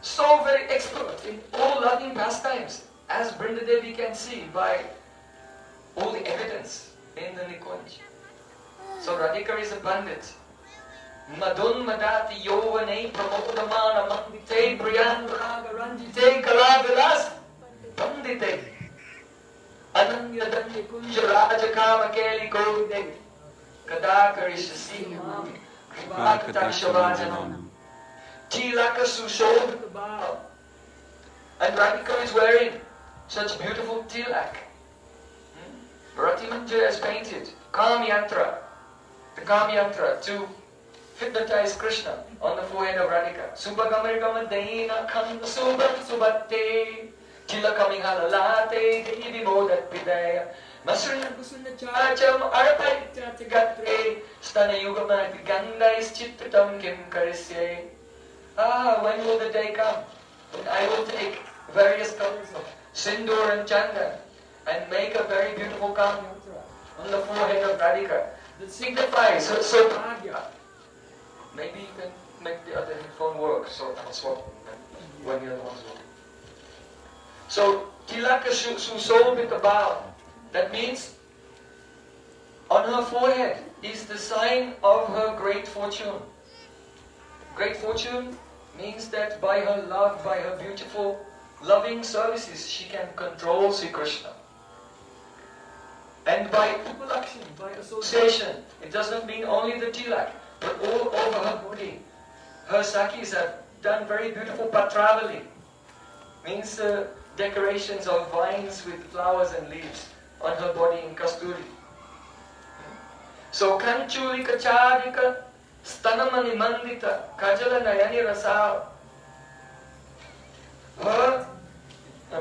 so very expert in all loving pastimes, as Brinda Devi can see by all the evidence in the Nikunj. So Radhika is a Pandit. Madun Madati Yovane Pramodamana Mandite Priyan Raga Ranjite Kalavilas Pandite Ananya Danya Kunja Raja Kama Keli Govide Kadakarishasi Kripakatakshavajana Tilaka Sushodha Bhav. And Radhika is wearing such beautiful tilak. Rati Manjari has painted Kam Yantra, the Kam Yantra, to hypnotized Krishna on the forehead of Radhika. Subhagamar Daina Khand Subhat Subhatte Tilakaming Halalate Devi Modat Pidaya Masrina Kusuna Chacham Arpaita Gatre Stana Yugama Ganda is Chittatam Kim Karisye. Ah, when will the day come when I will take various colors of sindoor and chandan and make a very beautiful kamyantra on the forehead of Radhika that signifies so bhagya. Maybe you can make the other headphone work, so I'll swap when the other one's working. So, tilaka susobita. That means on her forehead is the sign of her great fortune. Great fortune means that by her love, by her beautiful, loving services, she can control Sri Krishna. And by upalakshan, by association, it doesn't mean only the tilak, but all over her body. Her sakis have done very beautiful patravali, means decorations of vines with flowers and leaves on her body in kasturi. So kanchulika chadika stanamani mandita kajala nayani rasa. Her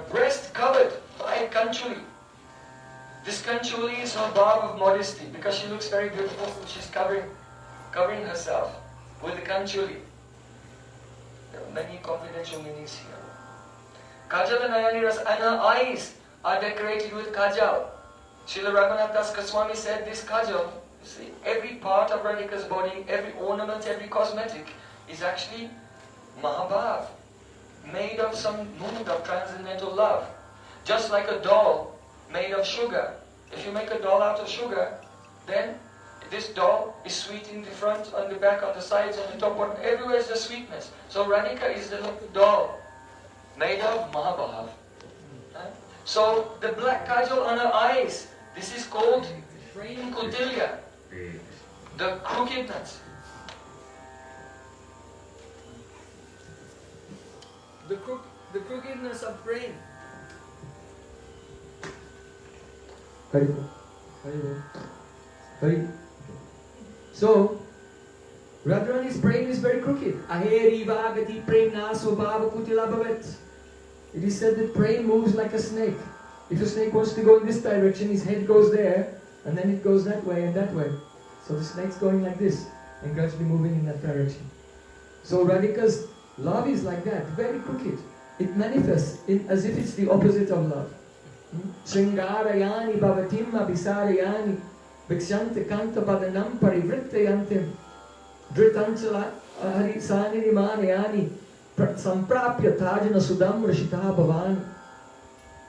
breast covered by kanchuli. This kanchuli is her barb of modesty because she looks very beautiful, so she's covering herself with the kanchuli. There are many confidential meanings here. Kajala nayani rasa, and her eyes are decorated with kajal. Srila Raghunath Das Goswami said this kajal, see, every part of Radhika's body, every ornament, every cosmetic is actually Mahabhav, made of some mood of transcendental love. Just like a doll made of sugar. If you make a doll out of sugar, then this doll is sweet in the front, on the back, on the sides, on the top, bottom, everywhere is the sweetness. So Radhika is the doll made of Mahabhav. So the black kajal on her eyes, this is called Prem Kutilya, the crookedness. The crookedness of brain. Hari. So, Radharani's brain is very crooked. Aheri vagati prem nasvabhava kutila bhavet. It is said that brain moves like a snake. If a snake wants to go in this direction, his head goes there, and then it goes that way and that way. So the snake's going like this, and gradually moving in that direction. So Radhika's love is like that, very crooked. It manifests as if it's the opposite of love. Shringarayani bhavatim abhisarayani vikshanta kanta padanam parivrittayantim dhritanchala harisani nimanayani samprapya tajana sudam rashita bhavan.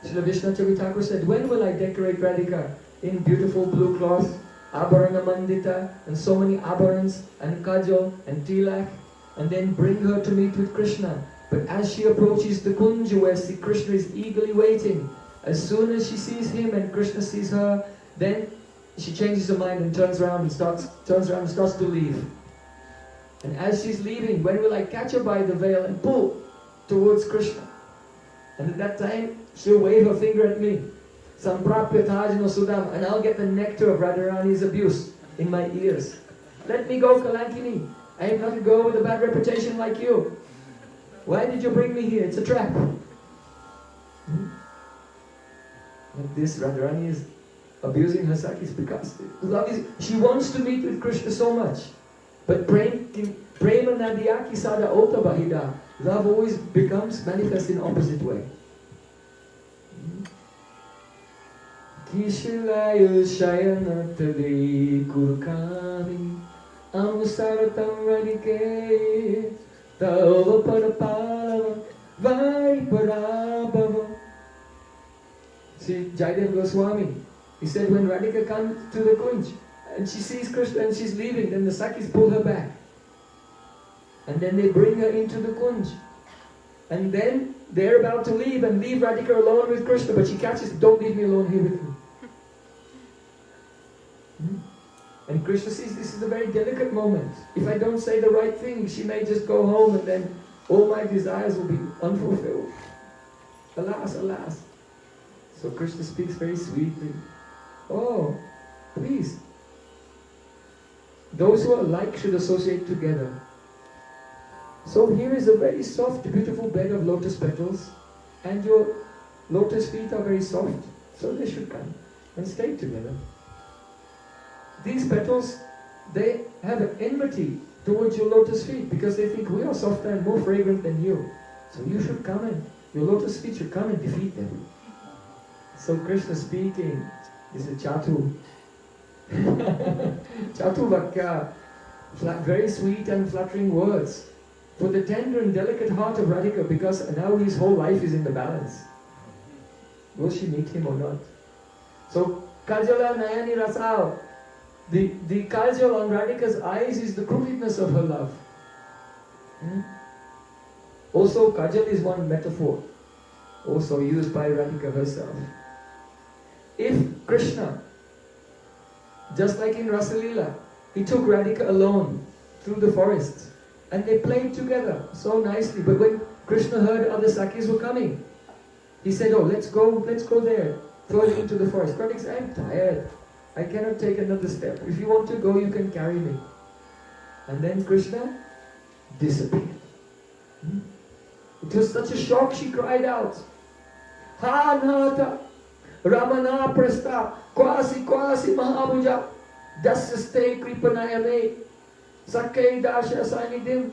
Srila Vishnu Thakur said, when will I decorate Radhika in beautiful blue cloth, abharana mandita, and so many abharans, and kajal, and tilak, and then bring her to meet with Krishna? But as she approaches the kunja where Sri Krishna is eagerly waiting, as soon as she sees him and Krishna sees her, then she changes her mind and turns around and starts to leave. And as she's leaving, when will I catch her by the veil and pull towards Krishna? And at that time, she'll wave her finger at me. Samprapya tajano sudam, and I'll get the nectar of Radharani's abuse in my ears. Let me go, Kalankini. I am not a girl with a bad reputation like you. Why did you bring me here? It's a trap. Like this, Radharani is abusing her sakis because love is, she wants to meet with Krishna so much. But prema nadiyaki sada ota bahida. Love always becomes manifest in opposite way. Kishilayu shayanatali kurkami amsaratam radike tava parapalava variparabhava. See, Jaydev Goswami, he said when Radhika comes to the kunj and she sees Krishna and she's leaving, then the Sakis pull her back. And then they bring her into the kunj. And then they're about to leave and leave Radhika alone with Krishna, but she catches, don't leave me alone here with you. And Krishna sees this is a very delicate moment. If I don't say the right thing, she may just go home and then all my desires will be unfulfilled. Alas, alas. So Krishna speaks very sweetly. Oh, please. Those who are alike should associate together. So here is a very soft, beautiful bed of lotus petals, and your lotus feet are very soft, so they should come and stay together. These petals, they have an enmity towards your lotus feet because they think we are softer and more fragrant than you. So you should come and, your lotus feet should come and defeat them. So Krishna speaking, this is Chatu. Chatu Vakya, very sweet and flattering words for the tender and delicate heart of Radhika, because now his whole life is in the balance. Will she meet him or not? So Kajala Nayani Rasao, the kajal on Radhika's eyes is the crookedness of her love. Also, kajal is one metaphor, also used by Radhika herself. If Krishna, just like in Rasalila, he took Radhika alone through the forest and they played together so nicely. But when Krishna heard other Sakhis were coming, he said, oh, let's go there, further into the forest. Radhika said, I'm tired. I cannot take another step. If you want to go, you can carry me. And then Krishna disappeared. It was such a shock, she cried out, Ha Nata, Ramana Prasta, Kwasi Mahabuja, Dasaste Kripanayame, Sakai Dasha Sanidim.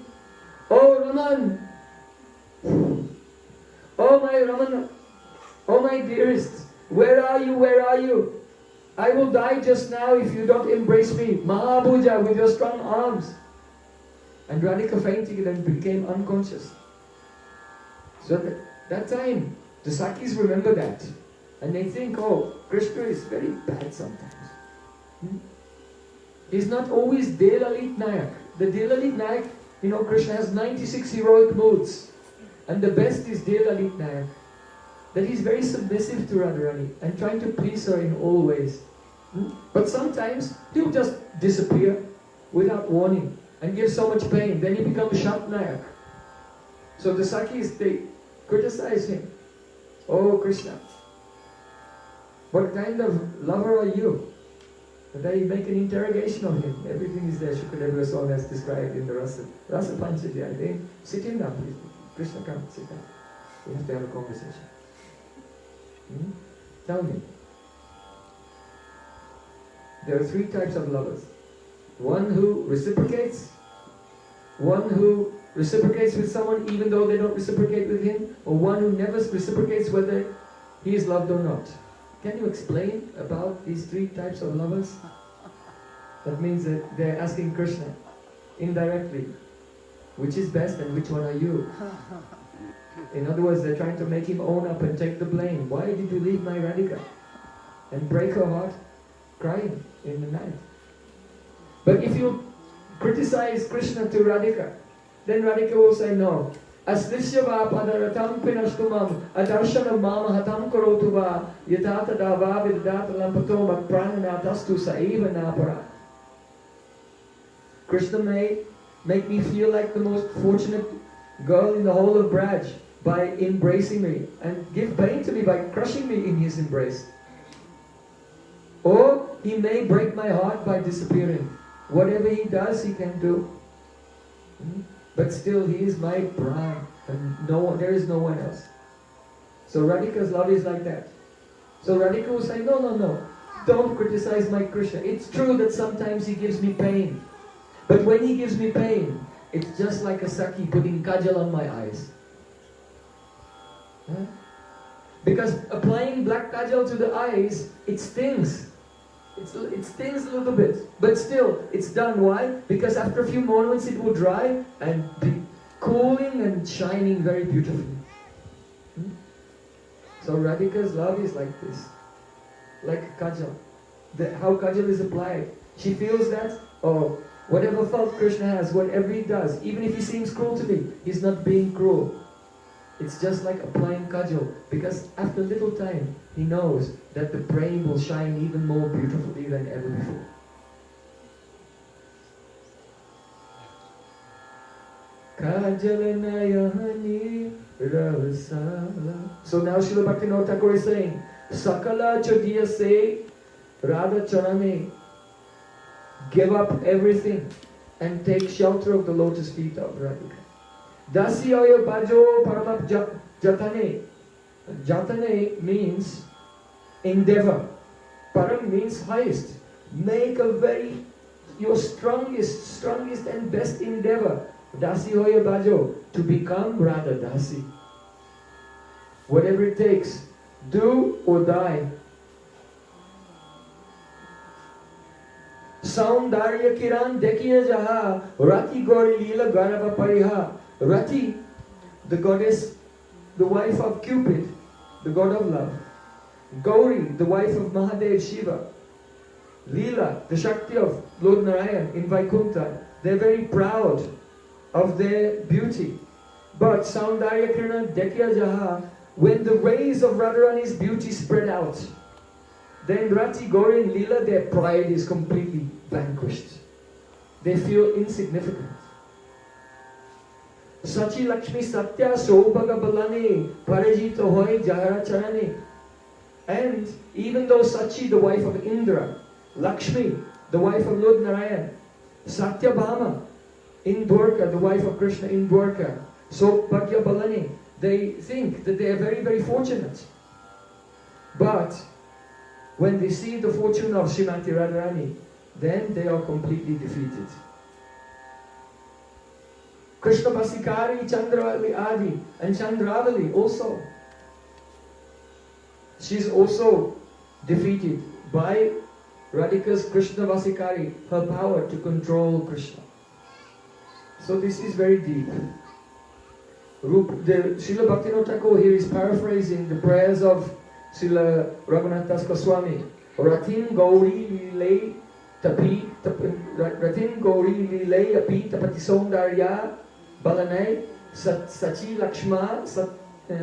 Oh Raman, oh my Ramana, oh my dearest, where are you? I will die just now if you don't embrace me, Mahabuja, with your strong arms. And Radhika fainted and became unconscious. So that time, the Sakhis remember that. And they think, oh, Krishna is very bad sometimes. He's not always Delalit Nayak. The Delalit Nayak, Krishna has 96 heroic moods. And the best is Delalit Nayak. That he's very submissive to Radharani and trying to please her in all ways. But sometimes he'll just disappear without warning and give so much pain. Then he becomes Shat Nayak. So the Sakhis, they criticize him. Oh Krishna, what kind of lover are you? And they make an interrogation of him. Everything is there. Shukadeva song as described in the Rasa Panchaji. I think, sit him down please. Krishna, come, sit down. We have to have a conversation. Tell me. There are three types of lovers. One who reciprocates with someone even though they don't reciprocate with him, or one who never reciprocates whether he is loved or not. Can you explain about these three types of lovers? That means that they're asking Krishna indirectly, which is best and which one are you? In other words, they're trying to make him own up and take the blame. Why did you leave my Radhika? And break her heart crying in the night. But if you criticize Krishna to Radhika, then Radhika will say, no. Aslishyava padaratam pinashtumam adarshana mama hatam karotuva yatata dava vidata lampato mat prananatastu saiva napara. Krishna may make me feel like the most fortunate girl in the whole of Braj by embracing me and give pain to me by crushing me in his embrace. Or he may break my heart by disappearing. Whatever he does, he can do. But still, he is my Pran, and there is no one else. So Radhika's love is like that. So Radhika will say, no, don't criticize my Krishna. It's true that sometimes he gives me pain. But when he gives me pain, it's just like a Sakhi putting kajal on my eyes. Because applying black kajal to the eyes, it stings. It stings a little bit, but still, it's done. Why? Because after a few moments it will dry and be cooling and shining very beautifully. So Radhika's love is like this, like kajal. How kajal is applied. She feels that, oh, whatever fault Krishna has, whatever he does, even if he seems cruel to me, he's not being cruel. It's just like applying kajal, because after a little time, he knows that the brain will shine even more beautifully than ever before. So now Srila Bhaktivinode Thakur is saying, Sakala chadiya se radha charane give up everything and take shelter of the lotus feet of Radhika. Dasyoya bhajo paramap jatane. Jatane means endeavor. Param means highest. Make your strongest and best endeavor. Dasyoya bhajo, to become Radha Dasi. Whatever it takes, do or die. Saundarya kiran dekhiya jaha, Rati gori lila garava pariha. Rati, the goddess, the wife of Cupid, the god of love. Gauri, the wife of Mahadev Shiva. Lila, the Shakti of Lord Narayan in Vaikuntha. They're very proud of their beauty. But Saundarya Kirana Dekya Jaha, when the rays of Radharani's beauty spread out, then Rati, Gauri and Lila, their pride is completely vanquished. They feel insignificant. Sachi Lakshmi Satya Sobhaga Balane Parajita Hoy Jahara Charane. And even though Sachi, the wife of Indra, Lakshmi, the wife of Lord Narayan, Satyabhama in Dwarka, the wife of Krishna in Dwarka, Sobhagya Balani, they think that they are very, very fortunate. But when they see the fortune of Srimati Radharani, then they are completely defeated. Krishna Basikari, Chandravali Adi, and Chandravali also. She's also defeated by Radhika's Krishna Vasikari, her power to control Krishna. So this is very deep. Srila Bhaktivinoda Thakur here is paraphrasing the prayers of Srila Raghunath Das Goswami. Ratin Gauri Lilay Tapi Ratin Gauri Lilay Api Tapati Saundarya Balanay Sachi Lakshma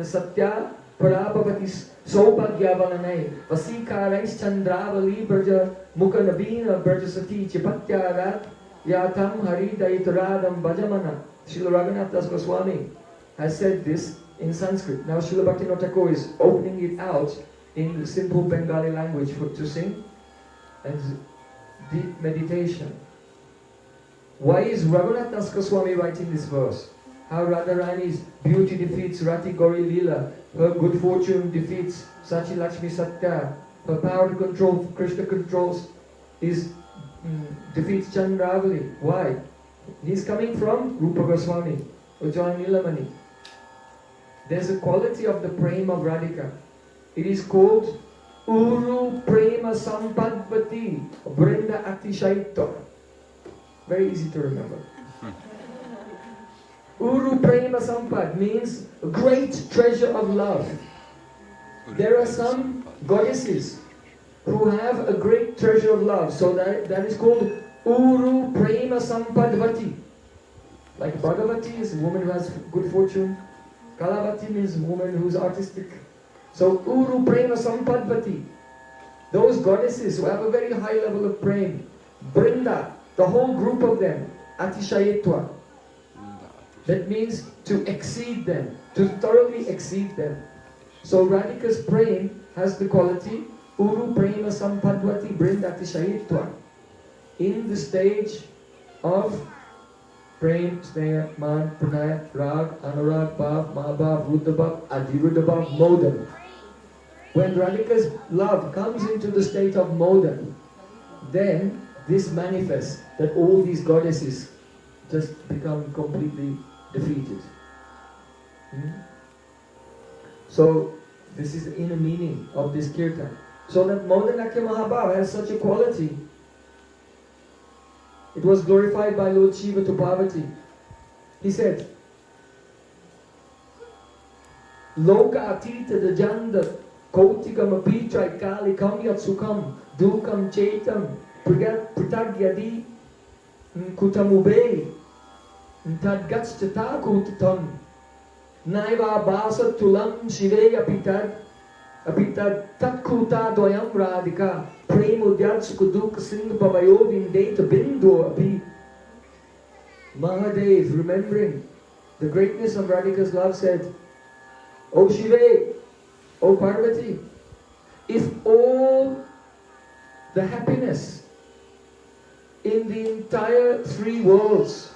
Satya Parabhavati Sobhagya Balanay Vasikarais Chandravali Braja Mukha Navina Braja Sati Chipatya Rat Yatam Hari Daitaradam Bhajamana. Srila Raghunath Das Goswami has said this in Sanskrit. Now Srila Bhaktivinoda Thakur is opening it out in the simple Bengali language to sing and deep meditation. Why is Raghunath Das Goswami writing this verse? How Radharani's beauty defeats Rati Gauri Lila, her good fortune defeats Sachi Lakshmi Satya, her power to control Krishna controls defeats Chandravali. Why? He's coming from Rupa Goswami, Ujjayi Nilamani. There's a quality of the prema of Radhika. It is called Uru Prema Sampadvati Brinda Atishaita. Very easy to remember. Uru Prema Sampad means a great treasure of love. There are some goddesses who have a great treasure of love. So that is called Uru Prema Sampadvati. Like Bhagavati is a woman who has good fortune. Kalavati means a woman who is artistic. So Uru Prema Sampadvati. Those goddesses who have a very high level of prema. Brinda, the whole group of them. Atishayetwa. That means to exceed them, to thoroughly exceed them. So Radhika's prema has the quality Uru Prema Sampadvati Brinda Atishayetwa. In the stage of Prem, Sneha, Man, Pranaya, Rag, Anurag, Bhav, Mahabhav, Ruddhabhav, Adhiruddhabhav, Modan. When Radhika's love comes into the state of Modan, then this manifests that all these goddesses just become completely defeated. So this is the inner meaning of this kirtan. So that Modanakya Mahabhav has such a quality. It was glorified by Lord Shiva to Parvati. He said, Loka atita dajanda kautikam apitra kalikam yat sukam dukam chetam pritagyadi kutamube tadgats chata kutatam naiva basa tulam shive apitad tatkuta doyam radhika premudyat skuduk singh pavayo vindeta bindu abhi. Mahadev, remembering the greatness of Radhika's love, said, O Shiva, O Parvati, if all the happiness in the entire three worlds,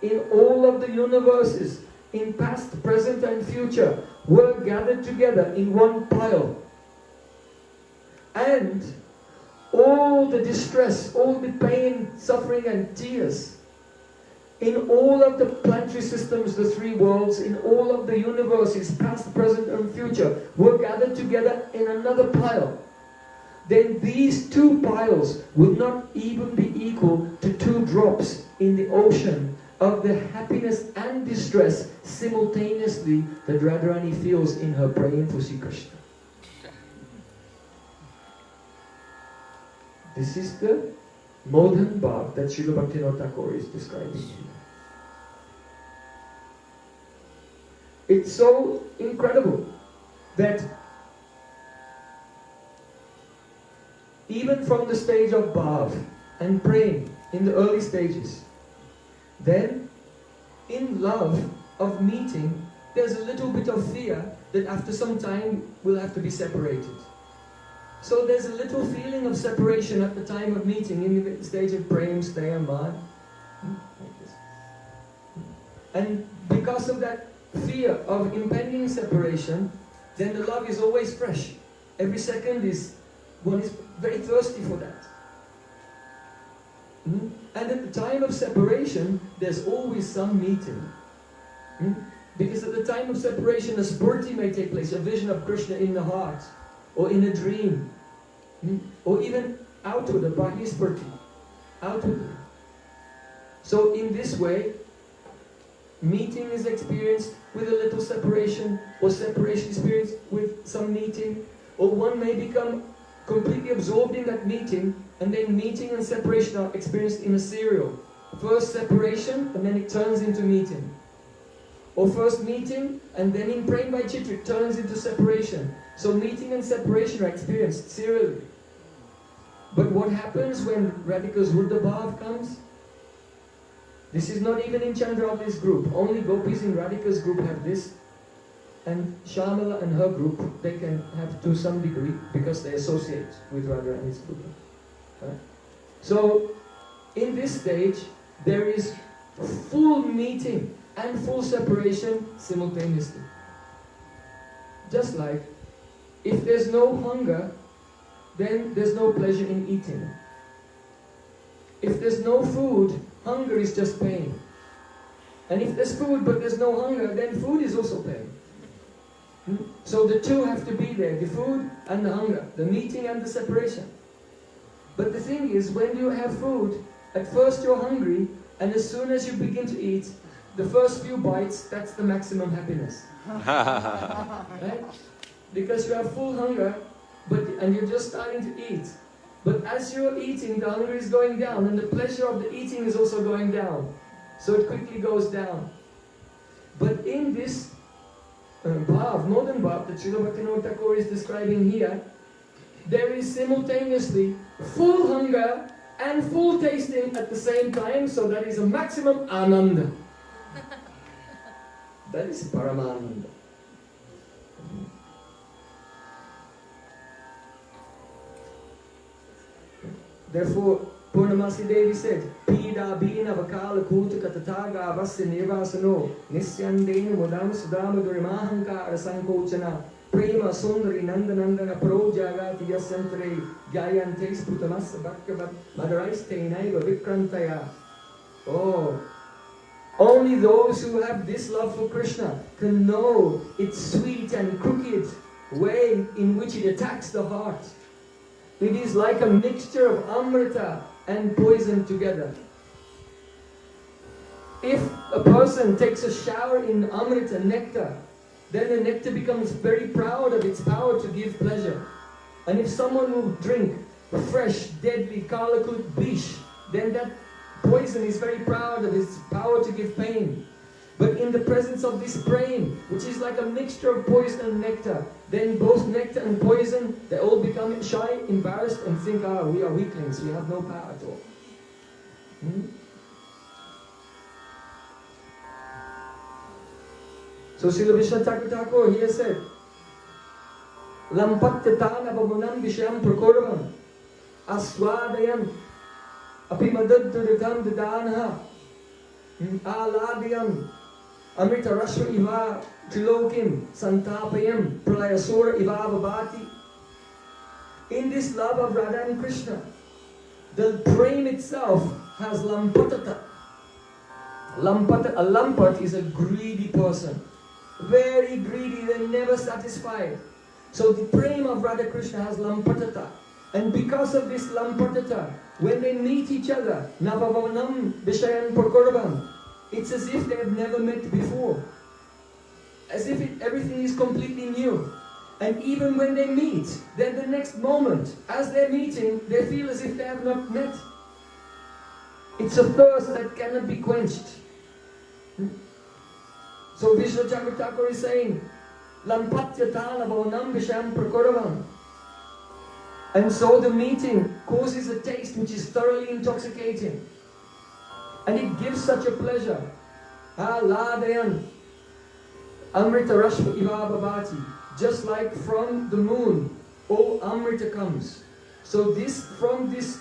in all of the universes, in past, present and future, were gathered together in one pile. And all the distress, all the pain, suffering and tears, in all of the planetary systems, the three worlds, in all of the universes, past, present and future, were gathered together in another pile. Then these two piles would not even be equal to 2 drops in the ocean of the happiness and distress simultaneously that Radharani feels in her praying for Sri Krishna. This is the Modhan Bhav that Srila Bhaktivinode Thakur is describing here. It's so incredible that even from the stage of Bhav and praying in the early stages, then in love of meeting, there's a little bit of fear that after some time we'll have to be separated. So there's a little feeling of separation at the time of meeting in the stage of praying, stay and man. And because of that fear of impending separation, then the love is always fresh. Every second one is very thirsty for that. And at the time of separation, there's always some meeting. Because at the time of separation, a spurti may take place, a vision of Krishna in the heart, or in a dream, or even outward, a bahispurti, outwardly. So in this way, meeting is experienced with a little separation, or separation experienced with some meeting, or one may become completely absorbed in that meeting, and then meeting and separation are experienced in a serial. First separation, and then it turns into meeting. Or first meeting, and then in praying by Chitra, it turns into separation. So meeting and separation are experienced serially. But what happens when Radhika's Ruddha Bhav comes? This is not even in Chandravati's group. Only gopis in Radhika's group have this. And Shamala and her group, they can have to some degree because they associate with Radharani's group. Right? So, in this stage, there is full meeting and full separation simultaneously. Just like, if there's no hunger, then there's no pleasure in eating. If there's no food, hunger is just pain. And if there's food but there's no hunger, then food is also pain. So the two have to be there, the food and the hunger, the meeting and the separation. But the thing is, when you have food, at first you're hungry, and as soon as you begin to eat, the first few bites, that's the maximum happiness. Right? Because you have full hunger, and you're just starting to eat. But as you're eating, the hunger is going down, and the pleasure of the eating is also going down. So it quickly goes down. But in this Bhav, Modhan Bhav, that Srila Bhaktivinode Thakur is describing here, there is simultaneously full hunger and full tasting at the same time, so that is a maximum ananda. That is Paramananda. Therefore, Purnamasi Devi said, Pida Bina Vakala Kutuka Tataga Vasya Nirvasano Nisyandena Mudam Sudama Durimahankara Sankochana Prema Sundari Nandanandana Pro Jagati Yasantre Gyayante Sputamasa Bhakkavat Madaraiste Naiva Vikrantaya. Oh, only those who have this love for Krishna can know its sweet and crooked way in which it attacks the heart. It is like a mixture of amrita and poison together. If a person takes a shower in amrita, nectar, then the nectar becomes very proud of its power to give pleasure. And if someone will drink fresh, deadly kalakut bish, then that poison is very proud of its power to give pain. But in the presence of this praying, which is like a mixture of poison and nectar, then both nectar and poison, they all become shy, embarrassed, and think, we are weaklings, we have no power at all. So Srila Vishnu Thakur here said, Lampatyatana vamunam vishayam prakurvam aswadayam Apimadad Tudam Dadanha, Aladiyam, Amrita Rashva Iva, Trilokim, Santapayam, Pralayasura Iva Babati. In this love of Radha and Krishna, the prem itself has lampatata. A lampat is a greedy person. Very greedy, they're never satisfied. So the prem of Radha Krishna has lampatata. And because of this lampatata, when they meet each other, Navavanam Vishayan Prakurvam, it's as if they have never met before. As if everything is completely new. And even when they meet, then the next moment, as they're meeting, they feel as if they have not met. It's a thirst that cannot be quenched. So Vishnu Thakur is saying, Lampatyatana Bhavanam Visham Prakuravam. And so the meeting causes a taste which is thoroughly intoxicating. And it gives such a pleasure. Ladayan Amrita Rashva Iva Babati. Just like from the moon, all Amrita comes. So from this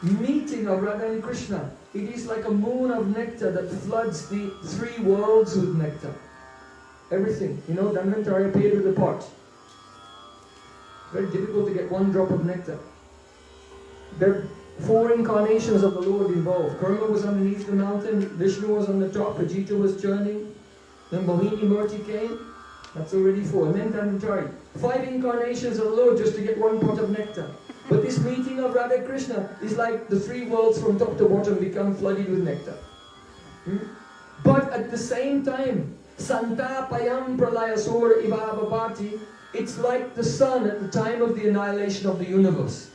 meeting of Radha and Krishna, it is like a moon of nectar that floods the three worlds with nectar. Everything. You know, Dhanvantari appeared with a pot. It's very difficult to get one drop of nectar. There are 4 incarnations of the Lord involved. Karma was underneath the mountain, Vishnu was on the top, Ajita was churning, then Mohini Murti came. That's already 4. And then Dhanvantari. 5 incarnations of the Lord just to get one pot of nectar. But this meeting of Radha Krishna is like the 3 worlds from top to bottom become flooded with nectar. But at the same time, Santa Payam Pralayasura Iva Babati, it's like the sun at the time of the annihilation of the universe.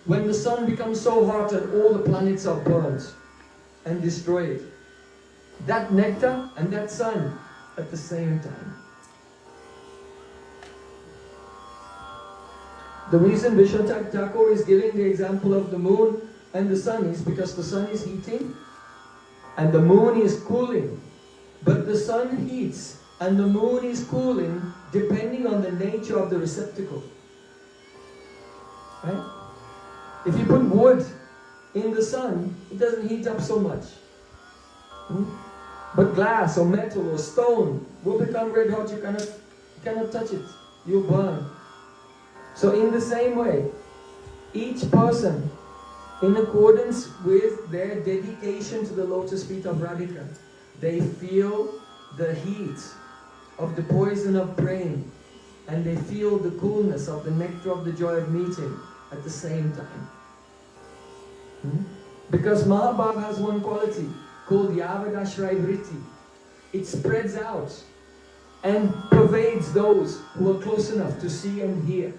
When the sun becomes so hot that all the planets are burned and destroyed. That nectar and that sun at the same time. The reason Vishnu Thakur is giving the example of the moon and the sun is because the sun is heating and the moon is cooling. But the sun heats and the moon is cooling depending on the nature of the receptacle. Right? If you put wood in the sun, it doesn't heat up so much. But glass or metal or stone will become red hot. You cannot touch it. You'll burn. So in the same way, each person, in accordance with their dedication to the lotus feet of Radhika, they feel the heat of the poison of praying, and they feel the coolness of the nectar of the joy of meeting at the same time. Because Mahabhav has one quality called Yavadashray Vritti. It spreads out and pervades those who are close enough to see and hear.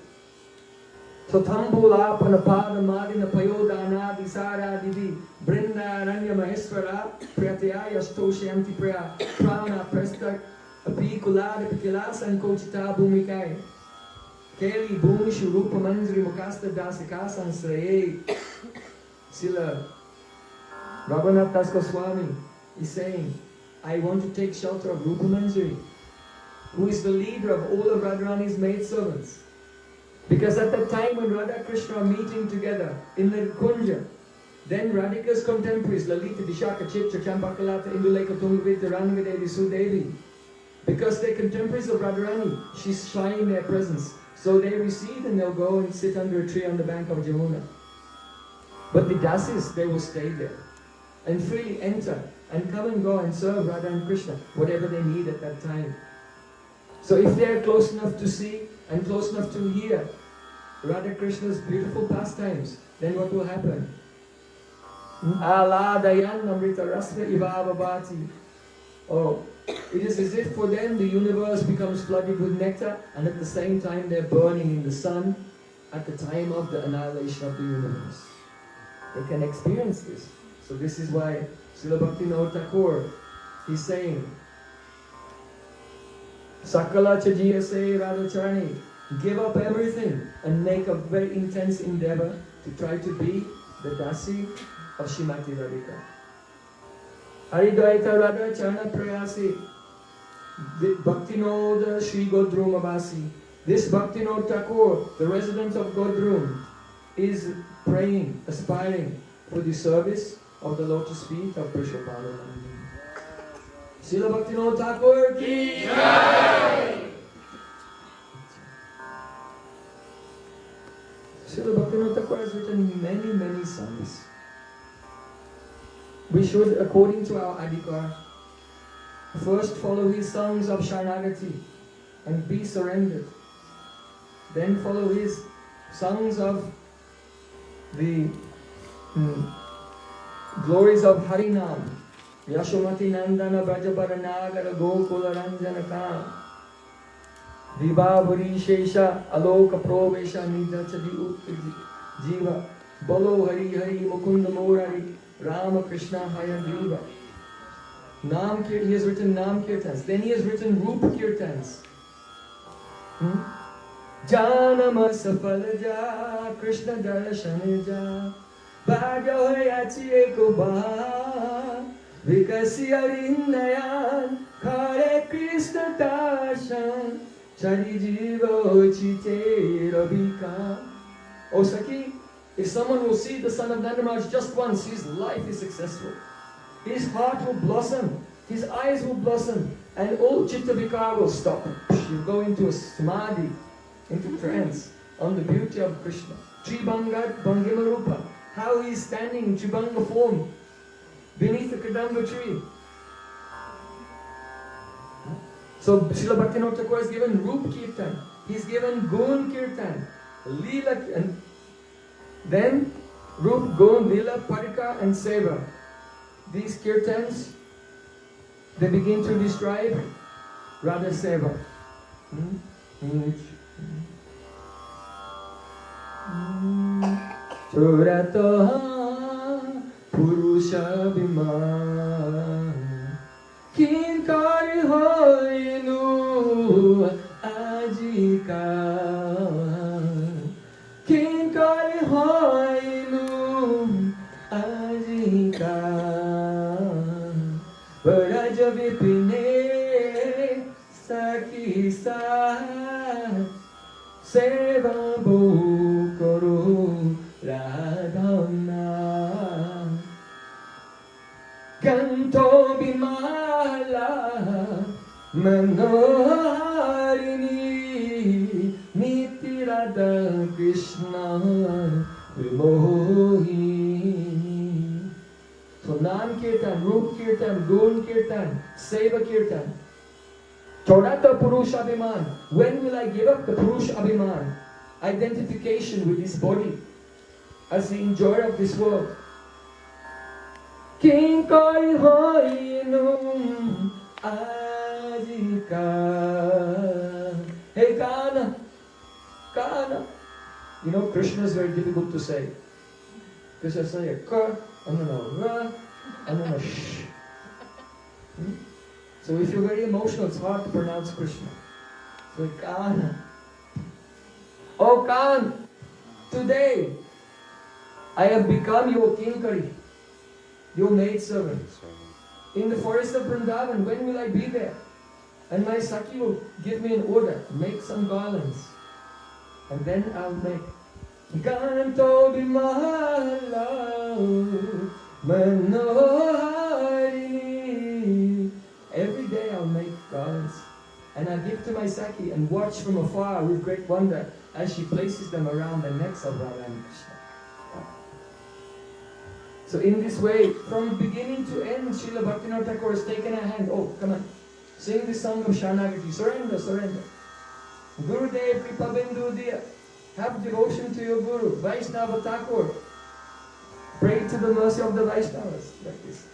So Thambula Panapada Madina Payodana Disara Didi Brinda Ranya Maheswara Priyataya Stoshanti Priya Prana Presta Apikula Pikila Sankochita Bhumikai Keli Bhumi Shurupa Manjri Mukasta Dasika Sansraye Srila Rabhanath Das Goswami is saying, I want to take shelter of Rupa Manjari, who is the leader of all of Radharani's maidservants. Because at the time when Radha Krishna are meeting together in the Kunja, then Radhika's contemporaries, Lalita, Vishaka, Chitra, Champakalata, Induleka, Tungavita, Rangadevi, Sudevi, because they're contemporaries of Radharani, she's shy in their presence. So they recede and they'll go and sit under a tree on the bank of Jamuna. But the dasis, they will stay there and freely enter and come and go and serve Radha and Krishna, whatever they need at that time. So if they're close enough to see and close enough to hear Radha Krishna's beautiful pastimes, then what will happen? Aladayan Amrita Rasva Ivavabati. Oh, it is as if for them the universe becomes flooded with nectar, and at the same time they're burning in the sun at the time of the annihilation of the universe. They can experience this. So this is why Srila Bhaktivinode Thakur is saying, Sakala Chajiya Se Radhacharani, give up everything and make a very intense endeavor to try to be the dasi of Srimati Radhika. Haridvaita Radhacharana Prayasi, Bhaktinode Shri Godrumabasi. This Bhaktinode Thakur, the resident of Godrum, is praying, aspiring for the service of the lotus feet of Prabhupada. Srila Bhaktivinoda Thakur ki Jai! Srila Bhaktivinoda Thakur has written many, many songs. We should, according to our adhikar, first follow his songs of Sharanagati and be surrendered. Then follow his songs of the glories of Harinam. Yashomati Nandana Brajabaranagara Gokula Ranjanaka Vibhavuri Shesha Aloka Provesha Nidachadi Jiva Bolo Hari Hari Mukunda Murari Rama Krishna Hayagriva. He has written Nam Kirtans. Then he has written Rup Kirtans. Janama Safalaja Krishna Darshanaja Bhagya Hoyachi Ekoba Vikasiya Rindayan Kare Krishna Darshan Chari Jiva Chite Rabika. O Saki, if someone will see the son of Nandamaraj just once, his life is successful. His heart will blossom, his eyes will blossom, and all Chitta Vikar will stop. You go into a samadhi, into trance, on the beauty of Krishna. Tribanga Bhangima Rupa, how he is standing in Tribanga form, beneath the Kadamba tree. So Srila Bhaktivinoda Thakur has given Rup Kirtan, he's given Gun Kirtan, Leela, and then Rup, Gun, Leela, Parika and Seva. These kirtans, they begin to describe Radha Seva. Churata Purusha Bhiman Kinkari Hoinu Ajika Kinkari Hoinu Ajika Baraja Vipine Saki Sa Seva Bhukuru Radhana Kanto Bimala Manoharini Niti Radha Krishna Vimohi. So Nam Kirtan, Rup Kirtan, Gun Kirtan, Seva Kirtan. Chodata Purusha Abhiman. When will I give up the Purusha Abhiman? Identification with this body as the enjoyer of this world. Kinkoi hoinum ajika. Hey Kana, Kana. You know, Krishna is very difficult to say. Krishna say a ka, and then a ra, and then a sh. So if you're very emotional, it's hard to pronounce Krishna. So Kana. Oh Khan, today I have become your kinkari, your maidservant. In the forest of Vrindavan, when will I be there? And my Saki will give me an order, make some garlands. And then I'll make Ganto Bimala Manohari. Every day I'll make garlands. And I give to my Saki and watch from afar with great wonder as she places them around the necks of Radha and Krishna. So in this way, from beginning to end, Srila Bhaktivinoda Thakur has taken a hand. Oh, come on. Sing the song of Sharanagati. Surrender, surrender. Gurudev Kripa Bindu Diya. Have devotion to your Guru. Vaishnava Thakur. Pray to the mercy of the Vaishnavas. Like this.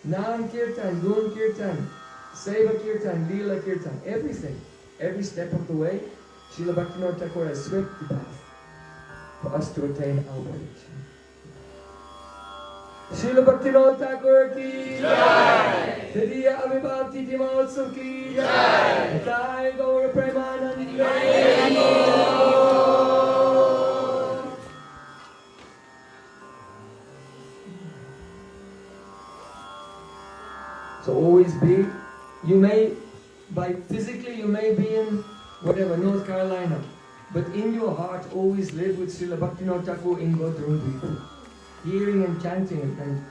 Nam Kirtan, Gun Kirtan, Seva Kirtan, Leela Kirtan. Everything. Every step of the way, Srila Bhaktivinoda Thakur has swept the path for us to attain our perfection. Srila Bhaktivinoda Thakur ki Jai! Tadiya Avibhavti Timotsav ki Jai! Jai Gaura Premanande! So always be, you may, physically you may be in whatever, North Carolina, but in your heart always live with Srila Bhaktivinoda Thakur in Godrundvipa. hearing and chanting and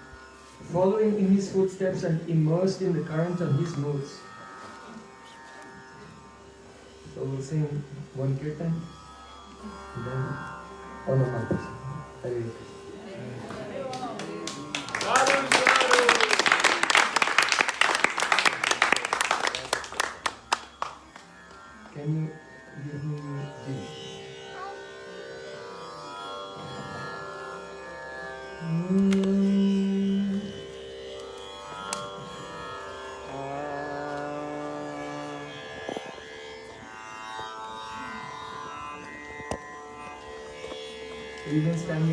following in his footsteps and immersed in the current of his moods. So we'll sing one kirtan and then onomatopoeia. Hare Krishna. Can you give me this? Even standing